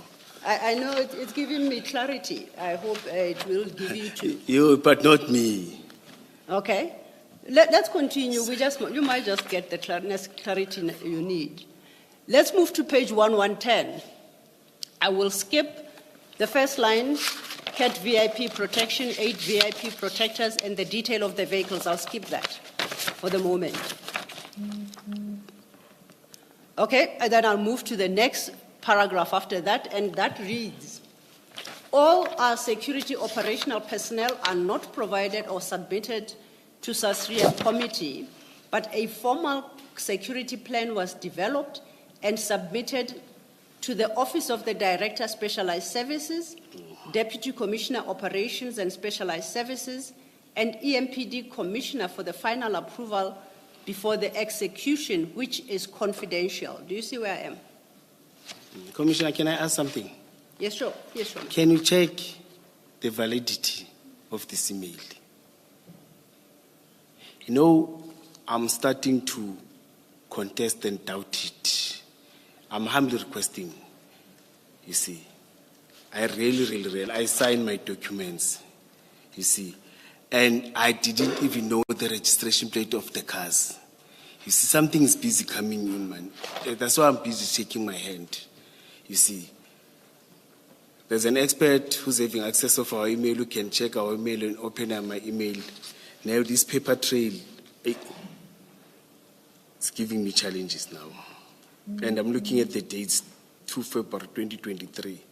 I know it's giving me clarity. I hope it will give you too. You, but not me. Okay. Let's continue. You might just get the clarity you need. Let's move to page 1110. I will skip the first line, CAT VIP protection, 8 VIP protectors, and the detail of the vehicles. I'll skip that for the moment. Okay, and then I'll move to the next paragraph after that, and that reads, all our security operational personnel are not provided or submitted to SASRIA committee, but a formal security plan was developed and submitted to the Office of the Director, Specialized Services, Deputy Commissioner, Operations and Specialized Services, and EMPD Commissioner for the final approval before the execution, which is confidential. Do you see where I am? Commissioner, can I ask something? Yes, sure. Can you check the validity of this email? You know, I'm starting to contest and doubt it. I'm humbly requesting, you see. I really, I signed my documents, you see. And I didn't even know the registration plate of the cars. You see, something is busy coming in, man. That's why I'm busy shaking my hand, you see. There's an expert who's having access of our email who can check our email and open up my email. Now this paper trail, it's giving me challenges now. And I'm looking at the dates, 2 February 2023.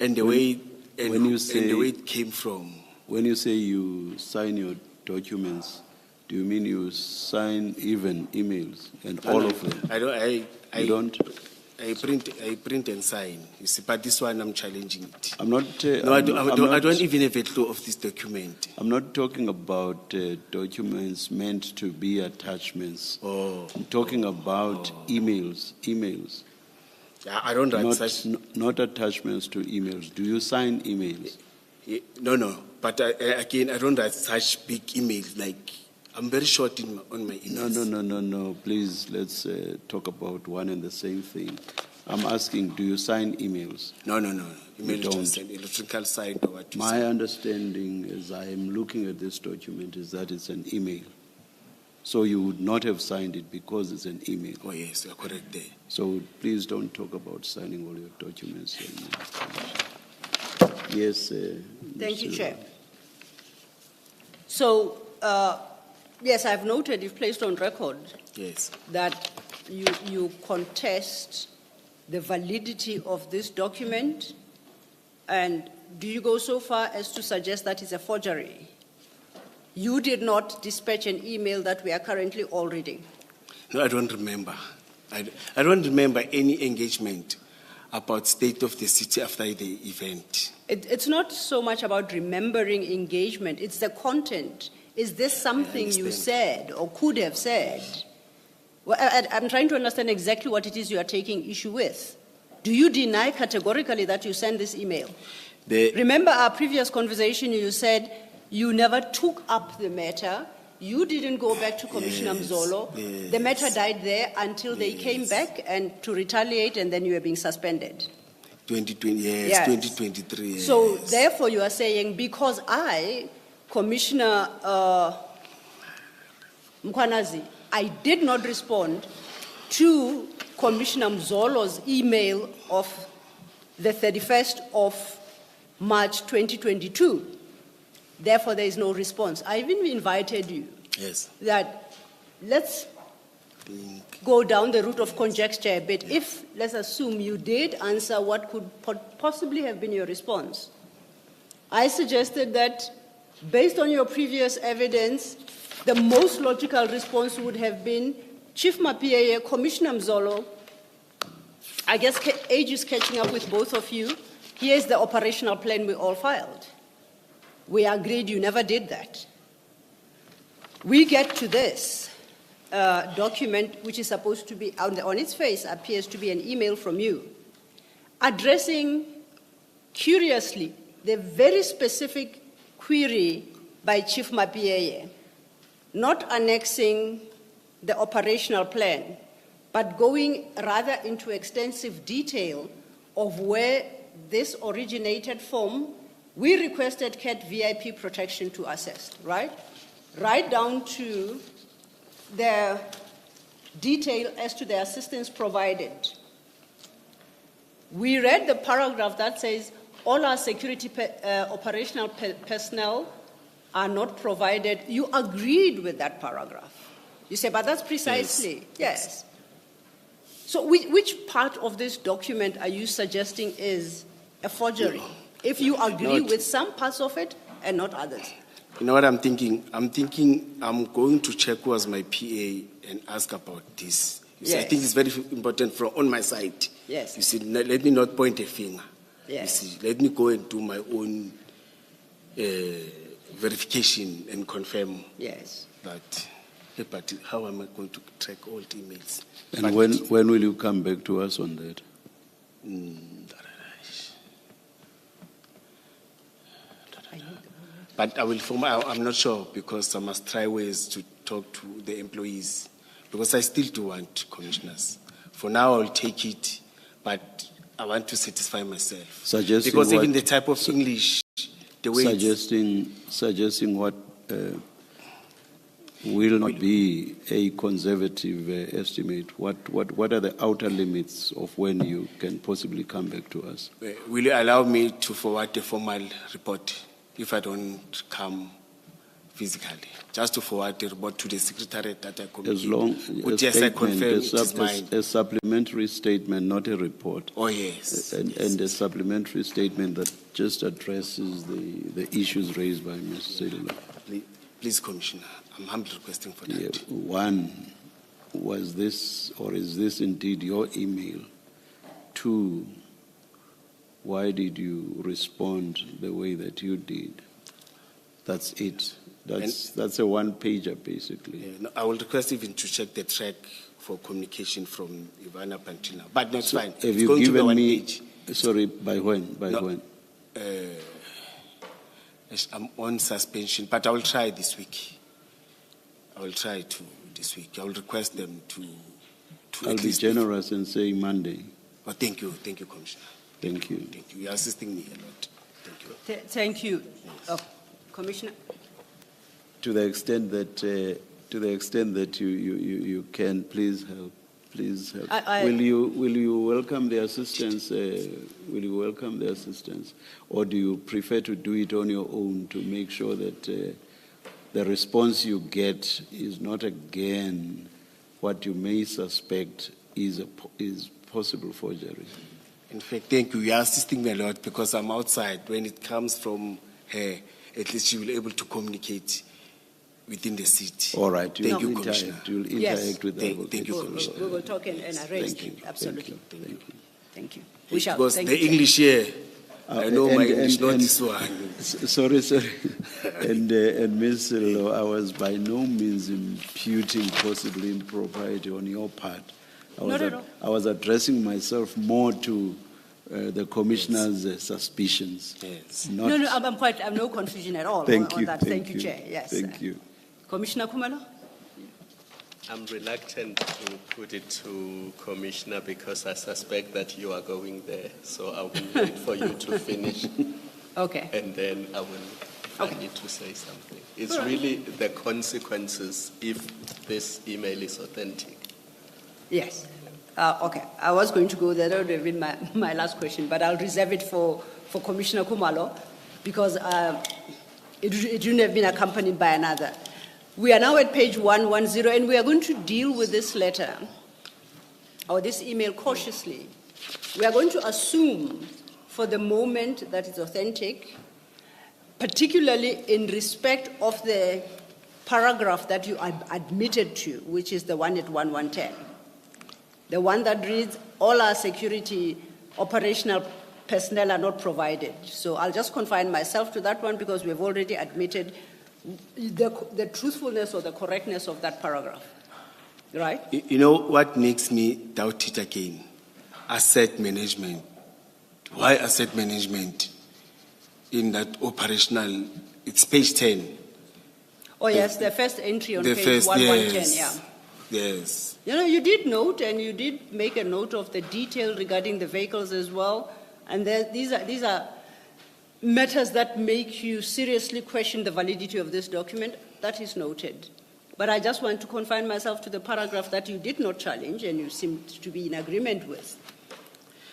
And the way it came from. When you say you sign your documents, do you mean you sign even emails and all of them? I don't? I print and sign. You see, but this one I'm challenging it. I'm not. No, I don't even have a clue of this document. I'm not talking about documents meant to be attachments. Oh. I'm talking about emails. Emails. I don't write such. Not attachments to emails. Do you sign emails? No. But again, I don't write such big emails. Like, I'm very short on my emails. No. Please, let's talk about one and the same thing. I'm asking, do you sign emails? No. Email You don't. just an electrical sign or what you My say. understanding, as I am looking at this document, is that it's an email. So you would not have signed it because it's an email. Oh, yes, you're correct there. So please don't talk about signing all your documents. Yes. Thank you, Mr. Chair. So, yes, I've noted, you've placed on record Yes. that you contest the validity of this document, and do you go so far as to suggest that it's a forgery? You did not dispatch an email that we are currently all reading. No, I don't remember. I don't remember any engagement about state of the city after the event. It's not so much about remembering engagement, it's the content. Is this something you said or could have said? Well, I'm trying to understand exactly what it is you are taking issue with. Do you deny categorically that you sent this email? Remember our previous conversation, you said you never took up the matter. You didn't go back to Commissioner Mzolo. Yes. The matter died there until they came back and to retaliate, and then you were being suspended. 2020, yes, Yes. 2023. Yes. So therefore you are saying, because I, Commissioner Mkhwanazi, I did not respond to Commissioner Mzolo's email of the 31st of March 2022. Therefore, there is no response. I even invited you Yes. that let's go down the route of conjecture a bit. If, let's assume you did answer what could possibly have been your response, I suggested that based on your previous evidence, the most logical response would have been, Chief Mapieye, Commissioner Mzolo, I guess age is catching up with both of you. Here's the operational plan we all filed. We agreed you never did that. We get to this document, which is supposed to be, on its face, appears to be an email from you, addressing, curiously, the very specific query by Chief Mapieye, not annexing the operational plan, but going rather into extensive detail of where this originated from. We requested CAT VIP protection to assess, right? Right down to the detail as to the assistance provided. We read the paragraph that says all our security operational personnel are not provided. You agreed with that paragraph. You say, but that's precisely, yes. So which part of this document are you suggesting is a forgery? If you agree with some parts of it and not others. You know what I'm thinking? I'm going to check who was my PA and ask about this. You see, I think it's very important from on my side. Yes. You see, let me not point a finger. Yes. You see, let me go and do my own verification and confirm that. But how am I going to track all the emails? And when will you come back to us on that? But I'm not sure, because I must try ways to talk to the employees, because I still do want commissioners. For now, I'll take it, but I want to satisfy myself. Suggesting because what? even the type of English, the way Suggesting what? will not be a conservative estimate. What are the outer limits of when you can possibly come back to us? Will you allow me to forward a formal report if I don't come physically? Just to forward the report to the secretariat that I communicate. As long But as yes, I confirm it is mine. a supplementary statement, not a report. Oh, yes. And a supplementary statement that just addresses the issues raised by Ms. Sello. Please, Commissioner, I'm humbly requesting for that. Yeah, one, was this or is this indeed your email? Two, why did you respond the way that you did? That's it. That's a one-pager, basically. Yeah, no, I will request even to check the track for communication from Ivana Pantina. But that's fine. Have It's you going to be given one me? page. Sorry, by when? By No. when? Yes, I'm on suspension, but I will try this week. I will try to this week. I will request them to I'll at be least generous and say Monday. Oh, thank you, Commissioner. Thank you. Thank you. You're assisting me a lot. Thank you. Thank you. Commissioner? To the extent that you can, please help. Please help. Will you welcome the assistance? Will you welcome the assistance, or do you prefer to do it on your own to make sure that the response you get is not again what you may suspect is possible forgery? In fact, thank you. You are assisting me a lot because I'm outside. When it comes from her, at least she will be able to communicate within the city. All right. Thank you, Commissioner. You'll Yes. interact with them. Thank you, Commissioner. We will talk and arrange Thank you. it. Absolutely. Thank you. Thank you. We shall. Because Thank the you, Chair. English here, I know my and- English, not and- this one. Sorry. and Ms. Sello, I was by no means imputing possibly impropriety on your part. No. I was addressing myself more to the Commissioner's suspicions. Yes. Not, No, I'm no confusion at all Thank on you. that. Thank you, Chair. Yes. Thank you. Commissioner Khumalo? I'm reluctant to put it to Commissioner because I suspect that you are going there. So I will wait for you to finish Okay. and then I Okay. need to say something. It's really the consequences if this email is authentic. Yes. Okay. I was going to go there. That would have been my last question, but I'll reserve it for Commissioner Khumalo because it shouldn't have been accompanied by another. We are now at page 110, and we are going to deal with this letter or this email cautiously. We are going to assume for the moment that it's authentic, particularly in respect of the paragraph that you admitted to, which is the one at 1110. The one that reads, all our security operational personnel are not provided. So I'll just confine myself to that one because we've already admitted the truthfulness or the correctness of that paragraph. Right? You know what makes me doubt it again? Asset management. Why asset management in that operational? It's page 10. Oh, yes, the first entry on The page first, 1110, yes. yeah. Yes. You know, you did note and you did make a note of the detail regarding the vehicles as well. And these are matters that make you seriously question the validity of this document. That is noted. But I just want to confine myself to the paragraph that you did not challenge and you seemed to be in agreement with.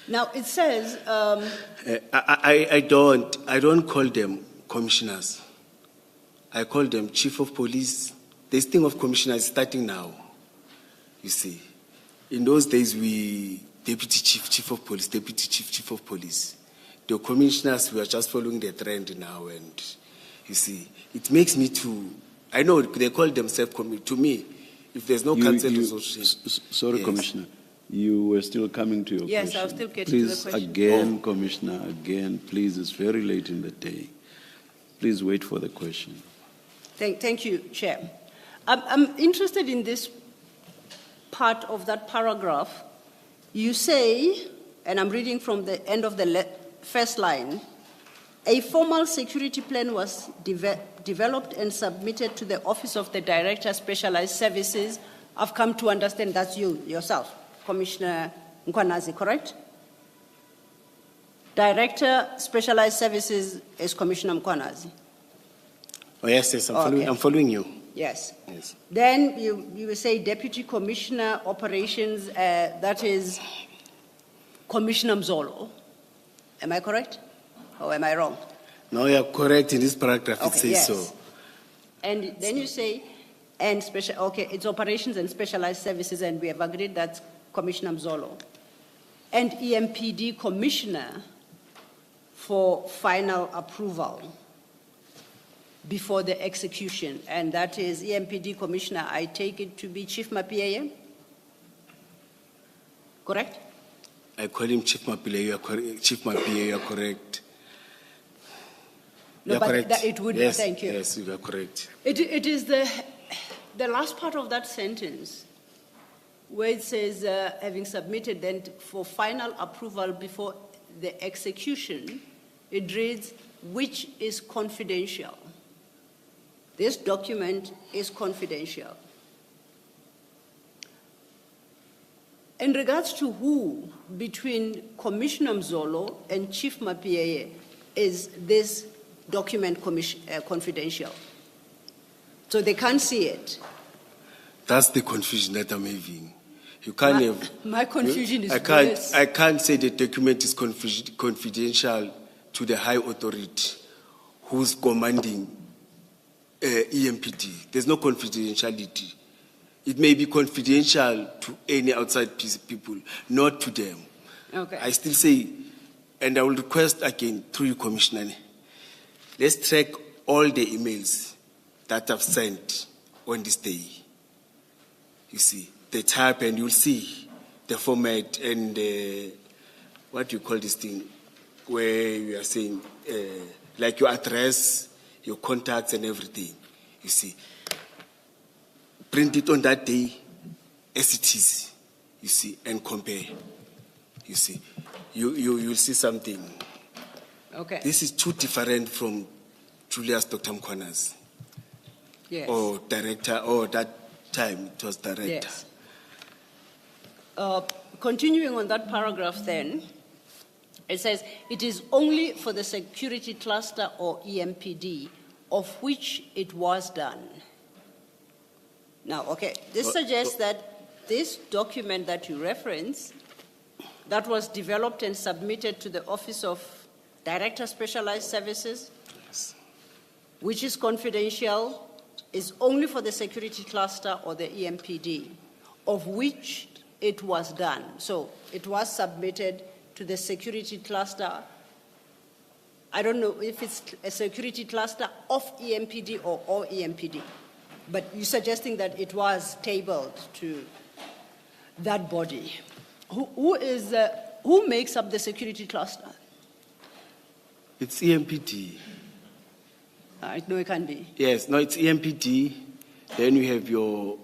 Now, it says... I don't call them commissioners. I call them chief of police. This thing of commissioners is starting now, you see. In those days, we deputy chief of police, deputy chief of police. The commissioners, we are just following the trend now, and you see, it makes me to, I know they call themselves, to me, if there's no council resolution. Sorry, yes. Commissioner, you were still coming to your question. Yes, I'll still get to please, the question. Again, Commissioner, again, please, it's very late in the day. Please wait for the question. Thank you, Chair. I'm interested in this part of that paragraph. You say, and I'm reading from the end of the first line, a formal security plan was developed and submitted to the Office of the Director, Specialized Services. I've come to understand that's you, yourself, Commissioner Mkhwanazi, correct? Director, Specialized Services is Commissioner Mkhwanazi. Oh, yes, I'm following you. Yes. Yes. Then you will say Deputy Commissioner Operations, that is Commissioner Mzolo. Am I correct? Or am I wrong? No, you are correct in this paragraph, it Okay, says yes. so. And then you say, and special, okay, it's operations and specialized services, and we have agreed that's Commissioner Mzolo. And EMPD Commissioner for final approval before the execution, and that is EMPD Commissioner, I take it to be Chief Mapieye? Correct? I call him Chief Mapieye, you are correct. Chief Mapieye, you are correct. No, You are but correct. that it would, Yes, thank you. Yes, you are correct. It is the last part of that sentence where it says, having submitted then for final approval before the execution, it reads, which is confidential. This document is confidential. In regards to who, between Commissioner Mzolo and Chief Mapieye, is this document confidential? So they can't see it. That's the confusion that I'm having. You can't have. My confusion is I can't. worse. I can't say the document is confidential to the high authority who's commanding EMPD. There's no confidentiality. It may be confidential to any outside people, not to them. Okay. I still say, and I will request again through you, Commissioner, let's track all the emails that I've sent on this day. You see, the type, and you'll see the format and what do you call this thing, where you are saying, like your address, your contacts and everything, you see. Print it on that day as it is, you see, and compare, you see. You'll see something. Okay. This is too different from Julius Dr. Mkhwanazi. Yes. Or director, or that time it was director. Yes. Continuing on that paragraph then, it says, it is only for the security cluster or EMPD of which it was done. Now, okay, this suggests that this document that you reference, that was developed and submitted to the Office of Director Specialized Services, Yes. which is confidential, is only for the security cluster or the EMPD, of which it was done. So it was submitted to the security cluster. I don't know if it's a security cluster of EMPD or EMPD, but you're suggesting that it was tabled to that body. Who makes up the security cluster? It's EMPD. No, it can't be. Yes, no, it's EMPD. Then you have your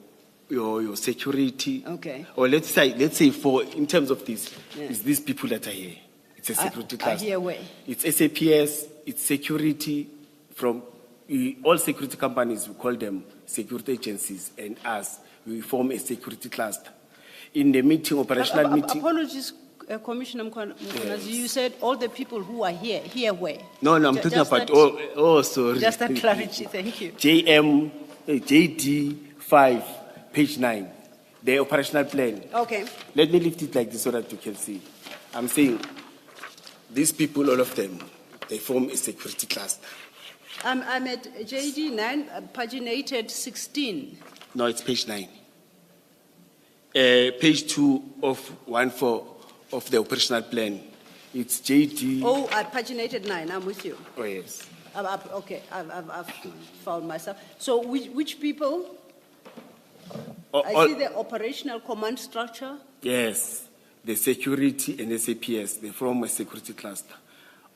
security. Okay. Or let's say for in terms of this, Yeah. it's these people that are here. It's a security I class. hear where. It's SAPS. It's security from all security companies. We call them security agencies, and us we form a security cluster. In the meeting, operational meeting. Apologies, Commissioner Mkhwanazi. Yes. You said all the people who are here where? No, I'm talking Just about. that- Sorry. Just that clarity, thank you. JD 5, page 9, the operational plan. Okay. Let me lift it like this so that you can see. I'm saying these people, all of them, they form a security cluster. I'm at JD 9, paginated 16. No, it's page 9. Page 2 of 1/4 of the operational plan. It's JD. Oh, paginated 9, I'm with you. Oh, yes. Okay, I've found myself. So which people? I see the operational command structure. Yes, the security and SAPS, they form a security cluster.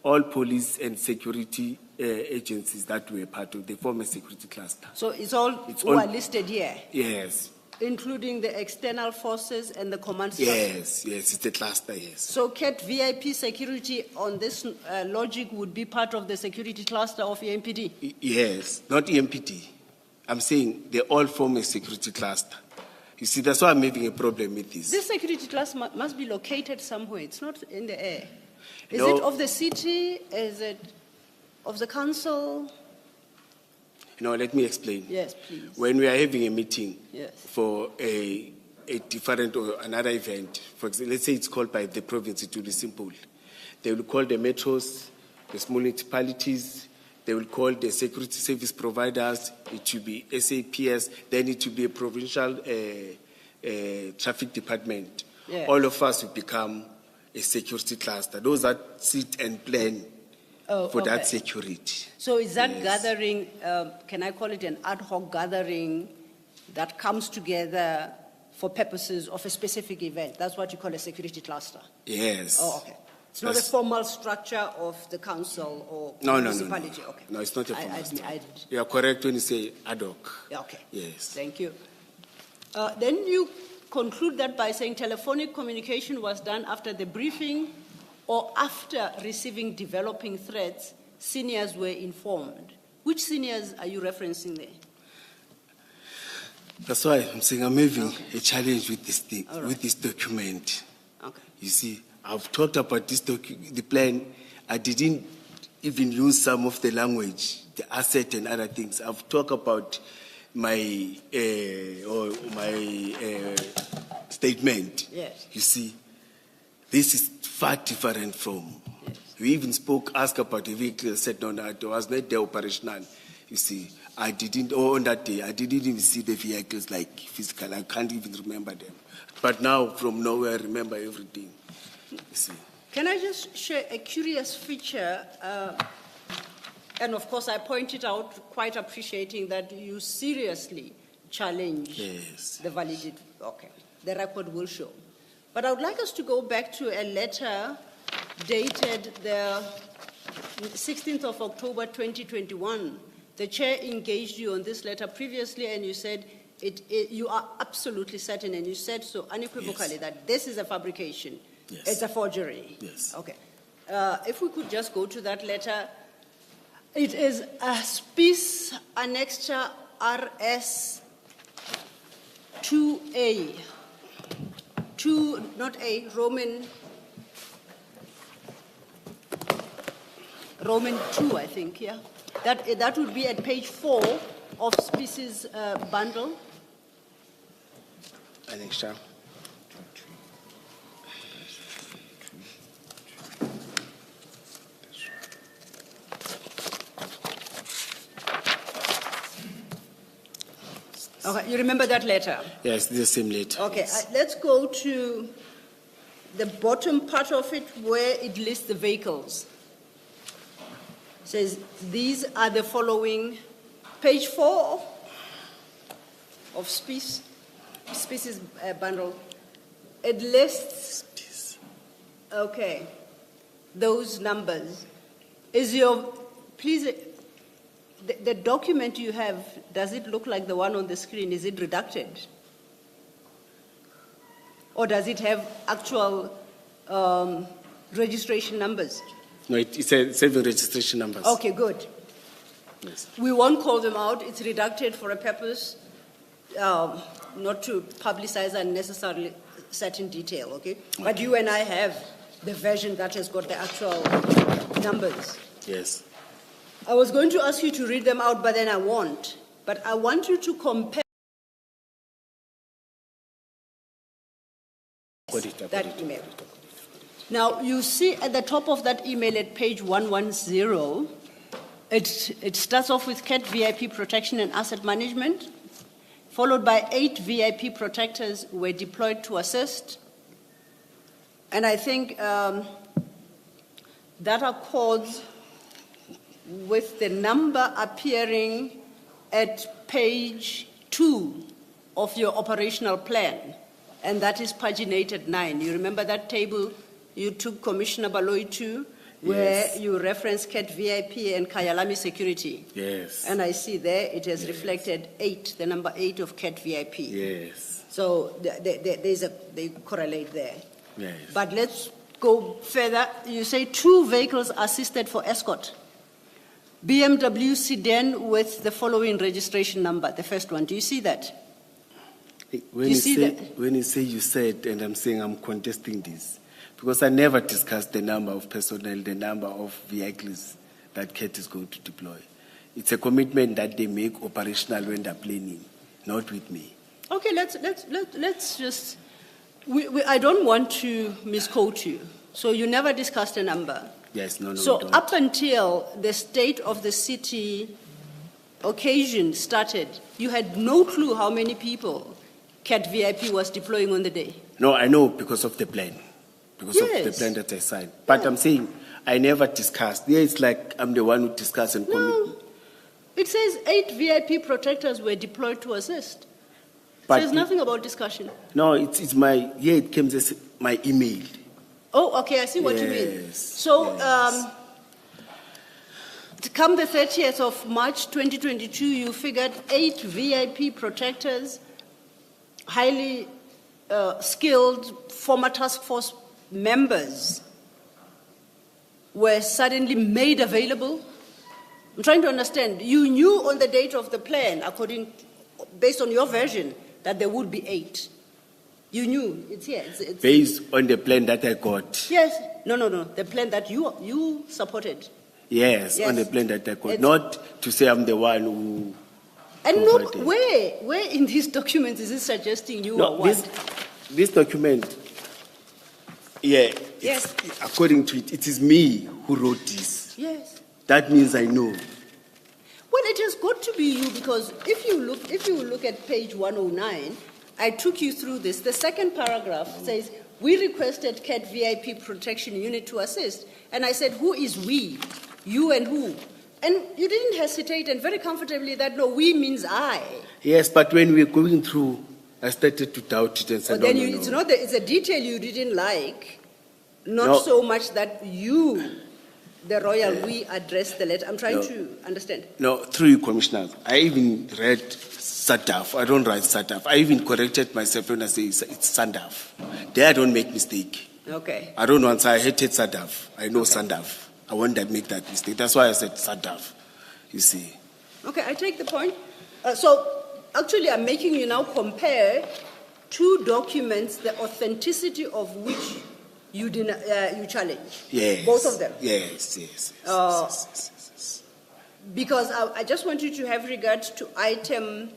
All police and security agencies that were part of, they form a security cluster. So it's all who are listed here, Yes, including the external forces and the command structure. yes, it's a cluster, yes. So CAT VIP security on this logic would be part of the security cluster of EMPD? Yes, not EMPD. I'm saying they all form a security cluster. You see, that's why I'm having a problem with this. This security cluster must be located somewhere. It's not in the air. Is No. it of the city? Is it of the council? No, let me explain. Yes, please. When we are having a meeting Yes. for a different or another event, for example, let's say it's called by the province, it will be simple. They will call the metros, the small municipalities, they will call the security service providers, it will be SAPS, then it will be a provincial traffic department. Yeah. All of us will become a security cluster. Those that sit and plan for that okay. security. So is that Yes. gathering, can I call it an ad hoc gathering that comes together for purposes of a specific event? That's what you call a security cluster? Yes. Oh, okay. It's not a formal structure of the council or No. municipality? Okay. No, it's not a formal I- You are correct when you say ad hoc. Yeah, okay. Yes. Thank you. Then you conclude that by saying telephonic communication was done after the briefing or after receiving developing threats, seniors were informed. Which seniors are you referencing there? That's why I'm saying I'm having a challenge with this thing, All right. with this document. Okay. You see, I've talked about this the plan. I didn't even use some of the language, the asset and other things. I've talked about my statement. Yes. You see, this is far different from. Yes. We even asked about the vehicle. Said no, it was not the operational. You see, I didn't. On that day, I didn't even see the vehicles like physical. I can't even remember them. But now, from nowhere, I remember everything. You see. Can I just share a curious feature? And of course, I pointed out, quite appreciating that you seriously challenge Yes. the validity. Okay, the record will show. But I would like us to go back to a letter dated the 16th of October 2021. The chair engaged you on this letter previously, and you said you are absolutely certain, and you said so unequivocally, Yes. that this is a fabrication. Yes. It's a forgery. Yes. Okay. If we could just go to that letter. It is a Spice Annexure RS 2A. 2, not A, Roman 2, I think, yeah. That would be at page 4 of Spice's bundle. Annexure. Okay, you remember that letter? Yes, the same letter. Okay, let's go to the bottom part of it where it lists the vehicles. It says, these are the following, page 4 of Spice's bundle. It lists, okay, those numbers. Please, the document you have, does it look like the one on the screen? Is it redacted? Or does it have actual registration numbers? No, it's 7 registration numbers. Okay, good. Yes. We won't call them out. It's redacted for a purpose, not to publicize unnecessarily certain detail, okay? But you and I have the version that has got the actual numbers. Yes. I was going to ask you to read them out, but then I won't. But I want you to compare that email. Now, you see at the top of that email at page 110, it starts off with CAT VIP protection and asset management, followed by 8 VIP protectors who were deployed to assist. And I think that accords with the number appearing at page 2 of your operational plan, and that is paginated 9. You remember that table you took Commissioner Baloyi to, where Yes. you referenced CAT VIP and Kayalami Security? Yes. And I see there it has reflected 8, the number 8 of CAT VIP. Yes. So they correlate there. Yes. But let's go further. You say 2 vehicles assisted for escort. BMW sedan with the following registration number, the first one. Do you see that? When You you see say, that? when you say you said, and I'm saying I'm contesting this, because I never discussed the number of personnel, the number of vehicles that CAT is going to deploy. It's a commitment that they make operational when they're planning, not with me. Okay, let's just, I don't want to misquote you. So you never discussed a number. Yes, no, So we don't. up until the state of the city occasion started, you had no clue how many people CAT VIP was deploying on the day. No, I know because of the plan. Because of the Yes. plan that I signed. But I'm saying I never discussed. Yeah, it's like I'm the one who discussed and No, commit. it says 8 VIP protectors were deployed to assist. It But says nothing about discussion. No, it's my, yeah, it came as my email. Oh, okay, I see what you mean. Yes, So, yes. to come the 30th of March 2022, you figured 8 VIP protectors, highly skilled former task force members were suddenly made available. I'm trying to understand. You knew on the date of the plan, based on your version, that there would be 8. You knew. It's here. It's Based on the plan that I got. yes. No. The plan that you supported. Yes, on the Yes. plan that I got. It's- Not to say I'm the one who. And look, provided. where in these documents is it suggesting you are No, what? this document, yeah, Yes. according to it, it is me who wrote this. Yes. That means I know. Well, it has got to be you because if you look at page 109, I took you through this. The second paragraph says, we requested CAT VIP protection unit to assist. And I said, who is we? You and who? And you didn't hesitate and very comfortably that, no, we means I. Yes, but when we were going through, I started to doubt it and said, But then no. it's a detail you didn't like, not No. so much that you, the royal we, addressed the letter. I'm trying to understand. No, through you, commissioners. I even read SADAF. I don't write SADAF. I even corrected myself when I say it's SANDAF. There I don't make mistake. Okay. I don't want to say I hated SADAF. I know SANDAF. I won't make that mistake. That's why I said SADAF. You see. Okay, I take the point. So actually I'm making you now compare two documents, the authenticity of which you challenge. Yes. Both of them. Yes. Because I just want you to have regard to item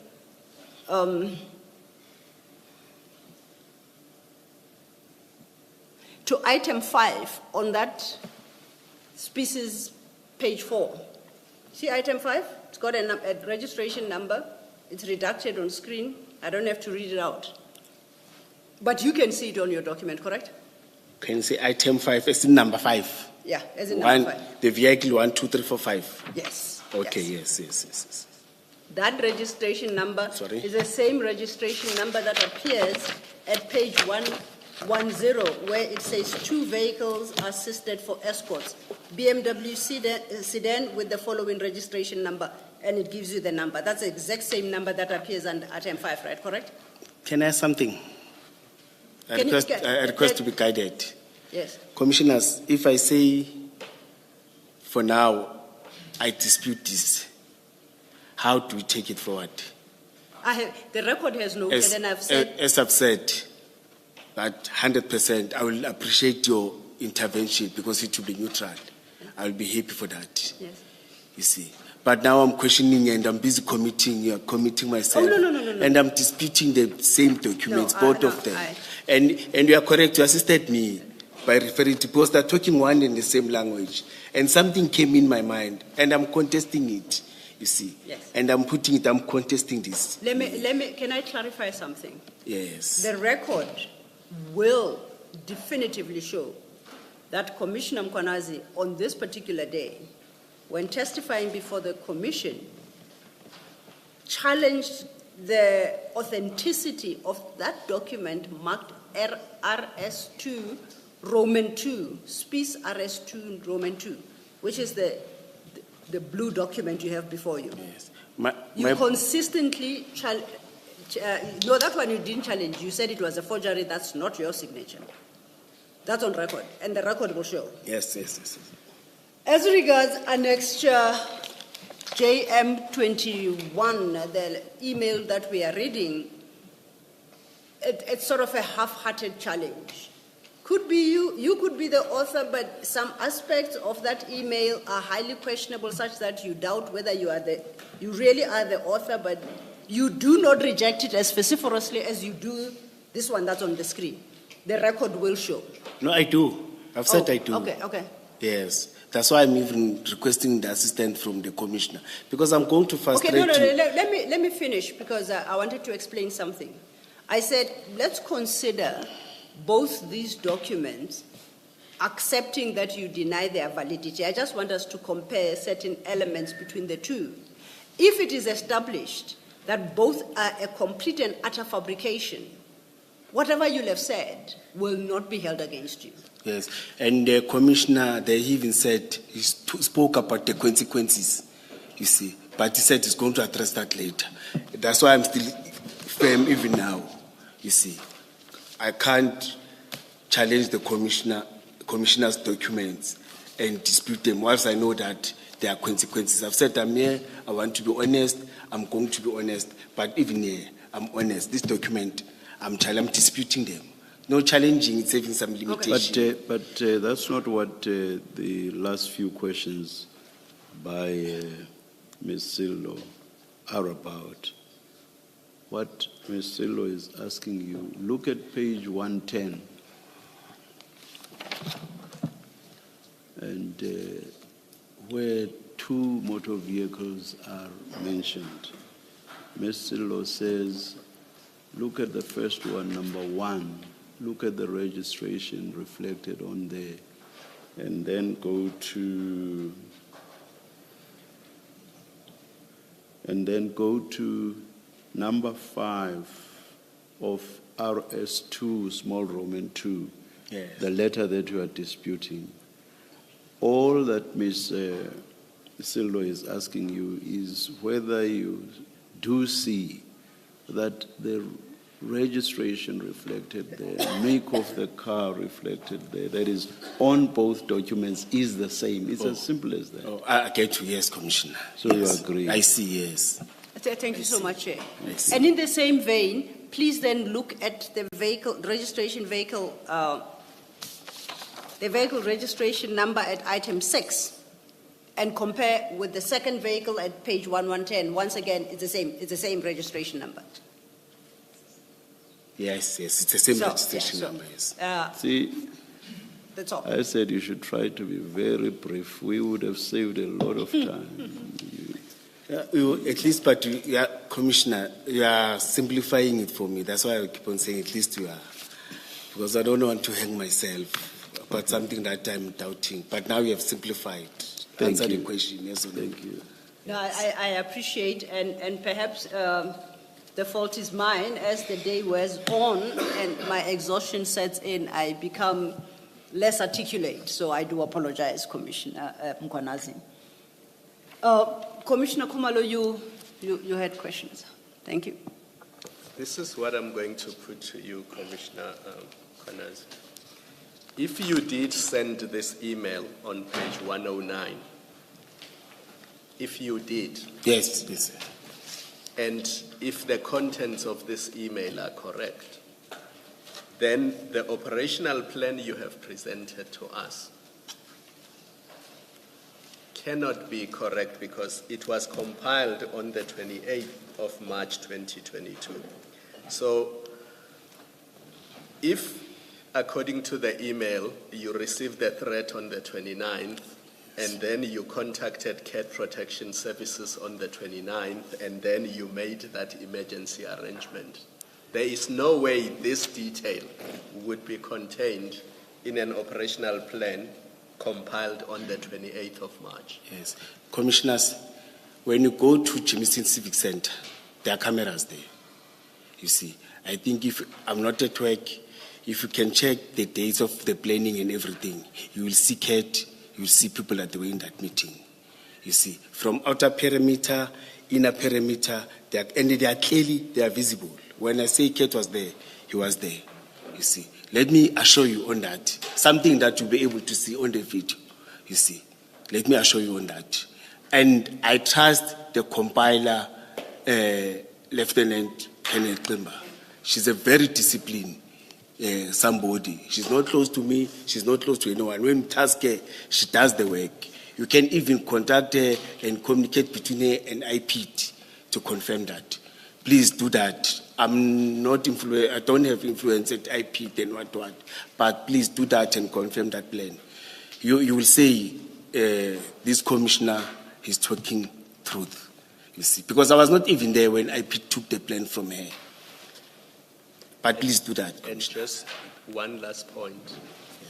item 5 on that species page 4. See item 5? It's got a registration number. It's redacted on screen. I don't have to read it out. But you can see it on your document, correct? Can you say item 5? It's in number 5. Yeah, as in number 5. The vehicle 1, 2, 3, 4, 5. Yes. Okay, yes. yes. That registration number Sorry? is the same registration number that appears at page 110, where it says 2 vehicles are assisted for escorts. BMW sedan with the following registration number, and it gives you the number. That's the exact same number that appears under item 5, right? Correct? Can I ask something? I request to be guided. Yes. Commissioners, if I say, for now, I dispute this, how do we take it forward? The record has noted, and I've said. As I've said, that 100%, I will appreciate your intervention because it will be neutral. I will be happy for that. Yes. You see. But now I'm questioning and I'm busy committing myself. Oh, no. And I'm disputing the same documents, No, both no, of them. I- And you are correct, you assisted me by referring to, because they're talking one and the same language. And something came in my mind, and I'm contesting it, you see. Yes. And I'm contesting this. Can I clarify something? Yes. The record will definitively show that Commissioner Mkhwanazi, on this particular day, when testifying before the commission, challenged the authenticity of that document marked RS2 Roman 2, Spice RS2 Roman 2, which is the blue document you have before you. Yes. You consistently no, that one you didn't challenge. You said it was a forgery. That's not your signature. That's on record, and the record will show. Yes. As regards annexure JM21, the email that we are reading, it's sort of a half-hearted challenge. Could be you could be the author, but some aspects of that email are highly questionable, such that you doubt whether you really are the author, but you do not reject it as vociferously as you do this one that's on the screen. The record will show. No, I do. I've said I do. Okay. Yes. That's why I'm even requesting the assistance from the commissioner, because I'm going to frustrate Okay, no, you. let me finish, because I wanted to explain something. I said, let's consider both these documents, accepting that you deny their validity. I just want us to compare certain elements between the two. If it is established that both are a complete and utter fabrication, whatever you'll have said will not be held against you. Yes, and the commissioner, they even said, spoke about the consequences, you see, but he said he's going to address that later. That's why I'm still firm even now, you see. I can't challenge the commissioner's documents and dispute them whilst I know that there are consequences. I've said I'm here, I want to be honest, I'm going to be honest, but even here, I'm honest. This document, I'm disputing them. No challenging, it's having some limitations. But that's not what the last few questions by Ms. Sillo are about. What Ms. Sillo is asking you, look at page 110. And where two motor vehicles are mentioned, Ms. Sillo says, look at the first one, number 1. Look at the registration reflected on there, and then go to number 5 of RS2, small Roman 2, Yes. the letter that you are disputing. All that Ms. Sillo is asking you is whether you do see that the registration reflected there, make of the car reflected there, that is on both documents, is the same. It's as simple as that. Oh, I get you, yes, Commissioner. So Yes. you agree? I see, yes. Thank you so much, Chair. I see. And in the same vein, please then look at the vehicle registration the vehicle registration number at item 6, and compare with the second vehicle at page 1110. Once again, it's the same registration number. Yes, it's the same So, registration yeah, so, number, yes. See, That's all. I said you should try to be very brief. We would have saved a lot of time. At least, but Commissioner, you are simplifying it for me. That's why I keep on saying at least you are. Because I don't want to hang myself about something that I'm doubting. But now you have simplified. Answer the question, yes or no? Thank you. No, I appreciate, and perhaps the fault is mine. As the day wears on and my exhaustion sets in, I become less articulate. So I do apologize, Commissioner Mkhwanazi. Commissioner Khumalo, you had questions. Thank you. This is what I'm going to put to you, Commissioner Mkhwanazi. If you did send this email on page 109, if you did, Yes, yes. and if the contents of this email are correct, then the operational plan you have presented to us cannot be correct because it was compiled on the 28th of March 2022. So if, according to the email, you received the threat on the 29th, and then you contacted Cat Protection Services on the 29th, and then you made that emergency arrangement, there is no way this detail would be contained in an operational plan compiled on the 28th of March. Yes. Commissioners, when you go to Jameson Civic Center, there are cameras there. You see, I think if I'm not at work, if you can check the dates of the planning and everything, you will see Cat, you will see people that were in that meeting. You see, from outer perimeter, inner perimeter, they are visible. When I say Cat was there, he was there. You see, let me assure you on that. Something that you'll be able to see on the video. You see, let me assure you on that. And I trust the compiler, Lieutenant Colonel Klimba. She's a very disciplined somebody. She's not close to me, she's not close to anyone. When you task her, she does the work. You can even contact her and communicate between her and IPD to confirm that. Please do that. I'm not I don't have influence at IPD and what, but please do that and confirm that plan. You will say this commissioner is talking truth, you see, because I was not even there when IPD took the plan from her. But please do that. And just one last point.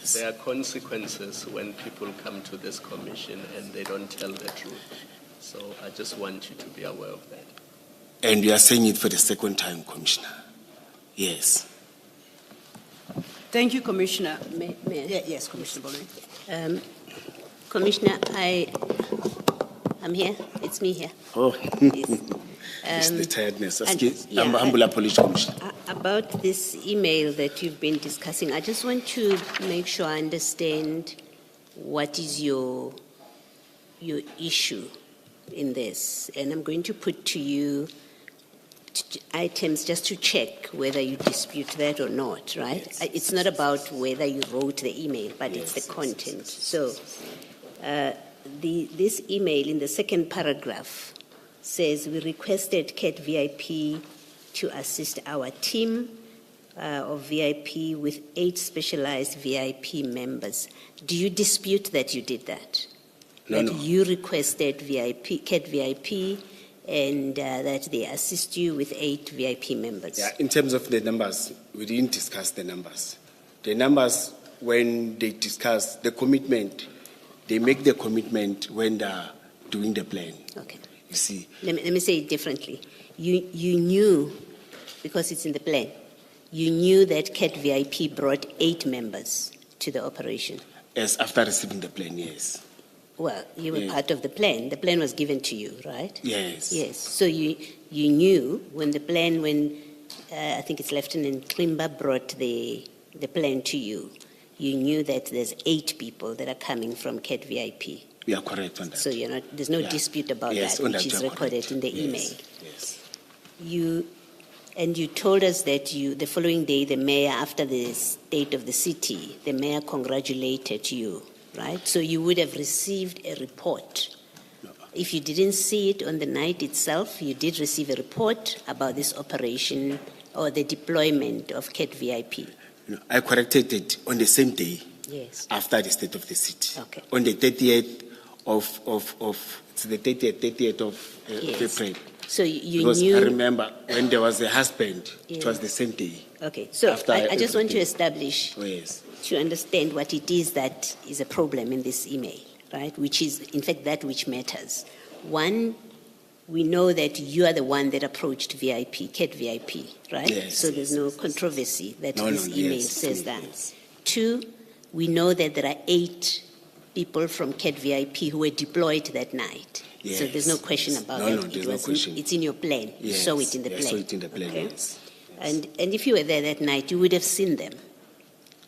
Yes. There are consequences when people come to this commission and they don't tell the truth. So I just want you to be aware of that. And we are saying it for the second time, Commissioner. Yes. Thank you, Commissioner. Yes, Commissioner Bolwe. Commissioner, I'm here. It's me here. Oh, Yes. it's the tiredness. yeah, I'm humble apology, Commissioner. About this email that you've been discussing, I just want to make sure I understand what is your issue in this. And I'm going to put to you items just to check whether you dispute that or not, right? Yes. It's not about whether you wrote the email, but it's the content. So this email in the second paragraph says, we requested CAT VIP to assist our team of VIP with 8 specialized VIP members. Do you dispute that you did that? No, that no. you requested CAT VIP and that they assist you with 8 VIP members? Yeah, in terms of the numbers, we didn't discuss the numbers. The numbers, when they discuss the commitment, they make the commitment when they're doing the plan. Okay. You see. Let me say it differently. You knew, because it's in the plan, you knew that CAT VIP brought 8 members to the operation. Yes, after receiving the plan, yes. Well, you were Yes. part of the plan. The plan was given to you, right? Yes. Yes. So you knew when the plan, I think it's Lieutenant Klimba brought the plan to you, you knew that there's 8 people that are coming from CAT VIP. We are correct on that. So there's no Yeah. dispute about Yes, that, on which that is you are recorded correct. in the Yes, email. Yes. You told us that the following day, the mayor, after the state of the city, the mayor congratulated you, right? So you would have received a report. No. If you didn't see it on the night itself, you did receive a report about this operation or the deployment of CAT VIP. No, I corrected it on the same day. Yes. After the state of the city. Okay. On the 30th it's the 30th of Yes. April. So you Because knew. I remember when there was a husband, it Yeah. was the same day. Okay. So After I just want to everything. establish, Oh, yes. to understand what it is that is a problem in this email, right? Which is, in fact, that which matters. One, we know that you are the one that approached VIP, CAT VIP, right? Yes, So there's yes, no yes, yes. controversy that No, this no, email yes, says that. yes. 2, we know that there are 8 people from CAT VIP who were deployed that night. So there's no Yes, question yes. about No, that. no, there's no question. It's in your plan. You saw it in the Yes, plan. I saw it in the plan, Okay? yes. And if you were there that night, you would have seen them.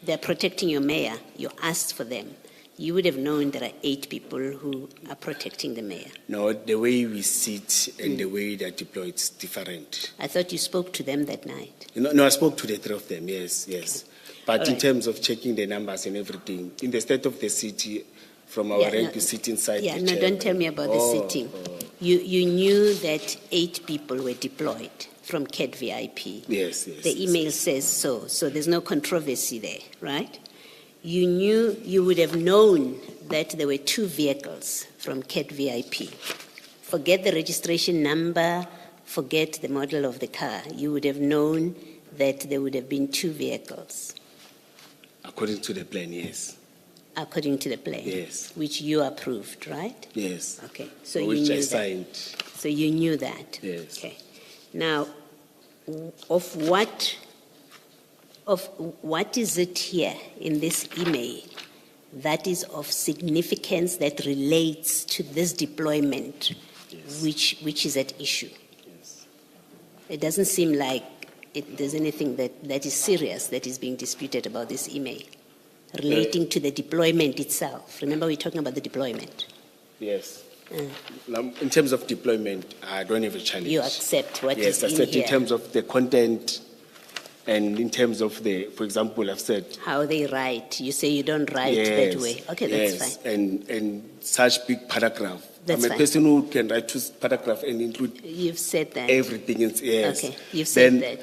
They're protecting your mayor. You asked for them. You would have known there are 8 people who are protecting the mayor. No, the way we sit and the way they're deployed is different. I thought you spoke to them that night. No, I spoke to the 3 of them, yes. But All in right. terms of checking the numbers and everything, in the state of the city, from our rank, you sit inside the chair. Don't tell me about the sitting. You knew that 8 people were deployed from CAT VIP. Yes. The email says so there's no controversy there, right? You would have known that there were 2 vehicles from CAT VIP. Forget the registration number, forget the model of the car. You would have known that there would have been 2 vehicles. According to the plan, yes. According to the plan. Yes. Which you approved, right? Yes. Okay. So you Which knew I that. signed. So you knew that? Yes. Okay. Now, of what is it here in this email that is of significance that relates to this deployment, Yes. which is at issue? Yes. It doesn't seem like there's anything that is serious that is being disputed about this email relating to the deployment itself. Remember, we're talking about the deployment. Yes. Now, in terms of deployment, I don't have a challenge. You accept what is Yes, I in said here. in terms of the content, And in terms of for example, I've said, How they write. You say you don't write that way. Okay, that's fine. And such big paragraph. That's I'm a fine. person who can write two paragraph and include You've said that. everything. Yes. Okay, you've said Then,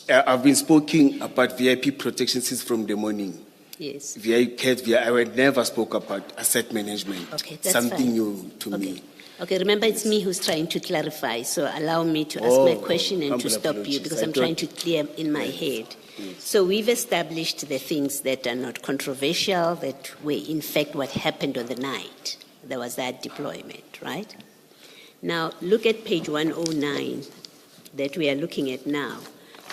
that. I've been speaking about VIP protection since from the morning. Yes. I would never spoke about asset management. Okay, that's something fine. new to Okay. me. Okay, remember it's me who's trying to clarify, so allow me to ask my question and to humble stop you apologies. because I I'm trying to clear in my head. So we've established the things that are not controversial, that were in fact what happened on the night. There was that deployment, right? Now, look at page 109 that we are looking at now.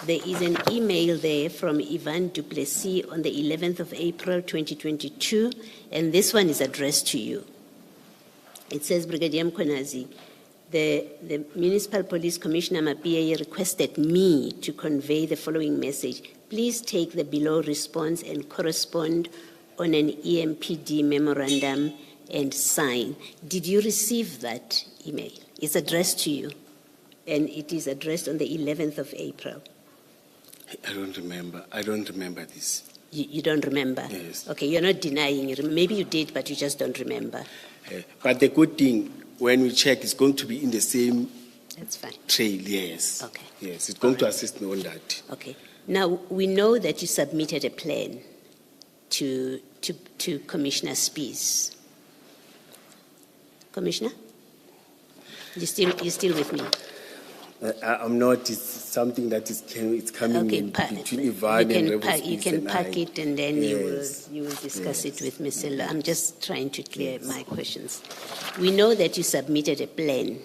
There is an email there from Ivan Duplessis on the 11th of April, 2022, and this one is addressed to you. It says, Brigadier Mkhwanazi, the Municipal Police Commissioner Mapia requested me to convey the following message. Please take the below response and correspond on an EMPD memorandum and sign. Did you receive that email? It's addressed to you, and it is addressed on the 11th of April. I don't remember this. You don't remember? Yes. Okay, you're not denying it. Maybe you did, but you just don't remember. But the good thing, when we check, it's going to be in the same That's fine. trail, yes. Okay. Yes, it's going to assist me on that. Okay. Now, we know that you submitted a plan to Commissioner Spies. Commissioner? You still with me? I'm not. It's something that it's coming Okay, in between Ivan and Rebel you can pack it and then Yes. you will discuss it with Ms. Selo. I'm just trying to clear my questions. We know that you submitted a plan.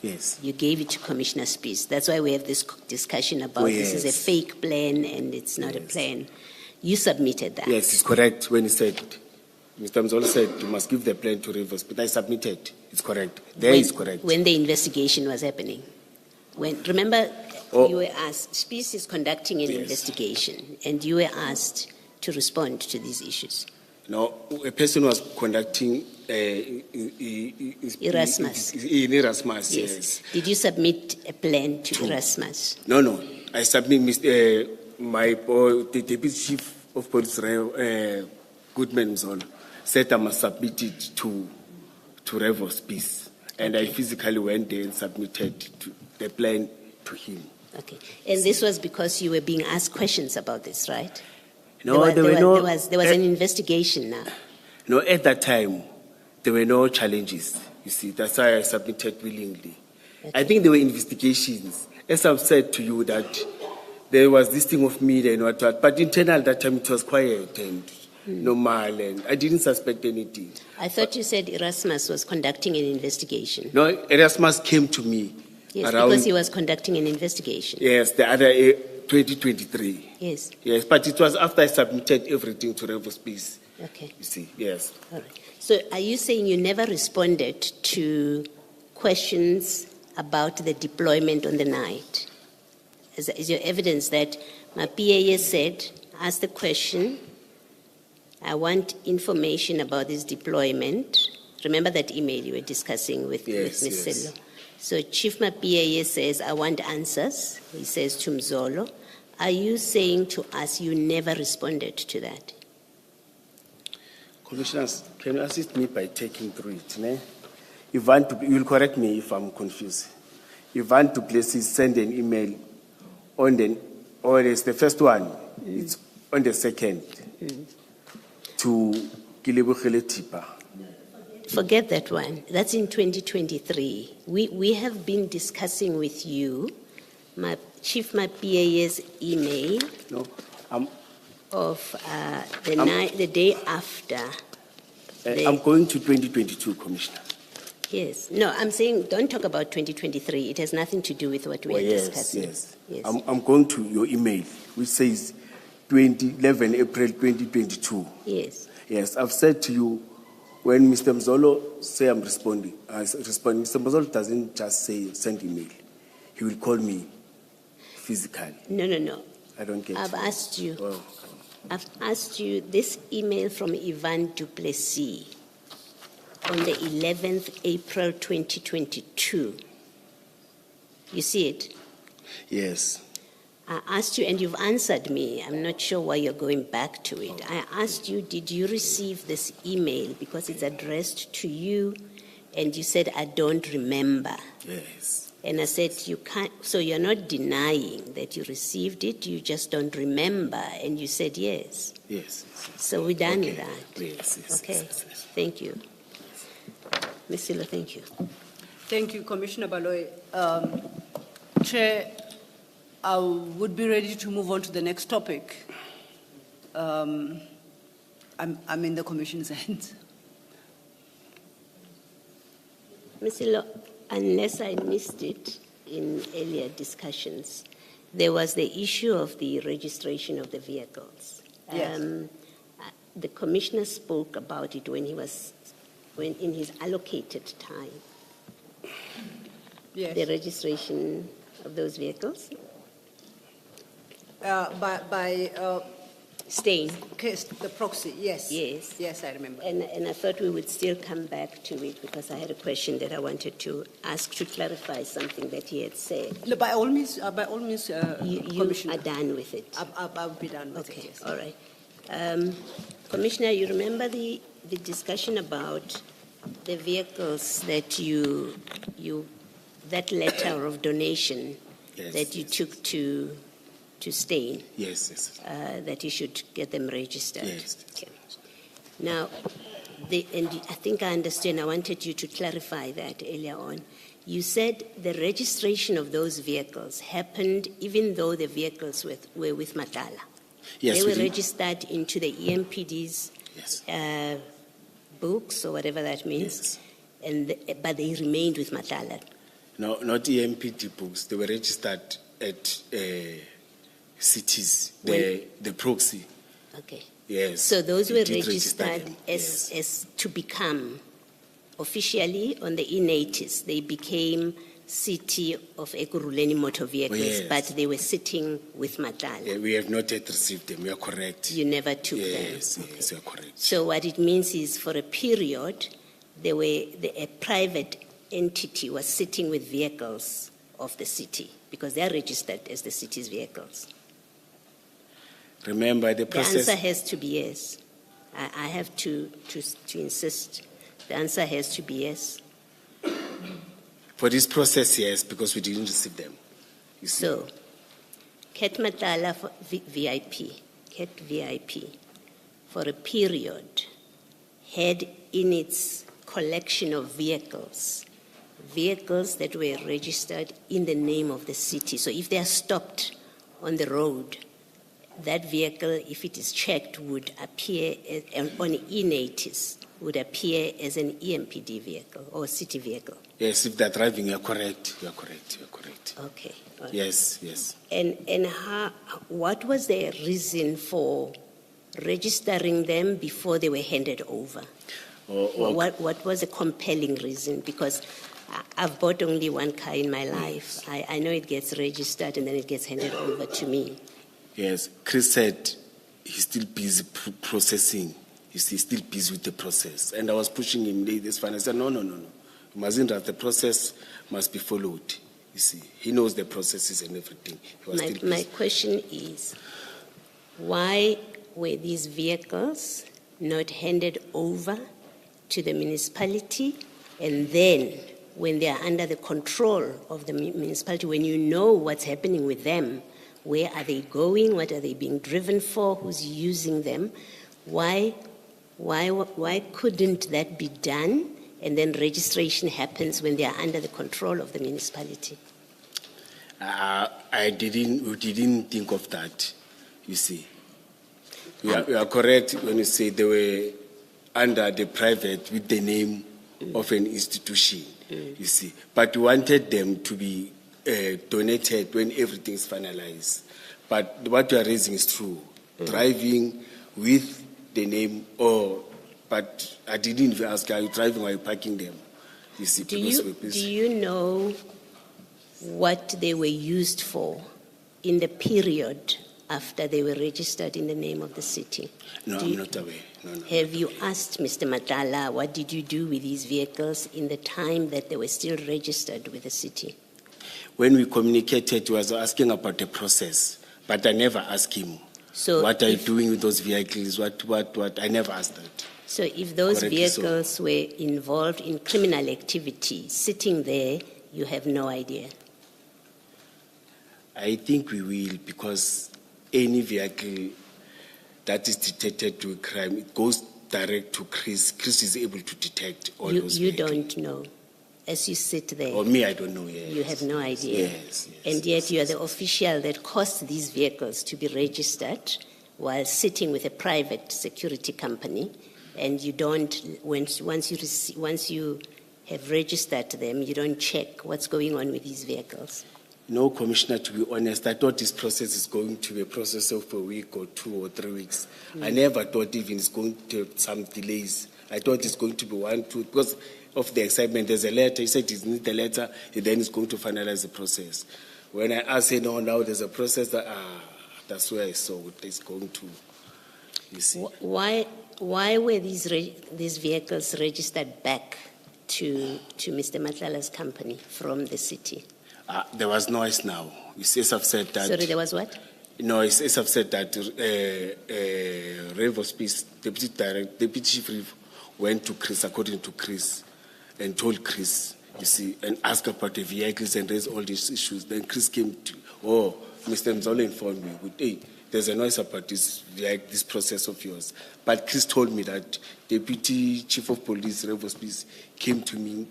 Yes. You gave it to Commissioner Spies. That's why we have this discussion about this is a yes. fake plan and it's not a plan. You submitted that. Yes, it's correct when he said, Mr. Mzolo said, you must give the plan to Rivers, but I submitted. It's correct. There is correct. When the investigation was happening. Remember, you were asked, Spies is conducting an investigation, and you were asked to respond to these issues. No, a person was conducting Erasmus. In Erasmus, yes. Did you submit a plan to Erasmus? No. I submit the Deputy Chief of Police, Goodman Mzolo, said I must submit it to Rivers Peace. And I physically went there and submitted the plan to him. Okay. And this was because you were being asked questions about this, right? No, there was an investigation now. No, at that time, there were no challenges. You see, that's why I submitted willingly. Okay. I think there were investigations. As I've said to you, that there was this thing of media and what, but internal that time it was quiet and normal, and I didn't suspect anything. I thought you said Erasmus was conducting an investigation. No, Erasmus came to me. Yes, around, because he was conducting an investigation. Yes, the other 2023. Yes. Yes, but it was after I submitted everything to Rivers Peace. Okay. You see, yes. All right. So are you saying you never responded to questions about the deployment on the night? Is your evidence that my PA said, ask the question, I want information about this deployment. Remember that email you were discussing with Ms. Selo? So Chief Mapia says, I want answers. He says to Mzolo. Are you saying to us you never responded to that? Commissioners, can you assist me by taking through it? Ne? You will correct me if I'm confused. Ivan Duplessis send an email on it's the first one. It's on the second to Kilebukhele Tipa. Forget that one. That's in 2023. We have been discussing with you Chief Mapia's email of the day after. I'm going to 2022, Commissioner. Yes. No, I'm saying don't talk about 2023. It has nothing to do with what we are discussing. Yes. I'm going to your email, which says 11 April 2022. Yes. Yes, I've said to you, when Mr. Mzolo say I'm responding, Mr. Mzolo doesn't just say send email. He will call me physically. No. I don't get I've asked you. Oh. I've asked you this email from Ivan Duplessis on the 11th April 2022. You see it? Yes. I asked you, and you've answered me. I'm not sure why you're going back to it. I asked you, did you receive this email? Because it's addressed to you, and you said, I don't remember. Yes. And I said, you can't, so you're not denying that you received it, you just don't remember, and you said yes. Yes. So we're done Okay. with that. Yes. Okay, Yes. thank you. Ms. Silo, thank you. Thank you, Commissioner Baloy. Chair, I would be ready to move on to the next topic. I'm in the Commission's hands. Ms. Silo, unless I missed it in earlier discussions, there was the issue of the registration of the vehicles. Yes. The Commissioner spoke about it when in his allocated time. Yes. The registration of those vehicles? By Staying. case, the proxy, yes. Yes. Yes, I remember. And I thought we would still come back to it because I had a question that I wanted to ask to clarify something that he had said. No, by all means, You Commissioner. are done with it. I'll be done with Okay, it, yes. all right. Commissioner, you remember the discussion about the vehicles that that letter of donation Yes, that you yes, took to Stain, Yes. that you should get them registered? Yes. Okay. Now, and I think I understand, I wanted you to clarify that earlier on. You said the registration of those vehicles happened even though the vehicles were with Matlala. Yes, They we were did. registered into the EMPD's Yes. books, or whatever that means, but they remained with Matlala. No, not EMPD books. They were registered at cities, the proxy. Okay. Yes. So those we were did register registered them, as to become officially on the E90s. They became City of Ekurhuleni motor vehicles, Yes. but they were sitting with Matlala. Yeah, we have not yet received them. You are correct. You never took Yes, them. yes, you are correct. So what it means is, for a period, a private entity was sitting with vehicles of the city because they are registered as the city's vehicles. Remember the The process. answer has to be yes. I have to insist. The answer has to be yes. For this process, yes, because we didn't receive them. You see. So, Cat Matlala for Cat VIP, for a period, had in its collection of vehicles that were registered in the name of the city. So if they are stopped on the road, that vehicle, if it is checked, would appear on E90s, would appear as an EMPD vehicle or city vehicle. Yes, if they're driving, you are correct. You are correct. You are correct. Okay. All right. Yes. And what was the reason for registering them before they were handed over? What was the compelling reason? Because I've bought only one car in my life. I know it gets registered and then it gets handed over to me. Yes, Chris said he's still busy processing. He's still busy with the process. And I was pushing him this fine. I said, no. You mustn't rush. The process must be followed. You see, he knows the processes and everything. He was still busy. My question is, why were these vehicles not handed over to the municipality, and then when they are under the control of the municipality, when you know what's happening with them, where are they going, what are they being driven for, who's using them, why couldn't that be done, and then registration happens when they are under the control of the municipality? We didn't think of that, you see. You are correct when you say they were under the private with the name of an institution, you see. But we wanted them to be donated when everything is finalized. But what you are raising is true. Driving with the name, but I didn't even ask, are you driving or are you parking them? You see, Do you know what they were used for in the period after they were registered in the name of the city? No, I'm not aware. No. Have you asked Mr. Matlala, what did you do with these vehicles in the time that they were still registered with the city? When we communicated, he was asking about the process, but I never asked him, So what are you if- doing with those vehicles? What? I never asked that. So if those Correctly so. vehicles were involved in criminal activity, sitting there, you have no idea. I think we will, because any vehicle that is detected to a crime, it goes direct to Chris. Chris is able to detect all those You vehicles. don't know. As you sit there, Or me, I don't know, yes. you have no idea. Yes. And yet you are the official that caused these vehicles to be registered while sitting with a private security company, and you don't, once you have registered them, you don't check what's going on with these vehicles. No, Commissioner, to be honest, I thought this process is going to be a process of a week or 2 or 3 weeks. I never thought even it's going to have some delays. I thought it's going to be 1, 2, because of the excitement. There's a letter, he said he needs the letter, and then he's going to finalize the process. When I asked him, no, now there's a process, that's where I saw it's going to, you see. Why were these vehicles registered back to Mr. Matlala's company from the city? There was noise now. You see, as I've said that. Sorry, there was what? No, as I've said that Rev of Peace, Deputy Chief Rev went to Chris, according to Chris, and told Chris, you see, and asked about the vehicles and raised all these issues. Then Chris came to, Mr. Mzolo informed me, hey, there's a noise about this process of yours. But Chris told me that Deputy Chief of Police, Rev of Peace, came to him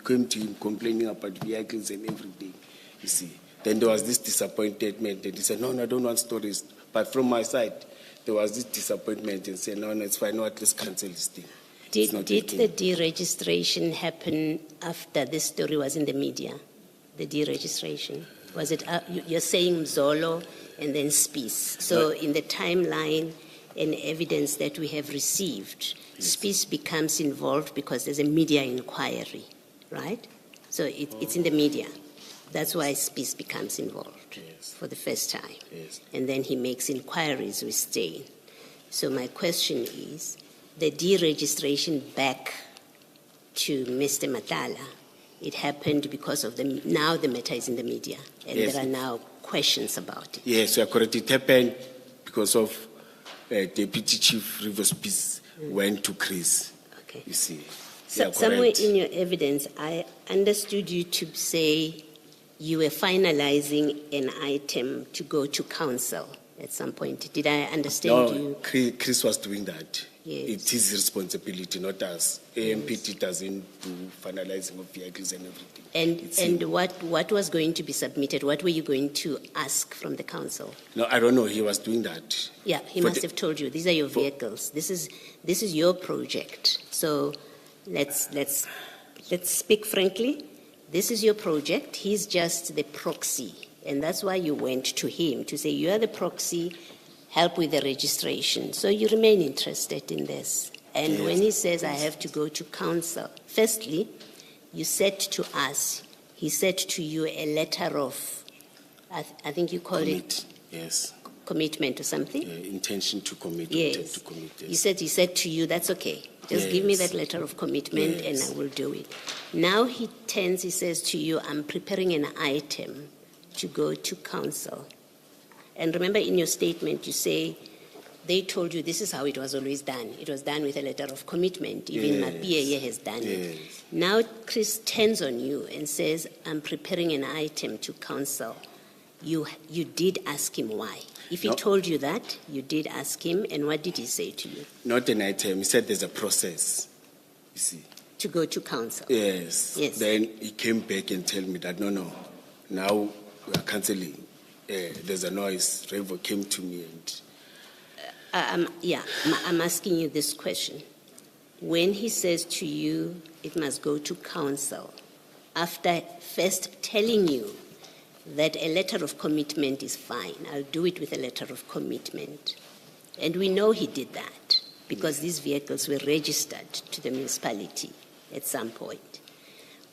complaining about vehicles and everything. You see, then there was this disappointment, and he said, no, I don't want stories. But from my side, there was this disappointment and said, no, it's fine, let's cancel this thing. Did the deregistration happen after this story was in the media? The deregistration? Was it, you're saying Mzolo and then Spies. So in the timeline and evidence that we have received, Spies becomes involved because there's a media inquiry, right? So it's in the media. That's why Spies becomes involved for the first time. Yes. And then he makes inquiries with Steyn. So my question is, the deregistration back to Mr. Matlala, it happened because of now the matter is in the media, and Yes. there are now questions about it. Yes, you are correct. It happened because of Deputy Chief Rivers Peace went to Chris. Okay. You see. So, somewhere in your evidence, I understood you to say you were finalizing an item to go to council at some point. Did I understand you? No, Chris was doing that. Yes. It is his responsibility, not us. EMPD doesn't do finalizing of vehicles and everything. And what was going to be submitted? What were you going to ask from the council? No, I don't know. He was doing that. Yeah, he must have told you, these are your vehicles. This is your project. So let's speak frankly. This is your project. He's just the proxy. And that's why you went to him to say, you are the proxy, help with the registration. So you remain interested in this. And Yes. when he says, I have to go to council, firstly, you said to us, he said to you a letter of, I think you called it Yes. commitment or something. Intention to commit. Yes. Intent to commit. Yes. He said to you, that's okay. Just give me Yes. that letter of commitment Yes. and I will do it. Now he says to you, I'm preparing an item to go to council. And remember in your statement, you say, they told you this is how it was always done. It was done with a letter of commitment. Even Yes. Mapieye has done it. Yes. Now Chris turns on you and says, I'm preparing an item to council. You did ask him why. If he No. told you that, you did ask him, and what did he say to you? Not an item. He said there's a process. You see. To go to council. Yes. Yes. Then he came back and told me that, no. Now we are cancelling. There's a noise. Revo came to me and... I'm asking you this question. When he says to you, it must go to council, after first telling you that a letter of commitment is fine, I'll do it with a letter of commitment. And we know he did that because these vehicles were registered to the municipality at some point.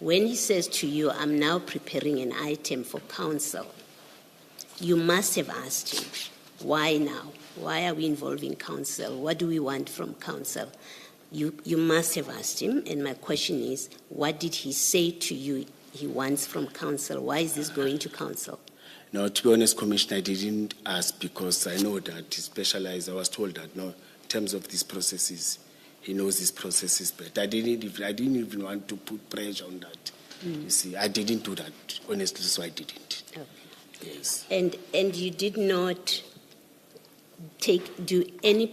When he says to you, I'm now preparing an item for council, you must have asked him, why now? Why are we involving council? What do we want from council? You must have asked him, and my question is, what did he say to you he wants from council? Why is this going to council? No, to be honest, Commissioner, I didn't ask because I know that he specialized. I was told that, no, in terms of these processes, he knows these processes better. I didn't even want to put pressure on that. You see, I didn't do that, honestly, so I didn't. Okay. Yes. And you did not do any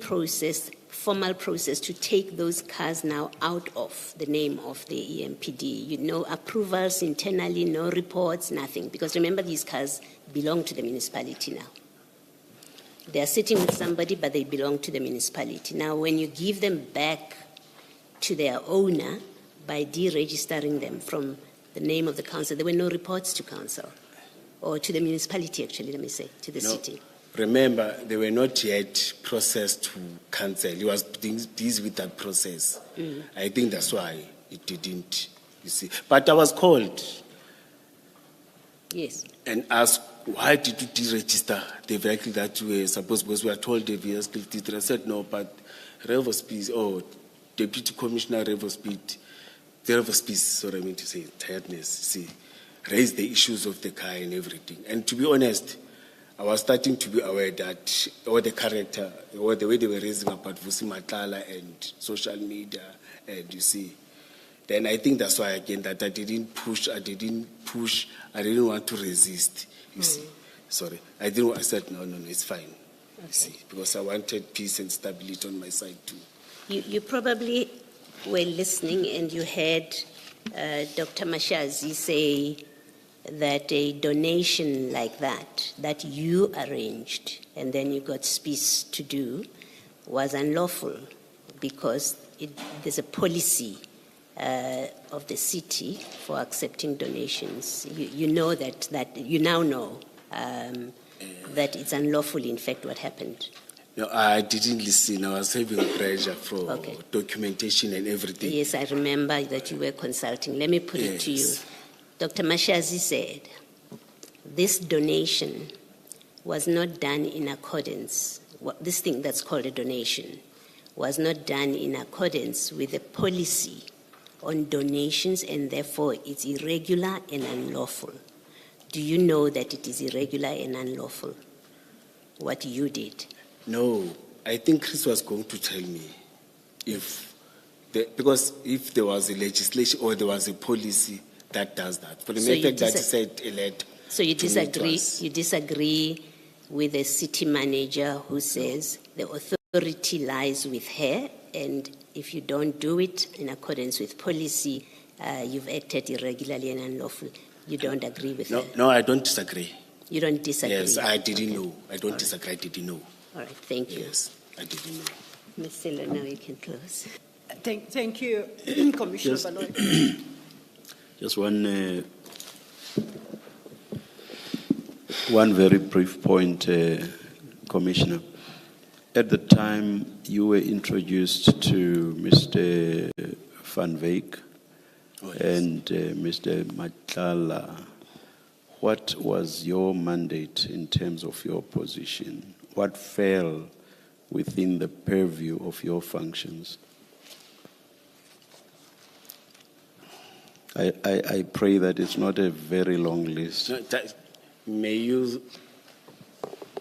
formal process to take those cars now out of the name of the EMPD? No approvals internally, no reports, nothing. Because remember, these cars belong to the municipality now. They are sitting with somebody, but they belong to the municipality. Now, when you give them back to their owner by deregistering them from the name of the council, there were no reports to council, or to the municipality, actually, let me say, to the city. Remember, they were not yet processed to council. He was busy with that process. I think that's why it didn't, you see. But I was called. Yes. And asked, why did you deregister the vehicle that you were supposed, because we were told the vehicle did. I said, no, but Revo Speed, Deputy Commissioner Revo Speed, sorry, I mean to say, tiredness, see, raised the issues of the car and everything. And to be honest, I was starting to be aware that all the character, or the way they were raising about Vusimuzi and social media, and you see, then I think that's why again that I didn't push, I didn't want to resist, you see. Sorry, I said, no, it's fine, you see, because I wanted peace and stability on my side too. You probably were listening and you heard Dr. Mkhwanazi say that a donation like that you arranged and then you got space to do was unlawful because there's a policy of the city for accepting donations. You know that you now know that it's unlawful, in fact, what happened. No, I didn't listen. I was having pressure for documentation and everything. Yes, I remember that you were consulting. Let me put it to you. Dr. Mkhwanazi said, this donation was not done in accordance, this thing that's called a donation, was not done in accordance with the policy on donations, and therefore it's irregular and unlawful. Do you know that it is irregular and unlawful, what you did? No, I think Chris was going to tell me because if there was a legislation or there was a policy that does that. For the method that he said a letter. So you disagree with the city manager who says the authority lies with her, and if you don't do it in accordance with policy, you've acted irregularly and unlawful. You don't agree with her? No, I don't disagree. You don't disagree? Yes, I didn't know. I don't disagree. I didn't know. All right, thank you. Yes, I didn't know. Ms. Silo, now you can close. Thank you, Commissioner Baloyi. Just one very brief point, Commissioner. At the time you were introduced to Mr. Van Wyk and Mr. Matlala, what was your mandate in terms of your position? What fell within the purview of your functions? I pray that it's not a very long list. No, may you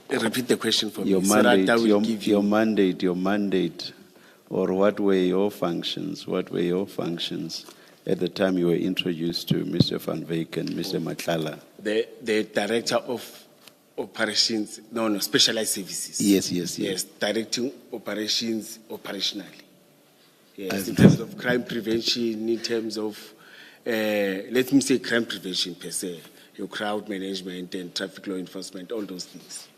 repeat the question for your me? Mandate, so that your mandate, or what were your functions? What were your functions at the time you were introduced to Mr. Van Wyk and Mr. Matlala? The director of operations, specialized services. Yes, directing operations operationally. Yes, in terms of crime prevention, in terms of, let me say crime prevention per se, your crowd management and traffic law enforcement, all those things.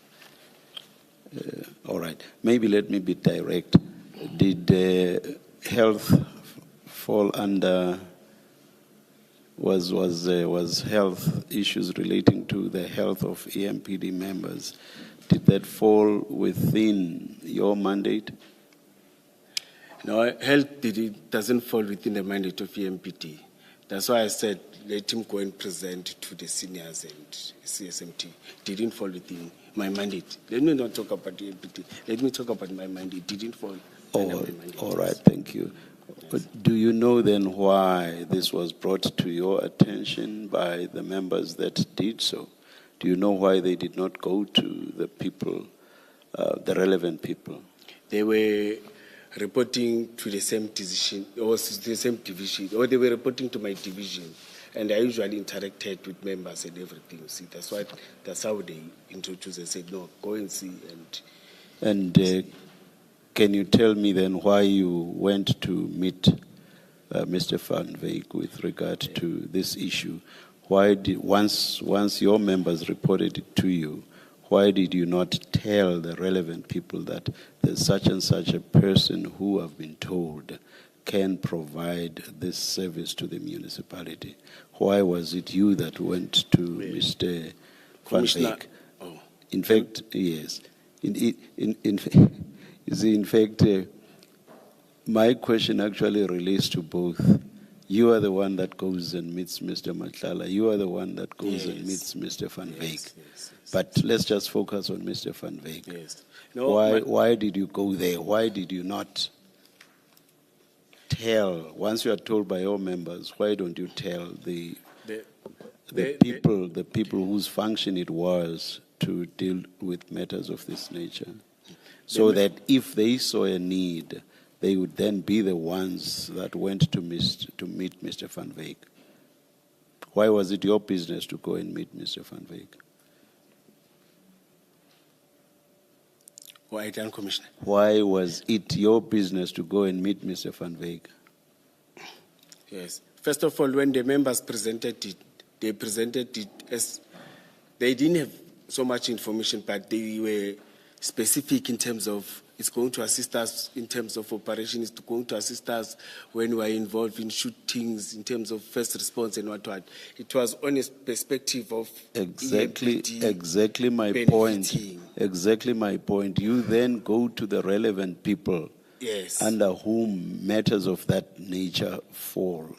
All right. Maybe let me be direct. Did health fall under, was health issues relating to the health of EMPD members, did that fall within your mandate? No, health doesn't fall within the mandate of EMPD. That's why I said let him go and present to the seniors and CSMT. Didn't fall within my mandate. Let me not talk about the EMPD. Let me talk about my mandate. Didn't fall under my mandate. All right, thank you. But do you know then why this was brought to your attention by the members that did so? Do you know why they did not go to the people, the relevant people? They were reporting to the same decision, or to the same division, or they were reporting to my division. And I usually interacted with members and everything. See, that's how they introduced and said, no, go and see. And can you tell me then why you went to meet Mr. Van Wyk with regard to this issue? Why did, once your members reported it to you, why did you not tell the relevant people that there's such and such a person who have been told can provide this service to the municipality? Why was it you that went to Mr. Van Wyk? Oh. In fact, yes. In fact, my question actually relates to both. You are the one that goes and meets Mr. Matlala. You are the one that goes and meets Mr. Van Wyk. Yes. But let's just focus on Mr. Van Wyk. Yes. No, Why did you go there? Why did you not tell? Once you are told by your members, why don't you tell the people whose function it was to deal with matters of this nature? So that if they saw a need, they would then be the ones that went to meet Mr. Van Wyk. Why was it your business to go and meet Mr. Van Wyk? Why done, Commissioner? Why was it your business to go and meet Mr. Van Wyk? Yes. First of all, when the members presented it, they presented it as they didn't have so much information, but they were specific in terms of it's going to assist us in terms of operations, it's going to assist us when we are involved in shootings, in terms of first response and what. It was on a perspective of exactly my benefiting. point. Exactly my point. You then go to the relevant people, yes, under whom matters of that nature fall,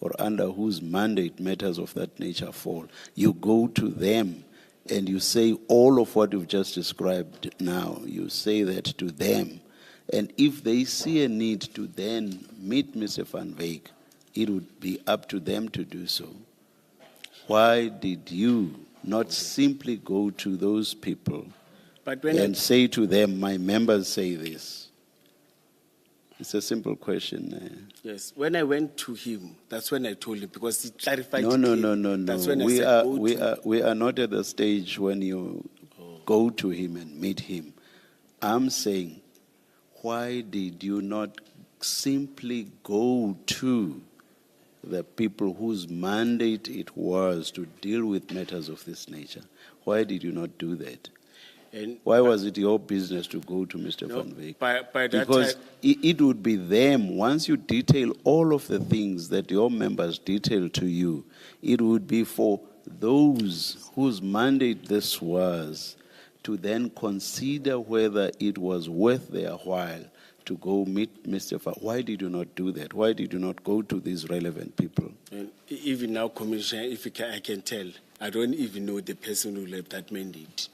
or under whose mandate matters of that nature fall. You go to them and you say all of what you've just described now. You say that to them. And if they see a need to then meet Mr. Van Wyk, it would be up to them to do so. Why did you not simply go to those people and say to them, my members say this? It's a simple question. Yes. When I went to him, that's when I told him, because he clarified. No. That's when we are not at the stage when you go to him and meet him. I'm saying, why did you not simply go to the people whose mandate it was to deal with matters of this nature? Why did you not do that? And why was it your business to go to Mr. Van Wyk? By that because time, it would be them, once you detail all of the things that your members detail to you, it would be for those whose mandate this was to then consider whether it was worth their while to go meet Mr. Van Wyk. Why did you not do that? Why did you not go to these relevant people? and even now, Commissioner, if I can tell, I don't even know the person who left that mandate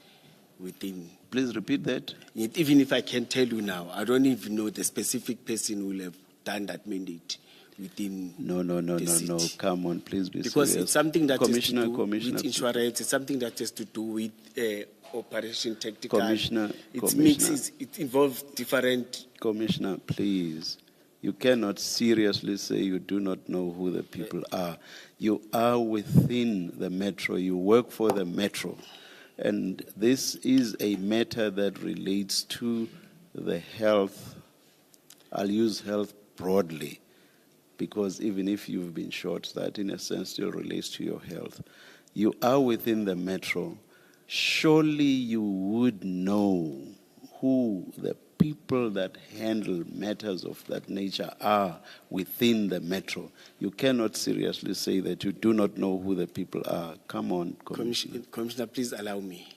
within. Please repeat that. Even if I can tell you now, I don't even know the specific person who have done that mandate within. No. Come on, please be because serious. It's something that has to do Commissioner, with insurance. It's something that has to do with operation tactical. Commissioner, it's mixed. It involves different. Commissioner, please. You cannot seriously say you do not know who the people are. You are within the metro. You work for the metro. And this is a matter that relates to the health. I'll use health broadly, because even if you've been shot, that in a sense still relates to your health. You are within the metro. Surely you would know who the people that handle matters of that nature are within the metro. You cannot seriously say that you do not know who the people are. Come on, Commissioner. Commissioner, please allow me.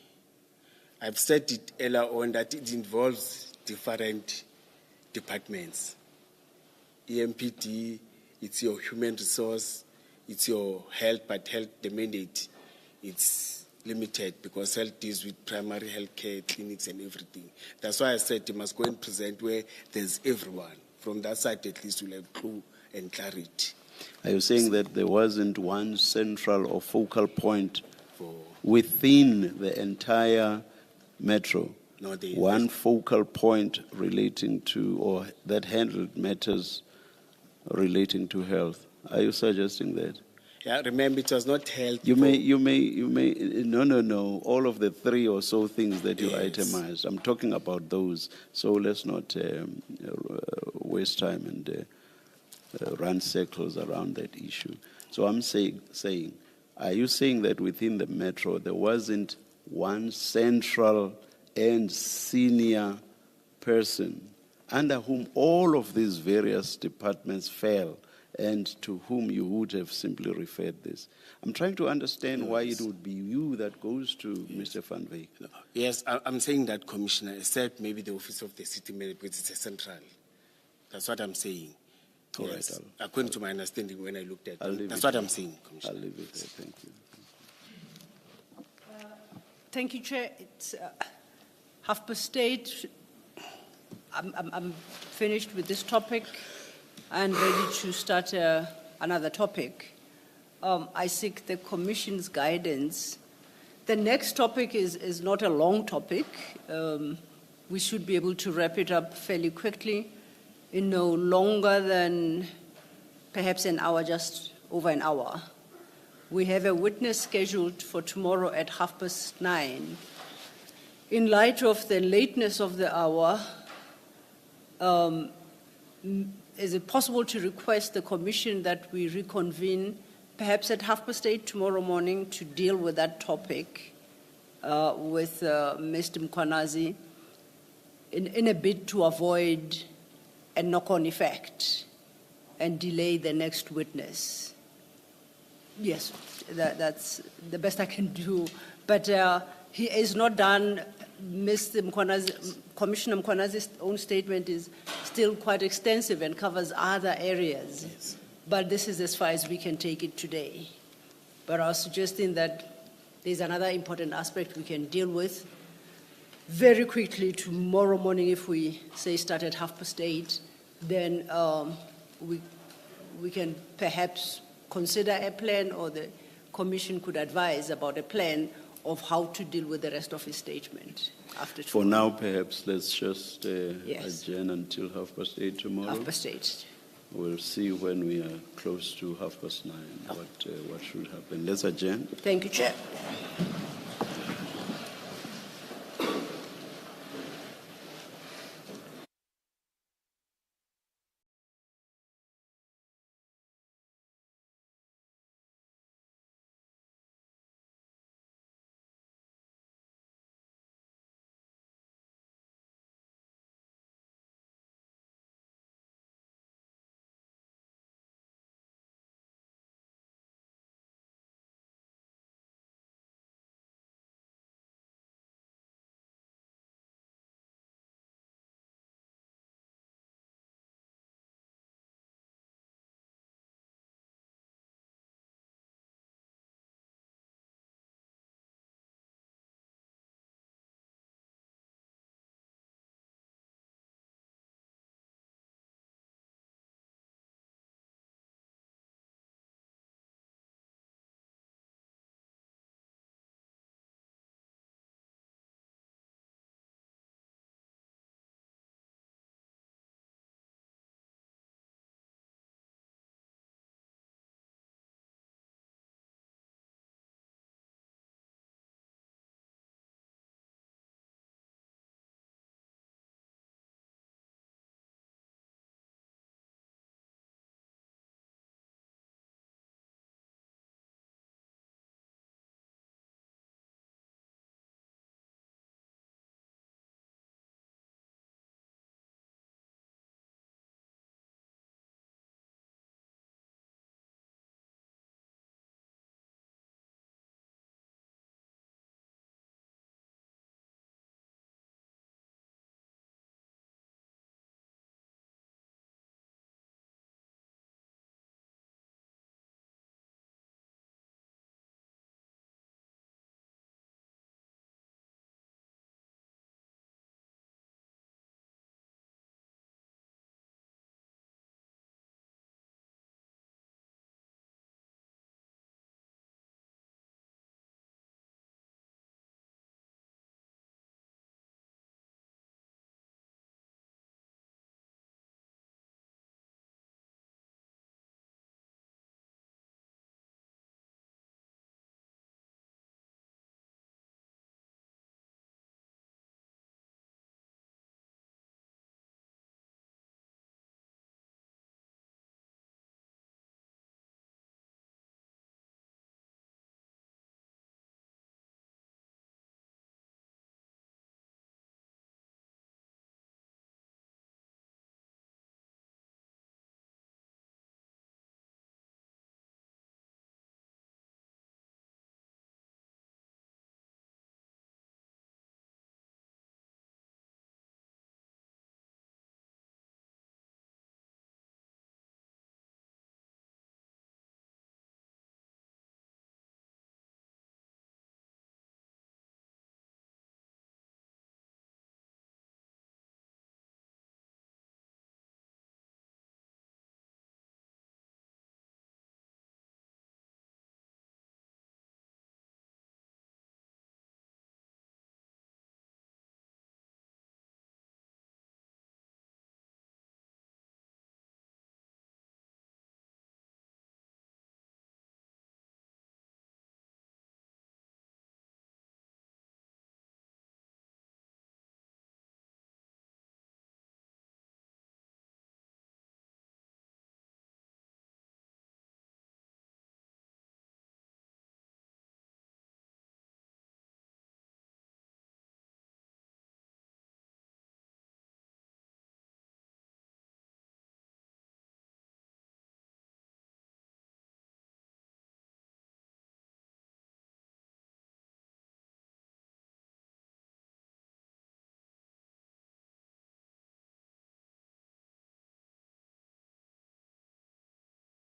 I've said it earlier on that it involves different departments. EMPD, it's your human resource, it's your health, but health, the mandate, it's limited because health deals with primary health care, clinics and everything. That's why I said you must go and present where there's everyone from that side at least we'll have clue and clarity. Are you saying that there wasn't one central or focal point For within the entire metro? No, One focal point relating to, or that handled matters relating to health. Are you suggesting that? Yeah, remember it was not held. You may, no. All of the three or so things that you itemized. I'm talking about those. So let's not waste time and run circles around that issue. So I'm saying, are you saying that within the metro there wasn't one central and senior person under whom all of these various departments fell and to whom you would have simply referred this? I'm trying to understand why it would be you that goes to Mr. Van Wyk. Yes, I'm saying that, Commissioner, except maybe the Office of the City Manager, which is a central. That's what I'm saying. All Yes. right, According to my understanding when I looked at it. That's it what there. I'm saying, Commissioner. I'll leave it there. Thank you. Thank you, Chair. It's 8:30. I'm finished with this topic and ready to start another topic. I seek the Commission's guidance. The next topic is not a long topic. We should be able to wrap it up fairly quickly in no longer than perhaps an hour, just over an hour. We have a witness scheduled for tomorrow at 9:30. In light of the lateness of the hour, is it possible to request the Commission that we reconvene perhaps at 8:30 tomorrow morning to deal with that topic with Mr. Mkhwanazi in a bid to avoid a knock-on effect and delay the next witness? Yes, that's the best I can do. But he is not done. Mr. Mkhwanazi, Commissioner Mkhwanazi's own statement is still quite extensive and covers other areas. Yes. But this is as far as we can take it today. But I was suggesting that there's another important aspect we can deal with very quickly tomorrow morning. If we say start at 8:30, then we can perhaps consider a plan, or the Commission could advise about a plan of how to deal with the rest of his statement after For tomorrow. now, perhaps let's just Yes. adjourn until 8:30 tomorrow. 8:30. We'll see when we are close to 9:30 what should happen. Let's adjourn. Thank you, Chair.